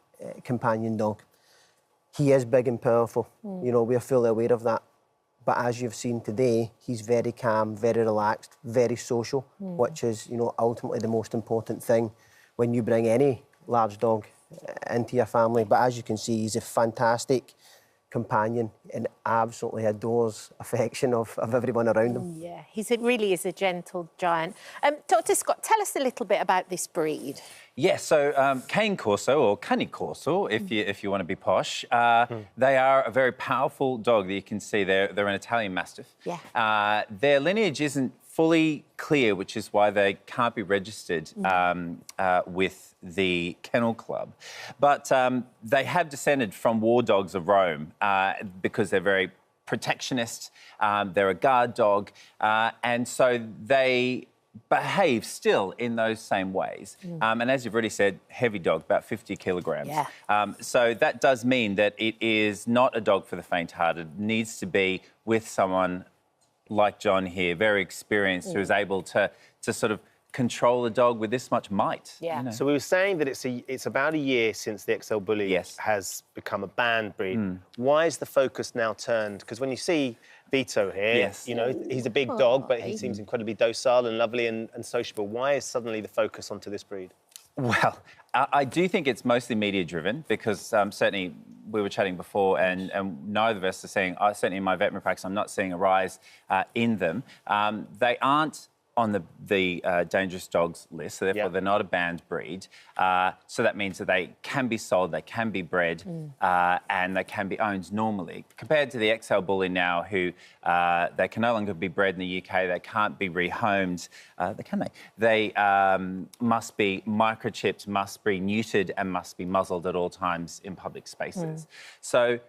M: companion dog. He is big and powerful. You know, we're fully aware of that. But as you've seen today, he's very calm, very relaxed, very social, which is, you know, ultimately the most important thing when you bring any large dog into your family. But as you can see, he's a fantastic companion and absolutely adores affection of everyone around him.
G: Yeah, really is a gentle giant. Dr. Scott, tell us a little bit about this breed.
O: Yes, so Cane Corso, or Cane Corso, if you want to be posh, they are a very powerful dog that you can see. They're an Italian Mastiff.
G: Yeah.
O: Their lineage isn't fully clear, which is why they can't be registered with the Kennel Club. But they have descended from war dogs of Rome because they're very protectionist, they're a guard dog, and so they behave still in those same ways. And as you've already said, heavy dog, about 50 kilograms.
G: Yeah.
O: So that does mean that it is not a dog for the faint-hearted. It needs to be with someone like John here, very experienced, who is able to sort of control a dog with this much might.
G: Yeah.
O: You know?
H: So we were saying that it's about a year since the XL Bully has become a banned breed. Why is the focus now turned? Because when you see Vito here, you know, he's a big dog, but he seems incredibly docile and lovely and sociable. Why is suddenly the focus onto this breed?
O: Well, I do think it's mostly media-driven because certainly we were chatting before and neither of us are seeing, certainly in my veterinary practice, I'm not seeing a rise in them. They aren't on the dangerous dogs list, so therefore they're not a banned breed. So that means that they can be sold, they can be bred, and they can be owned normally. Compared to the XL Bully now, who they can no longer be bred in the UK, they can't be rehomed, can they? They must be microchipped, must be neutered, and must be muzzled at all times in public spaces. So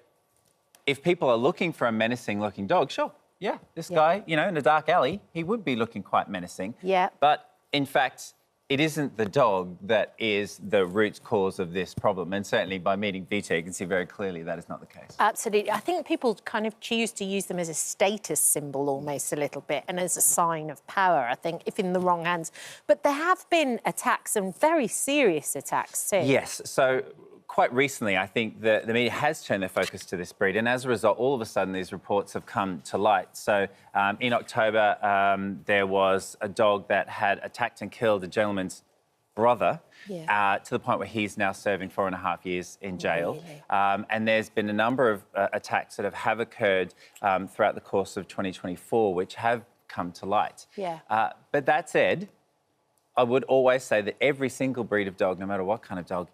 O: if people are looking for a menacing-looking dog, sure. Yeah, this guy, you know, in a dark alley, he would be looking quite menacing.
G: Yeah.
O: But, in fact, it isn't the dog that is the root cause of this problem. And certainly by meeting Vito, you can see very clearly that is not the case.
G: Absolutely. I think people kind of choose to use them as a status symbol almost a little bit and as a sign of power, I think, if in the wrong hands. But there have been attacks, and very serious attacks too.
O: Yes. So quite recently, I think the media has turned their focus to this breed, and as a result, all of a sudden, these reports have come to light. So in October, there was a dog that had attacked and killed a gentleman's brother, to the point where he's now serving 4.5 years in jail. Really? And there's been a number of attacks that have occurred throughout the course of 2024, which have come to light.
G: Yeah.
O: But that said, I would always say that every single breed of dog, no matter what kind of dog,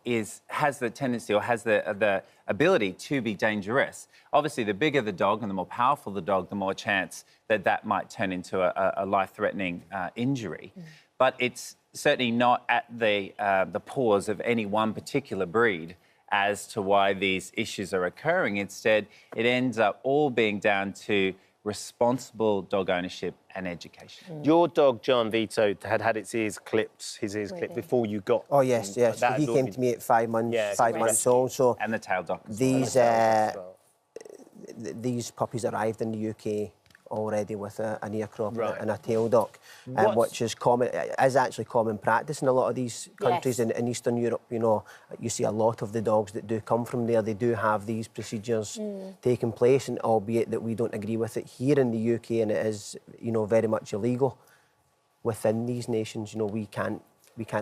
O: has the tendency or has the ability to be dangerous. Obviously, the bigger the dog and the more powerful the dog, the more chance that that might turn into a life-threatening injury. But it's certainly not at the paws of any one particular breed as to why these issues are occurring. Instead, it ends up all being down to responsible dog ownership and education.
H: Your dog, John Vito, had his ears clipped before you got...
M: Oh, yes, yes. So he came to me at 5 months, 5 months old. So
O: and the tail dog.
M: These puppies arrived in the UK already with an ear crop and a tail duck, which is actually common practice in a lot of these countries. In Eastern Europe, you know, you see a lot of the dogs that do come from there. They do have these procedures taking place, and albeit that we don't agree with it here in the UK, and it is, you know, very much illegal within these nations. You know, we can't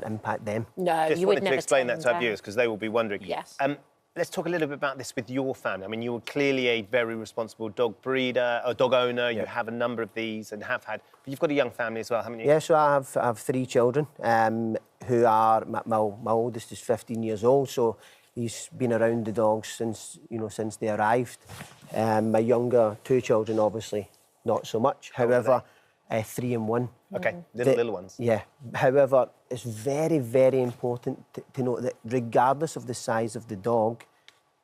M: impact them.
G: No,
H: Just
G: you
H: wanted
G: would never
H: to explain that to our
G: down.
H: viewers because they will be wondering.
G: Yes.
H: let's talk a little bit about this with your family. I mean, you're clearly a very responsible dog breeder, or dog owner. You have a number of these and have had. But you've got a young family as well, haven't you?
M: Yeah, so I have 3 children who are... My oldest is 15 years old, so he's been around the dogs since, since they arrived. My younger 2 children, obviously, not so much. However, 3 and 1.
H: Okay, little ones.
M: Yeah. However, it's very, very important to note that regardless of the size of the dog,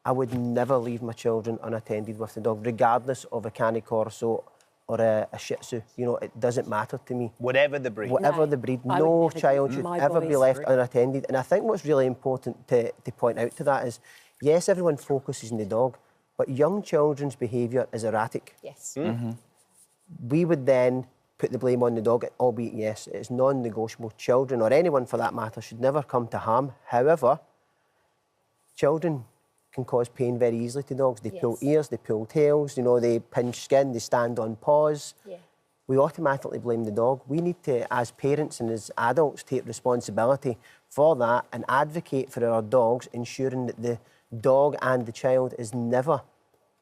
M: I would never leave my children unattended with the dog, regardless of a Cane Corso or a Shih Tzu. It doesn't matter to me.
H: Whatever the breed.
M: Whatever the breed, no child should ever be left unattended. And I think what's really important to point out to that is, yes, everyone focuses on the dog, but young children's behaviour is erratic.
G: Yes.
M: We would then put the blame on the dog, albeit, yes, it's non-negotiable. Children, or anyone for that matter, should never come to harm. However, children can cause pain very easily to dogs. They pull ears, they pull tails, they pinch skin, they stand on paws.
G: Yeah.
M: We automatically blame the dog. We need to, as parents and as adults, take responsibility for that and advocate for our dogs, ensuring that the dog and the child is never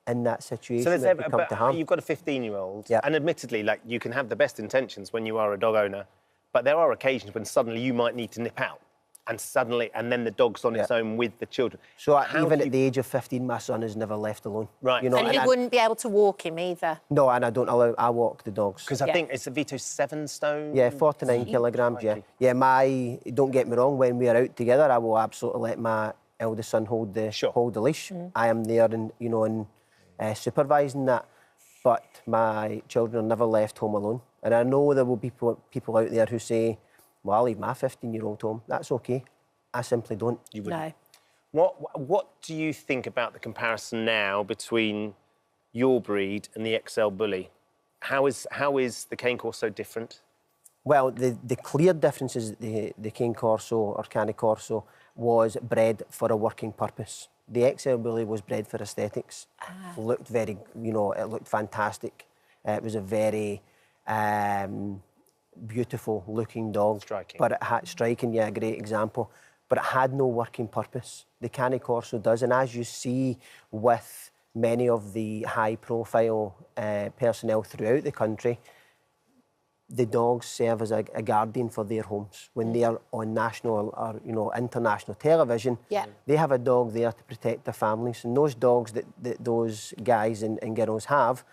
M: in that situation that we come to harm.
H: You've got a 15-year-old,
M: Yeah.
H: and admittedly, you can have the best intentions when you are a dog owner, but there are occasions when suddenly you might need to nip out, and then the dog's on its own with the children.
M: So even at the age of 15, my son is never left alone.
H: Right.
G: And you wouldn't be able to walk him either.
M: No, and I walk the dogs.
H: Because I think, it's Vito 7 stone?
M: Yeah, 49 kilograms, yeah. Yeah, don't get me wrong, when we are out together, I will absolutely let my eldest son hold the leash. I am there and, supervising that, but my children are never left home alone. And I know there will be people out there who say, well, I'll leave my 15-year-old home. That's okay. I simply don't.
H: You wouldn't. No. What do you think about the comparison now between your breed and the XL Bully? How is the Cane Corso different?
M: Well, the clear difference is the Cane Corso or Cane Corso was bred for a working purpose. The XL Bully was bred for aesthetics. Looked very, it looked fantastic. It was a very beautiful looking dog.
H: Striking.
M: But it had striking, yeah, a great example. But it had no working purpose. The Cane Corso does, and as you see with many of the high-profile personnel throughout the country, the dogs serve as a guardian for their homes. When they are on national or international television, they have a dog there to protect their families. And those dogs that those guys and girls have,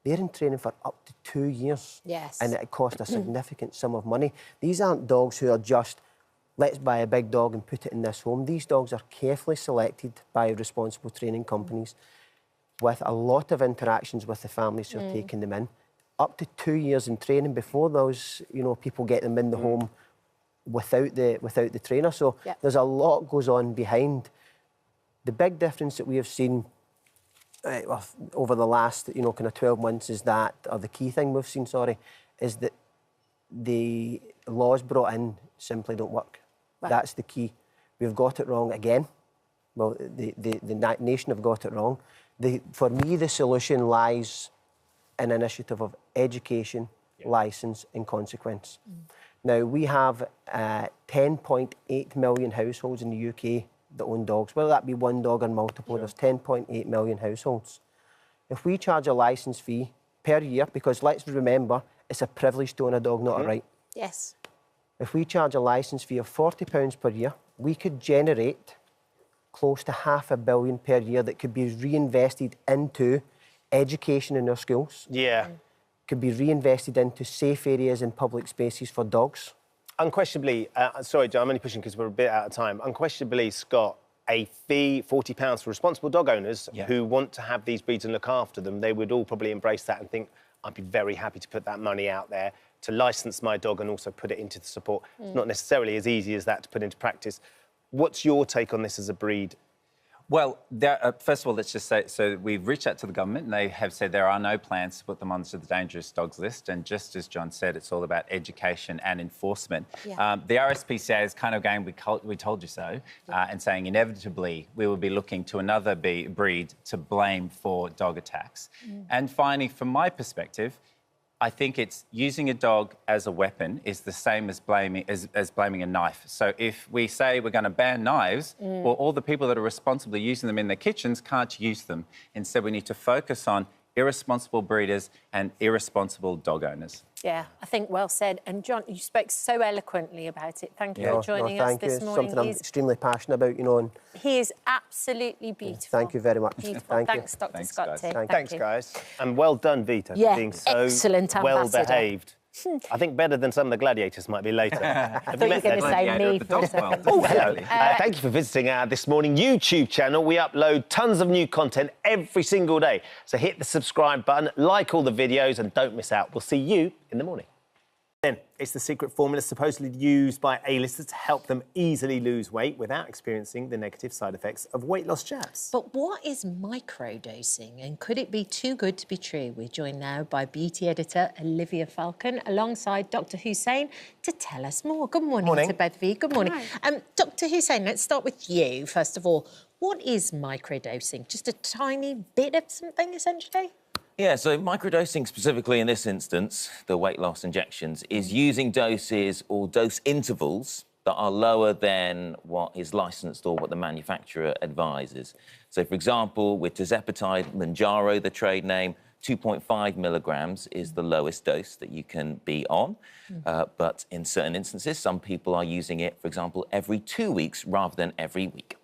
M: they're in training for up to 2 years.
G: Yes.
M: And it costs a significant sum of money. These aren't dogs who are just, let's buy a big dog and put it in this home. These dogs are carefully selected by responsible training companies with a lot of interactions with the families who are taking them in. Up to 2 years in training before those, people get them in the home without the trainer. So there's a lot goes on behind. The big difference that we have seen over the last, kind of 12 months is that, or the key thing we've seen, is that the laws brought in simply don't work. Right. That's the key. We've got it wrong again. Well, the nation have got it wrong. For me, the solution lies an initiative of education, licence and consequence. Now, we have 10.8 million households in the UK that own dogs, whether that be one dog or multiple, there's 10.8 million households. If we charge a licence fee per year, because let's remember, it's a privilege to own a dog, not a right.
G: Yes.
M: If we charge a licence fee of £40 per year, we could generate close to £500 million per year that could be reinvested into education in our schools.
H: Yeah.
M: Could be reinvested into safe areas and public spaces for dogs.
H: Unquestionably, sorry, John, I'm only pushing because we're a bit out of time. Unquestionably, Scott, a fee, £40 for responsible dog owners who want to have these breeds and look after them, they would all probably embrace that and think, I'd be very happy to put that money out there to licence my dog and also put it into the support. It's not necessarily as easy as that to put into practice. What's your take on this as a breed?
O: Well, first of all, let's just say, so we've reached out to the government and they have said there are no plans to put them onto the dangerous dogs list. And just as John said, it's all about education and enforcement. Yeah. The RSPCA is kind of going, we told you so, and saying inevitably we will be looking to another breed to blame for dog attacks. And finally, from my perspective, I think it's using a dog as a weapon is the same as blaming a knife. So if we say we're going to ban knives, well, all the people that are responsibly using them in their kitchens can't use them. Instead, we need to focus on irresponsible breeders and irresponsible dog owners.
G: Yeah, I think well said. And John, you spoke so eloquently about it. Thank you for joining us this morning.
M: Something I'm extremely passionate about, you know. And
G: he is absolutely beautiful.
M: Thank you very much.
G: Beautiful. Thanks, Dr. Scott.
H: Thanks, guys. And well done, Vita, for being so
G: excellent
H: well behaved. I think better than some of the gladiators might be later.
G: I thought you were going to say me for a second.
H: Oh, hello. Thank you for visiting our This Morning YouTube channel. We upload tons of new content every single day. So hit the subscribe button, like all the videos, and don't miss out. We'll see you in the morning. Then, it's the secret formula supposedly used by A-listers to help them easily lose weight without experiencing the negative side effects of weight loss jabs.
G: But what is microdosing, and could it be too good to be true? We're joined now by beauty editor Olivia Falcon alongside Dr. Hussein to tell us more. Good morning to both of you. Good morning. Dr. Hussein, let's start with you, first of all. What is microdosing? Just a tiny bit of something, essentially?
N: Yeah, so microdosing specifically in this instance, the weight loss injections, is using doses or dose intervals that are lower than what is licensed or what the manufacturer advises. So, for example, with tirzepatide, Mounjaro, the trade name, 2.5 milligrams is the lowest dose that you can be on. But in certain instances, some people are using it, for example, every 2 weeks rather than every week.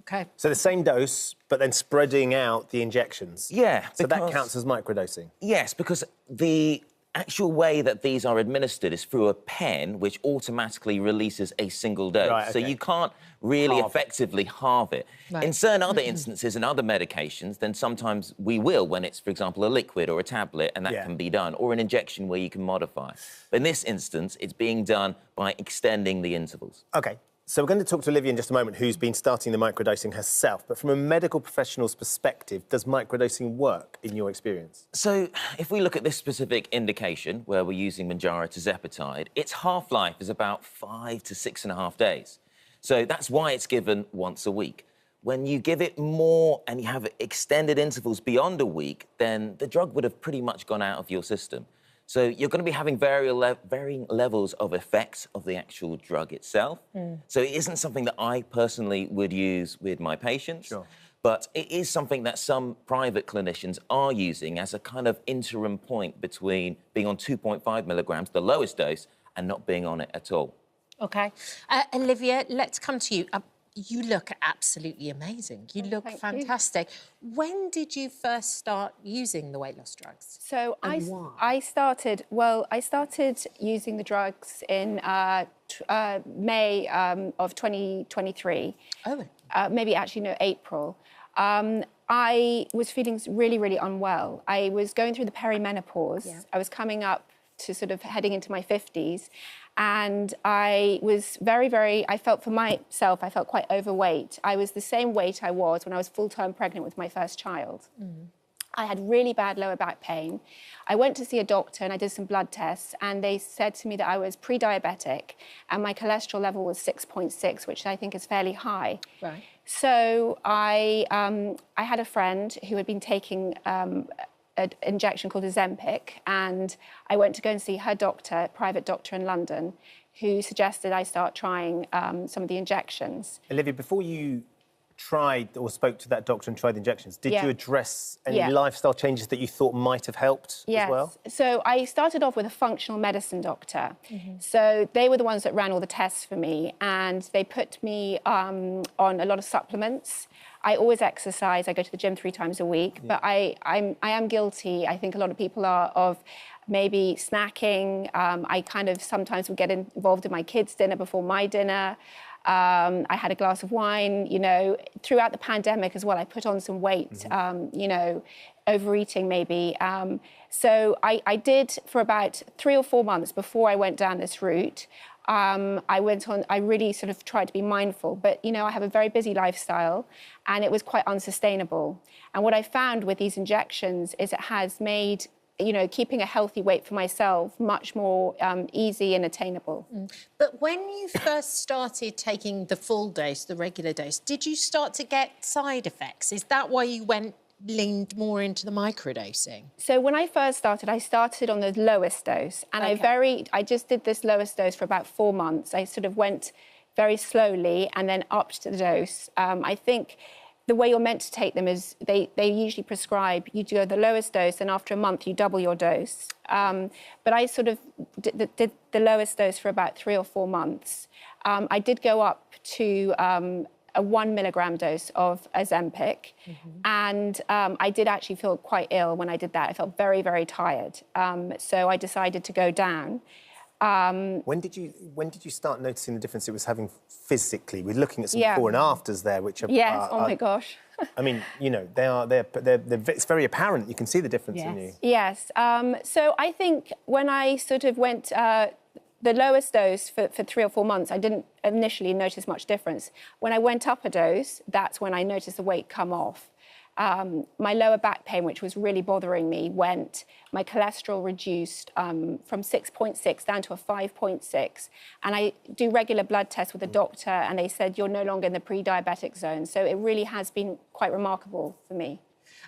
G: OK.
H: So the same dose, but then spreading out the injections.
N: Yeah.
H: So that counts as microdosing?
N: Yes, because the actual way that these are administered is through a pen, which automatically releases a single dose.
H: Right,
N: So you can't really effectively halve it.
G: Right.
N: In certain other instances and other medications, then sometimes we will, when it's, for example, a liquid or a tablet, and that can be done, or an injection where you can modify. But in this instance, it's being done by extending the intervals.
H: OK. So we're going to talk to Olivia in just a moment, who's been starting the microdosing herself. But from a medical professional's perspective, does microdosing work in your experience?
N: So if we look at this specific indication, where we're using Mounjaro tirzepatide, its half-life is about 5 to 6.5 days. So that's why it's given once a week. When you give it more and you have extended intervals beyond a week, then the drug would have pretty much gone out of your system. So you're going to be having varying levels of effects of the actual drug itself. So it isn't something that I personally would use with my patients. But it is something that some private clinicians are using as a kind of interim point between being on 2.5 milligrams, the lowest dose, and not being on it at all.
G: OK. Olivia, let's come to you. You look absolutely amazing. You look fantastic. When did you first start using the weight loss drugs?
S: So I started using the drugs in May of 2023.
G: Oh.
S: Maybe actually, no, April. I was feeling really, really unwell. I was going through the perimenopause. Yeah. I was coming up to sort of heading into my 50s. And I was I felt for myself, I felt quite overweight. I was the same weight I was when I was full-term pregnant with my first child. I had really bad lower back pain. I went to see a doctor and I did some blood tests, and they said to me that I was pre-diabetic and my cholesterol level was 6.6, which I think is fairly high.
G: Right.
S: So I had a friend who had been taking an injection called Ozempic, and I went to go and see her doctor, private doctor in London, who suggested I start trying some of the injections.
H: Olivia, before you tried or spoke to that doctor and tried the injections, did you address any lifestyle changes that you thought might have helped as well?
S: So I started off with a functional medicine doctor. So they were the ones that ran all the tests for me, and they put me on a lot of supplements. I always exercise. I go to the gym 3 times a week, but I am guilty, I think a lot of people are, of maybe snacking. I kind of sometimes would get involved in my kids' dinner before my dinner. I had a glass of wine, you know, throughout the pandemic as well. I put on some weight, you know, overeating maybe. So I did for about 3 or 4 months before I went down this route. I really sort of tried to be mindful, but, you know, I have a very busy lifestyle and it was quite unsustainable. And what I found with these injections is it has made, you know, keeping a healthy weight for myself much more easy and attainable.
G: But when you first started taking the full dose, the regular dose, did you start to get side effects? Is that why you went leaned more into the microdosing?
S: So when I first started, I started on the lowest dose, and I just did this lowest dose for about 4 months. I sort of went very slowly and then upped the dose. I think the way you're meant to take them is they usually prescribe you do the lowest dose, and after a month you double your dose. But I sort of did the lowest dose for about 3 or 4 months. I did go up to a 1 milligram dose of Ozempic, and I did actually feel quite ill when I did that. I felt very, very tired. So I decided to go down.
H: When did you start noticing the difference it was having physically? We're looking at some before and afters there, which are
S: oh my gosh.
H: I mean, you know, it's very apparent. You can see the difference in you.
S: Yes. So I think when I sort of went the lowest dose for 3 or 4 months, I didn't initially notice much difference. When I went up a dose, that's when I noticed the weight come off. My lower back pain, which was really bothering me, went. My cholesterol reduced from 6.6 down to a 5.6. And I do regular blood tests with a doctor, and they said, you're no longer in the pre-diabetic zone. So it really has been quite remarkable for me.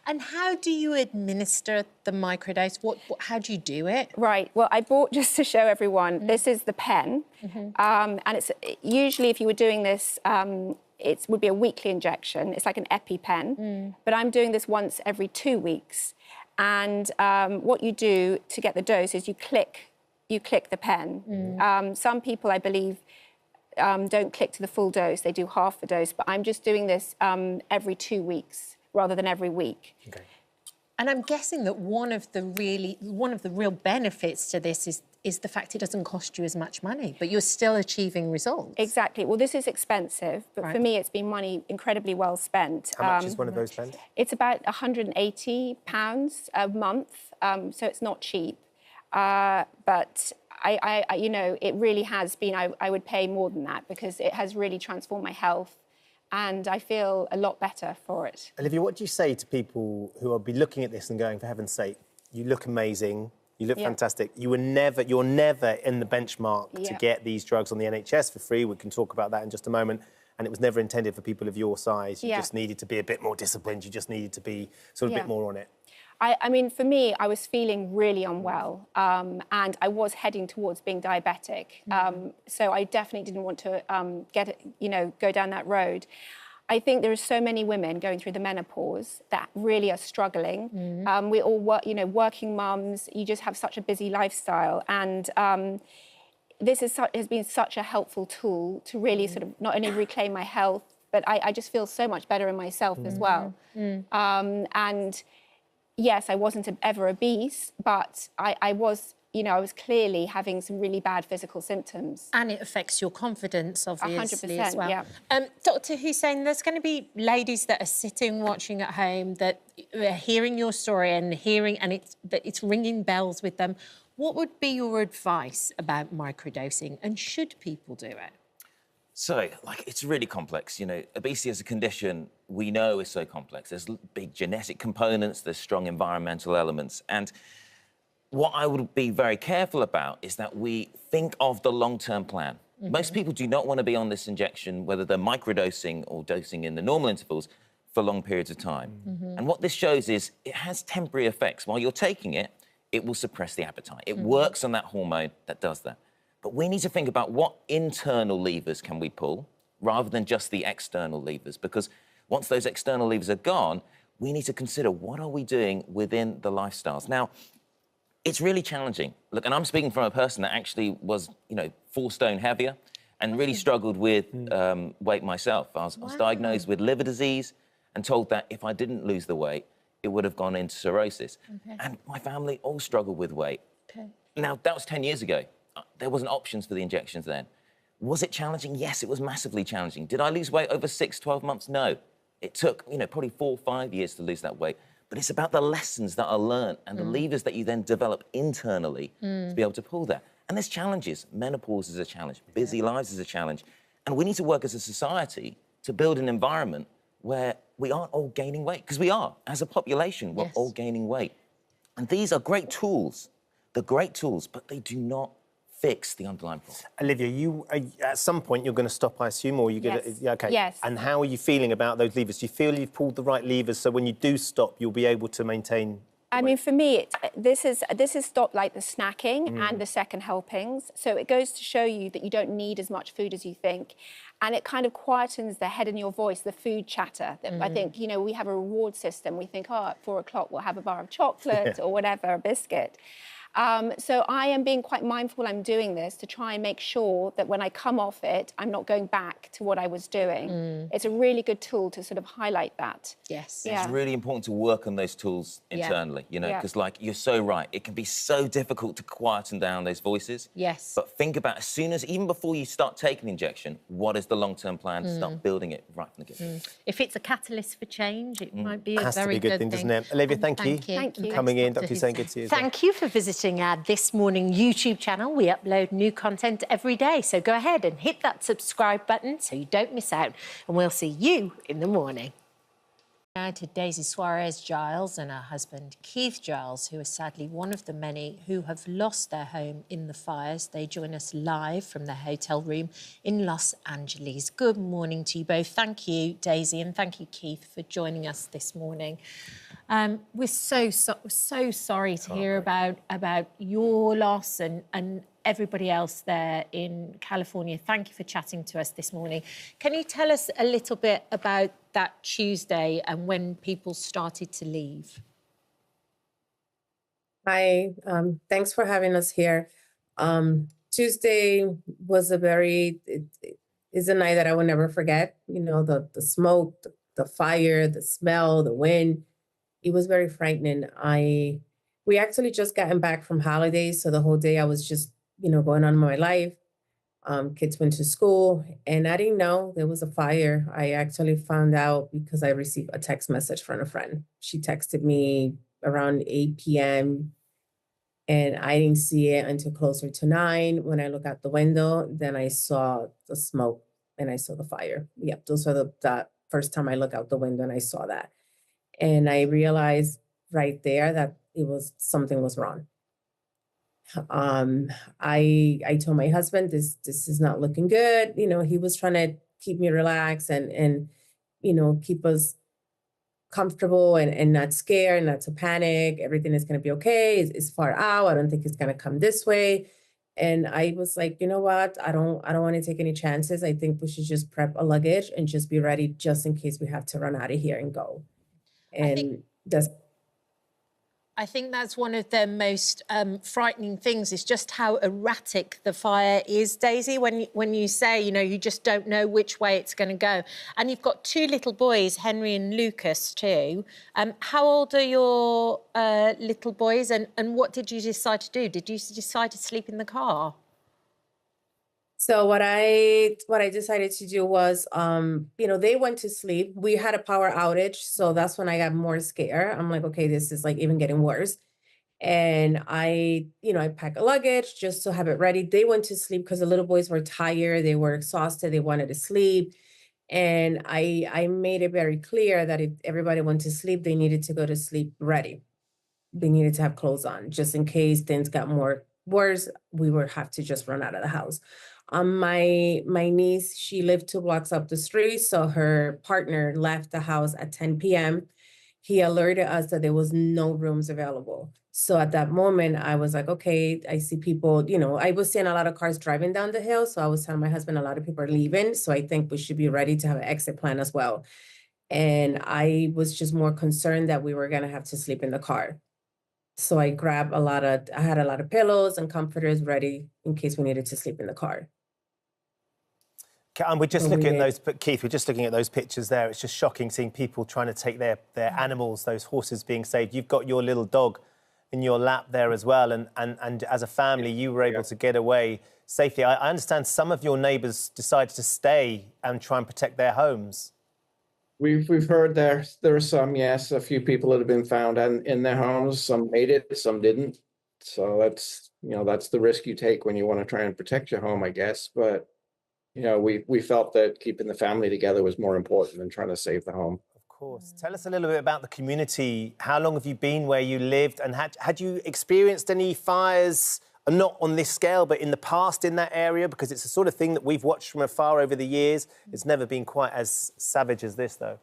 G: And how do you administer the microdose? How do you do it?
S: Right. Well, I bought, just to show everyone, this is the pen. And it's usually, if you were doing this, it would be a weekly injection. It's like an EpiPen. But I'm doing this once every 2 weeks. And what you do to get the dose is you click the pen. Some people, I believe, don't click to the full dose. They do half the dose. But I'm just doing this every 2 weeks rather than every week.
H: Okay.
G: And I'm guessing that one of the real benefits to this is the fact it doesn't cost you as much money, but you're still achieving results.
S: Exactly. Well, this is expensive, but for me, it's been money incredibly well spent.
H: How much is one of those pens?
S: It's about £180 a month, so it's not cheap. But I, you know, it really has been. I would pay more than that because it has really transformed my health. And I feel a lot better for it.
H: Olivia, what do you say to people who will be looking at this and going, for heaven's sake, you look amazing, you look fantastic, you're never in the benchmark to get these drugs on the NHS for free. We can talk about that in just a moment. And it was never intended for people of your size. You just needed to be a bit more disciplined. You just needed to be sort of a bit more on it.
S: I mean, for me, I was feeling really unwell, and I was heading towards being diabetic. So I definitely didn't want to go down that road. I think there are so many women going through the menopause that really are struggling. We all work, working mums. You just have such a busy lifestyle, and this has been such a helpful tool to really sort of not only reclaim my health, but I just feel so much better in myself as well. And yes, I wasn't ever obese, but I was, I was clearly having some really bad physical symptoms.
G: And it affects your confidence, obviously,
S: 100%,
G: as well.
S: Yeah.
G: Dr. Hussein, there's going to be ladies that are sitting, watching at home, that are hearing your story and it's ringing bells with them. What would be your advice about microdosing, and should people do it?
N: So, it's really complex. Obesity as a condition, we know is so complex. There's big genetic components, there's strong environmental elements. And what I would be very careful about is that we think of the long-term plan. Most people do not want to be on this injection, whether they're microdosing or dosing in the normal intervals, for long periods of time. And what this shows is it has temporary effects. While you're taking it, it will suppress the appetite. It works on that hormone that does that. But we need to think about what internal levers can we pull rather than just the external levers, because once those external levers are gone, we need to consider what are we doing within the lifestyles. Now, it's really challenging. Look, and I'm speaking from a person that actually was, 4 stone heavier and really struggled with weight myself. I was diagnosed with liver disease and told that if I didn't lose the weight, it would have gone into cirrhosis. And my family all struggled with weight. Now, that was 10 years ago. There wasn't options for the injections then. Was it challenging? Yes, it was massively challenging. Did I lose weight over 6, 12 months? No. It took, probably 4 or 5 years to lose that weight. But it's about the lessons that are learned and the levers that you then develop internally to be able to pull that. And there's challenges. Menopause is a challenge. Busy lives is a challenge. And we need to work as a society to build an environment where we aren't all gaining weight. Because we are. As a population, we're all gaining weight. And these are great tools. They're great tools, but they do not fix the underlying problem.
H: Olivia, at some point you're going to stop, I assume, or you get
S: Yes.
H: okay.
S: Yes.
H: And how are you feeling about those levers? Do you feel you've pulled the right levers so when you do stop, you'll be able to maintain?
S: I mean, for me, this is stopped like the snacking and the second helpings. So it goes to show you that you don't need as much food as you think. And it kind of quietens the head in your voice, the food chatter. That I think, you know, we have a reward system. We think, oh, at 4 o'clock we'll have a bar of chocolate or whatever, a biscuit. So I am being quite mindful I'm doing this to try and make sure that when I come off it, I'm not going back to what I was doing. It's a really good tool to sort of highlight that.
G: Yes.
S: Yeah.
N: It's really important to work on those tools internally, you know, because, like, you're so right. It can be so difficult to quieten down those voices.
G: Yes.
N: But think about, as soon as, even before you start taking the injection, what is the long-term plan to start building it right from the get-go?
G: If it's a catalyst for change, it might be a
H: Has
G: very
H: to be a good thing, doesn't it? Olivia, thank you.
S: Thank you.
H: for coming in. Dr. Hussain, good to see you. as well.
G: Thank you for visiting our This Morning YouTube channel. We upload new content every day, so go ahead and hit that subscribe button so you don't miss out, and we'll see you in the morning. Now to Daisy Suarez Giles and her husband Keith Giles, who are sadly one of the many who have lost their home in the fires. They join us live from their hotel room in Los Angeles. Good morning to you both. Thank you, Daisy, and thank you, Keith, for joining us this morning. We're so sorry to hear about your loss and everybody else there in California. Thank you for chatting to us this morning. Can you tell us a little bit about that Tuesday and when people started to leave?
D: Hi, thanks for having us here. Tuesday was is a night that I will never forget. You know, the smoke, the fire, the smell, the wind. It was very frightening. We actually just gotten back from holidays, so the whole day I was just, you know, going on my life. Kids went to school, and I didn't know there was a fire. I actually found out because I received a text message from a friend. She texted me around 8 p.m., and I didn't see it until closer to 9. When I look out the window, then I saw the smoke and I saw the fire. Yep, those are the first time I look out the window and I saw that. And I realized right there that something was wrong. I told my husband, this is not looking good. You know, he was trying to keep me relaxed and you know, keep us comfortable and not scared, not to panic. Everything is going to be okay. It's far out. I don't think it's going to come this way. And I was like, you know what? I don't want to take any chances. I think we should just prep a luggage and just be ready just in case we have to run out of here and go. And
G: I think that's one of the most frightening things is just how erratic the fire is, Daisy, when you say, you know, you just don't know which way it's going to go. And you've got 2 little boys, Henry and Lucas, too. How old are your little boys and what did you decide to do? Did you decide to sleep in the car?
D: So what I decided to do was, you know, they went to sleep. We had a power outage, so that's when I got more scared. I'm like, okay, this is like even getting worse. And I packed a luggage just to have it ready. They went to sleep because the little boys were tired. They were exhausted. They wanted to sleep. And I made it very clear that if everybody went to sleep, they needed to go to sleep ready. They needed to have clothes on just in case things got more worse. We would have to just run out of the house. My niece, she lived 2 blocks up the street, so her partner left the house at 10 p.m. He alerted us that there was no rooms available. So at that moment, I was like, okay, I see people, you know, I was seeing a lot of cars driving down the hill. So I was telling my husband, a lot of people are leaving. So I think we should be ready to have an exit plan as well. And I was just more concerned that we were going to have to sleep in the car. So I grabbed I had a lot of pillows and comforters ready in case we needed to sleep in the car.
H: And we're just looking at those, Keith, we're just looking at those pictures there. It's just shocking seeing people trying to take their animals, those horses being saved. You've got your little dog in your lap there as well. And as a family, you were able to get away safely. I understand some of your neighbours decided to stay and try and protect their homes.
T: We've heard there are some, yes, a few people that have been found in their homes. Some made it, some didn't. So that's the risk you take when you want to try and protect your home, I guess. But you know, we felt that keeping the family together was more important than trying to save the home.
H: Of course. Tell us a little bit about the community. How long have you been where you lived, and had you experienced any fires not on this scale, but in the past in that area? Because it's the sort of thing that we've watched from afar over the years. It's never been quite as savage as this, though.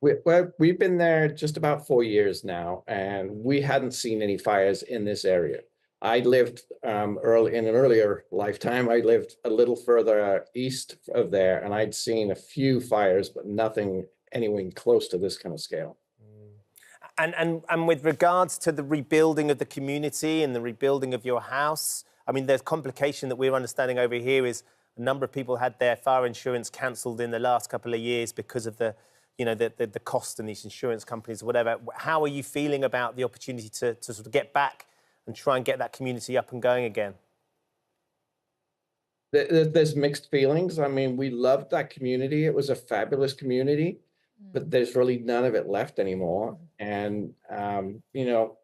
T: We've been there just about 4 years now, and we hadn't seen any fires in this area. I lived in an earlier lifetime. I lived a little further east of there, and I'd seen a few fires, but nothing anywhere close to this kind of scale.
H: And with regards to the rebuilding of the community and the rebuilding of your house, I mean, there's complication that we're understanding over here is a number of people had their fire insurance cancelled in the last couple of years because of the cost and these insurance companies or whatever. How are you feeling about the opportunity to sort of get back and try and get that community up and going again?
T: There's mixed feelings. I mean, we loved that community. It was a fabulous community, but there's really none of it left anymore. And, you know,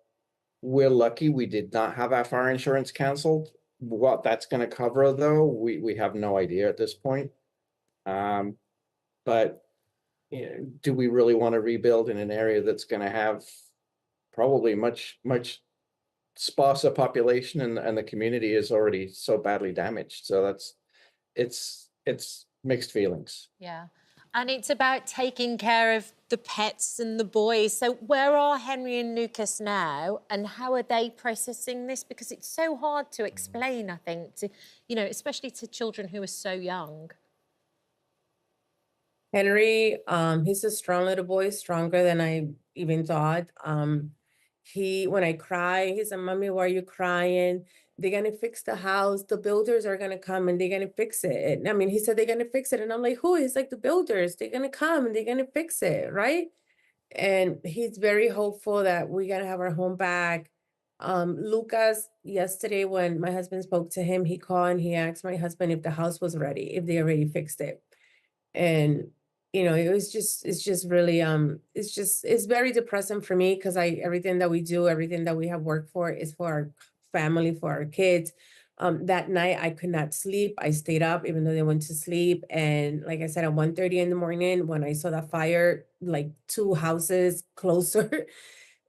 T: we're lucky we did not have our fire insurance canceled. What that's going to cover, though, we have no idea at this point. But you know, do we really want to rebuild in an area that's going to have probably much sparser population, and the community is already so badly damaged? So it's mixed feelings.
G: Yeah. And it's about taking care of the pets and the boys. So where are Henry and Lucas now, and how are they processing this? Because it's so hard to explain, I think, to, you know, especially to children who are so young.
D: Henry, he's a strong little boy, stronger than I even thought. When I cry, he said, "Mommy, why are you crying? They're going to fix the house. The builders are going to come and they're going to fix it." And I mean, he said, "They're going to fix it." And I'm like, "Who?" He's like, "The builders. They're going to come and they're going to fix it." Right. And he's very hopeful that we're going to have our home back. Lucas, yesterday, when my husband spoke to him, he called and he asked my husband if the house was ready, if they already fixed it. And, you know, it's just really, it's very depressing for me, because everything that we do, everything that we have worked for is for our family, for our kids. That night I could not sleep. I stayed up even though they went to sleep. And like I said, at 1:30 in the morning, when I saw that fire, like 2 houses closer,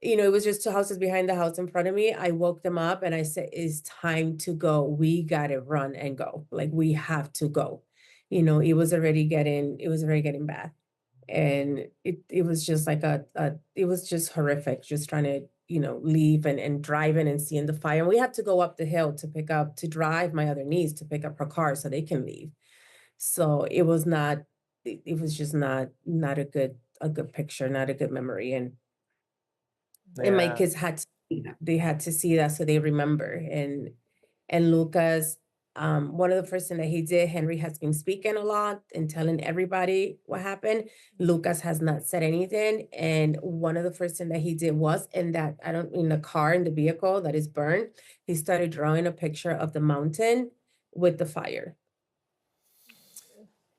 D: you know, it was just 2 houses behind the house in front of me. I woke them up and I said, "It's time to go. We got to run and go. Like, we have to go." You know, it was already getting bad. And it was just like it was just horrific, just trying to, you know, leave and driving and seeing the fire. And we had to go up the hill to drive my other niece to pick up her car so they can leave. So it was just not a good picture, not a good memory. And my kids had to see that so they remember. And Lucas, one of the first things that he did, Henry has been speaking a lot and telling everybody what happened. Lucas has not said anything. And one of the first things that he did was in the car, in the vehicle that is burned, he started drawing a picture of the mountain with the fire.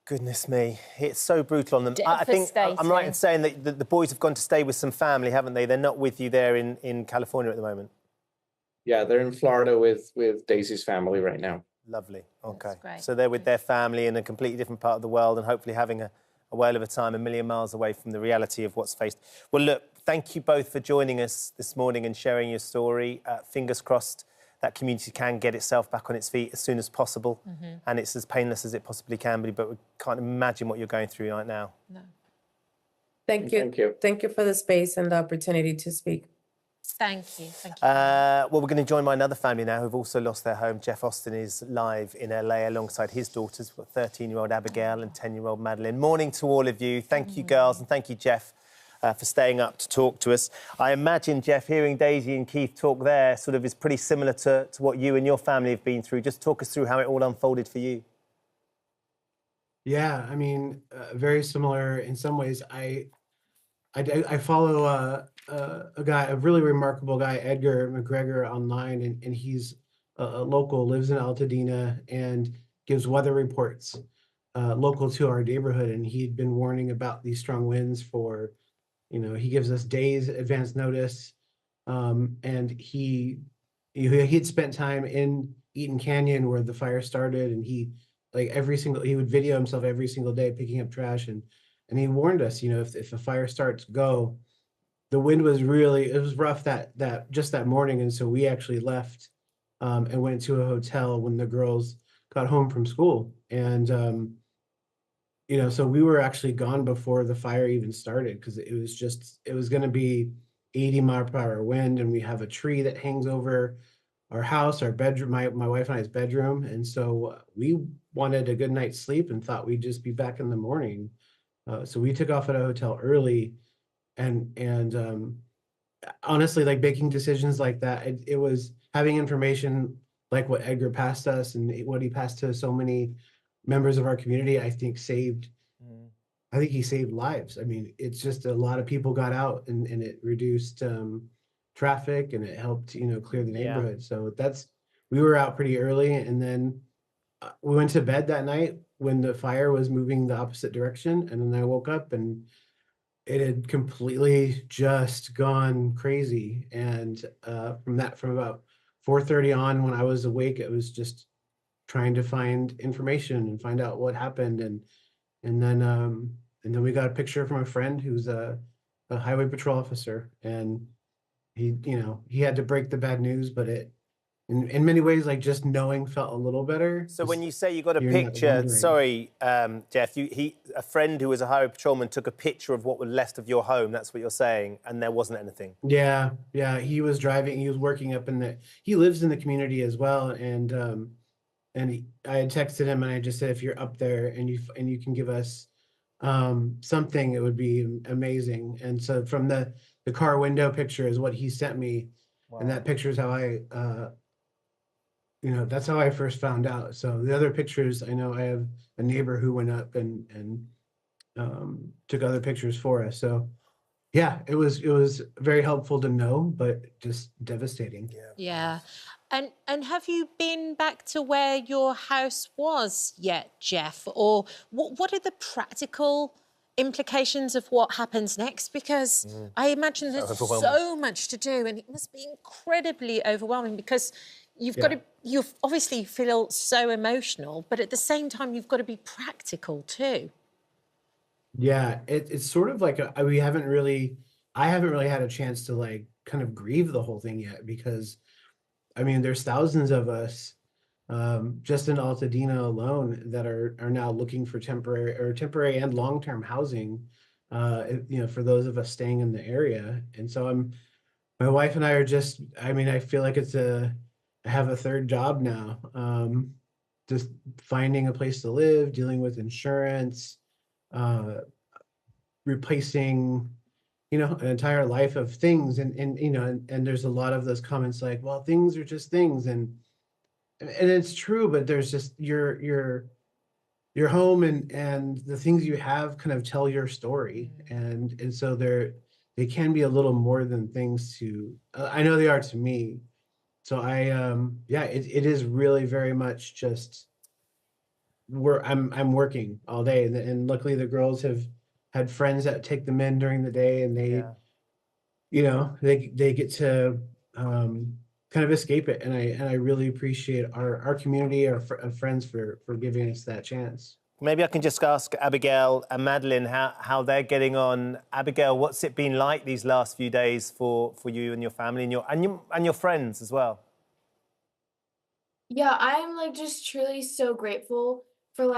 H: Goodness me, it's so brutal on them. I think I'm right in saying that the boys have gone to stay with some family, haven't they? They're not with you there in California at the moment.
T: Yeah, they're in Florida with Daisy's family right now.
H: Lovely. Okay. So they're with their family in a completely different part of the world and hopefully having a whale of a time a million miles away from the reality of what's faced. Well, look, thank you both for joining us this morning and sharing your story. Fingers crossed that community can get itself back on its feet as soon as possible. And it's as painless as it possibly can be, but we can't imagine what you're going through right now.
G: No.
D: Thank you. Thank you for the space and the opportunity to speak.
G: Thank you.
H: Well, we're going to join my another family now who've also lost their home. Jeff Austin is live in LA alongside his daughters. We've got 13-year-old Abigail and 10-year-old Madeline. Morning to all of you. Thank you, girls, and thank you, Jeff, for staying up to talk to us. I imagine, Jeff, hearing Daisy and Keith talk there sort of is pretty similar to what you and your family have been through. Just talk us through how it all unfolded for you.
R: Yeah, I mean, very similar in some ways. I follow a really remarkable guy, Edgar McGregor, online, and he's a local, lives in Altadena, and gives weather reports local to our neighborhood. And he'd been warning about these strong winds for, you know, he gives us days advance notice. And he'd spent time in Eaton Canyon where the fire started, and he would video himself every single day picking up trash, and he warned us, you know, if a fire starts, go. The wind was it was rough that morning, and so we actually left and went to a hotel when the girls got home from school. And, so we were actually gone before the fire even started because it was going to be 80-mile-per-hour wind, and we have a tree that hangs over our house, our bedroom, my wife and I's bedroom. And so we wanted a good night's sleep and thought we'd just be back in the morning. So we took off at a hotel early, and honestly, like making decisions like that, it was having information like what Edgar passed us and what he passed to so many members of our community, I think he saved lives. I mean, it's just a lot of people got out, and it reduced traffic, and it helped, clear the
H: Yeah.
R: neighborhood. So we were out pretty early, and then we went to bed that night when the fire was moving the opposite direction. And then I woke up and it had completely just gone crazy. And from about 4:30 on, when I was awake, it was just trying to find information and find out what happened. And then we got a picture from a friend who's a highway patrol officer, and he had to break the bad news, but in many ways, like, just knowing felt a little better.
H: So when you say you got a
R: You're not
H: picture,
R: wondering.
H: sorry, Jeff, a friend who was a highway patrolman took a picture of what was left of your home. That's what you're saying, and there wasn't anything.
R: Yeah, he was driving. He was working up he lives in the community as well, and I had texted him and I just said, if you're up there and you can give us something, it would be amazing. And so from the car window picture is what he sent me, and that picture is how that's how I first found out. So the other pictures, I know I have a neighbor who went up and took other pictures for us. So yeah, it was very helpful to know, but just devastating.
G: Yeah. And have you been back to where your house was yet, Jeff? Or what are the practical implications of what happens next? Because I imagine there's so much to do, and it must be incredibly overwhelming because you obviously feel so emotional, but at the same time, you've got to be practical too.
R: Yeah, it's sort of like I haven't really had a chance to like kind of grieve the whole thing yet, because I mean, there's thousands of us just in Altadena alone that are now looking for temporary and long-term housing, for those of us staying in the area. And so my wife and I are just, I mean, I feel like I have a third job now, just finding a place to live, dealing with insurance, replacing an entire life of things. And there's a lot of those comments like, well, things are just things. And it's true, but there's just your home and the things you have kind of tell your story. And so they can be a little more than things to, I know they are to me. So it is really very much just I'm working all day. And luckily the girls have had friends that take them in during the day, and they they get to kind of escape it. And I really appreciate our community, of friends for giving us that chance.
H: Maybe I can just ask Abigail and Madeline how they're getting on. Abigail, what's it been like these last few days for you and your family and your friends as well?
E: Yeah, I'm like just truly so grateful for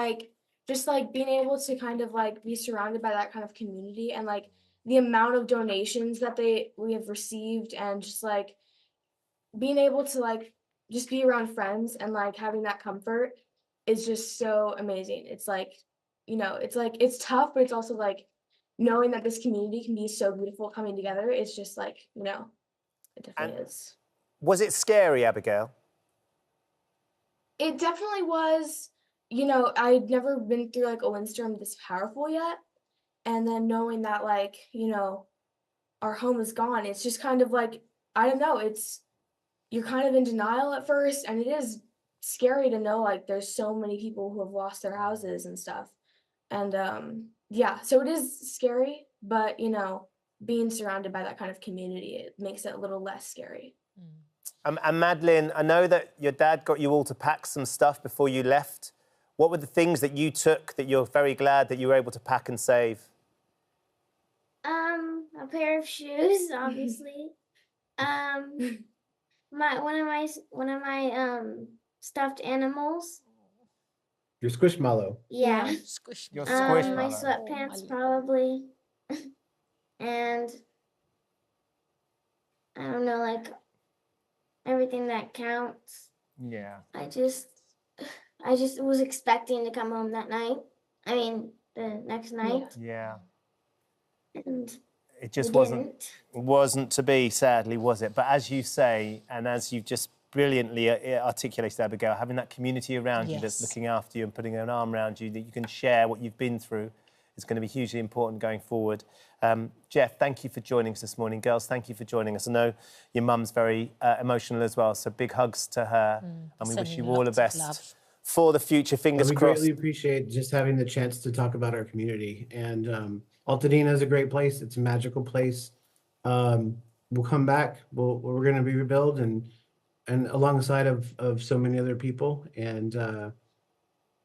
E: just being able to kind of be surrounded by that kind of community, and the amount of donations that we have received, and just being able to just be around friends and having that comfort is just so amazing. It's it's tough, but it's also knowing that this community can be so beautiful coming together. It's just it definitely is.
H: Was it scary, Abigail?
E: It definitely was. I'd never been through a windstorm this powerful yet. And then knowing that our home is gone, it's just kind of I don't know, you're kind of in denial at first, and it is scary to know there's so many people who have lost their houses and stuff. And yeah, so it is scary, but being surrounded by that kind of community, it makes it a little less scary.
H: And Madeline, I know that your dad got you all to pack some stuff before you left. What were the things that you took that you're very glad that you were able to pack and save?
U: A pair of shoes, obviously.
F: one of my stuffed animals.
R: Your squishmallow.
F: Yeah.
H: Your
F: My
H: squishmallow.
F: sweatpants probably, and I don't know, like everything that counts.
H: Yeah.
F: I just was expecting to come home that night. I mean, the next night.
H: Yeah.
F: And
H: It just
F: didn't.
H: wasn't to be, sadly, was it? But as you say, and as you've just brilliantly articulated, Abigail, having that community around you that's looking after you and putting an arm around you that you can share what you've been through is going to be hugely important going forward. Jeff, thank you for joining us this morning. Girls, thank you for joining us. I know your mum's very emotional as well, so big hugs to her, and we wish you all the best for the future. Fingers crossed.
R: We greatly appreciate just having the chance to talk about our community. And Altadena is a great place. It's a magical place. We'll come back. We're going to be rebuilt and alongside of so many other people. And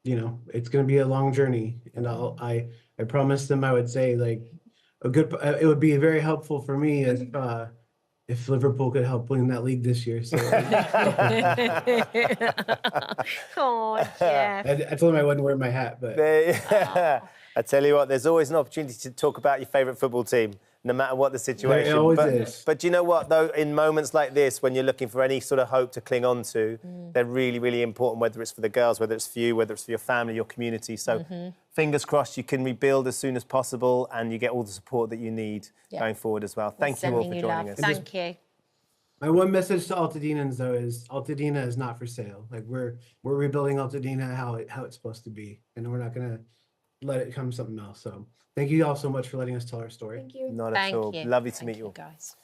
R: you know, it's going to be a long journey. And I promised them I would say like it would be very helpful for me if Liverpool could help win that league this year. So
G: Oh, Jeff.
R: I told him I wouldn't wear my hat, but
H: I tell you what, there's always an opportunity to talk about your favourite football team, no matter what the situation.
R: There always is.
H: But do you know what, though? In moments like this, when you're looking for any sort of hope to cling on to, they're really, really important, whether it's for the girls, whether it's for you, whether it's for your family, your community. So fingers crossed you can rebuild as soon as possible and you get all the support that you need going forward as well. Thank you all for joining us.
G: Thank you.
R: my one message to Altadenans though is Altadena is not for sale. Like we're rebuilding Altadena how it's supposed to be, and we're not gonna let it come something else. So thank you all so much for letting us tell our story.
F: Thank you.
H: Not at all. Lovely to meet you all.
G: Guys.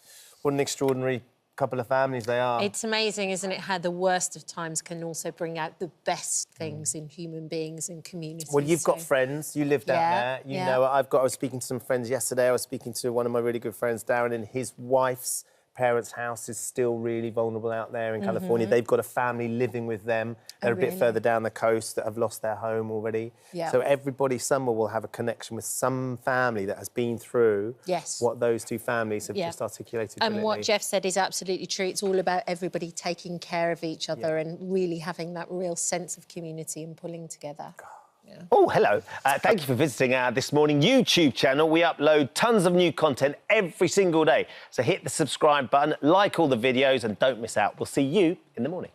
H: What an extraordinary couple of families they are.
G: It's amazing, isn't it, how the worst of times can also bring out the best things in human beings and communities.
H: Well, you've got friends. You lived out there. You know, I was speaking to some friends yesterday. I was speaking to one of my really good friends, Darren, and his wife's parents' house is still really vulnerable out there in California. They've got a family living with them. They're a bit further down the coast that have lost their home already. So everybody somewhere will have a connection with some family that has been through what those two families have just articulated.
G: And what Jeff said is absolutely true. It's all about everybody taking care of each other and really having that real sense of community and pulling together.
H: Oh, hello. Thank you for visiting our This Morning YouTube channel. We upload tons of new content every single day. So hit the subscribe button, like all the videos, and don't miss out. We'll see you in the morning.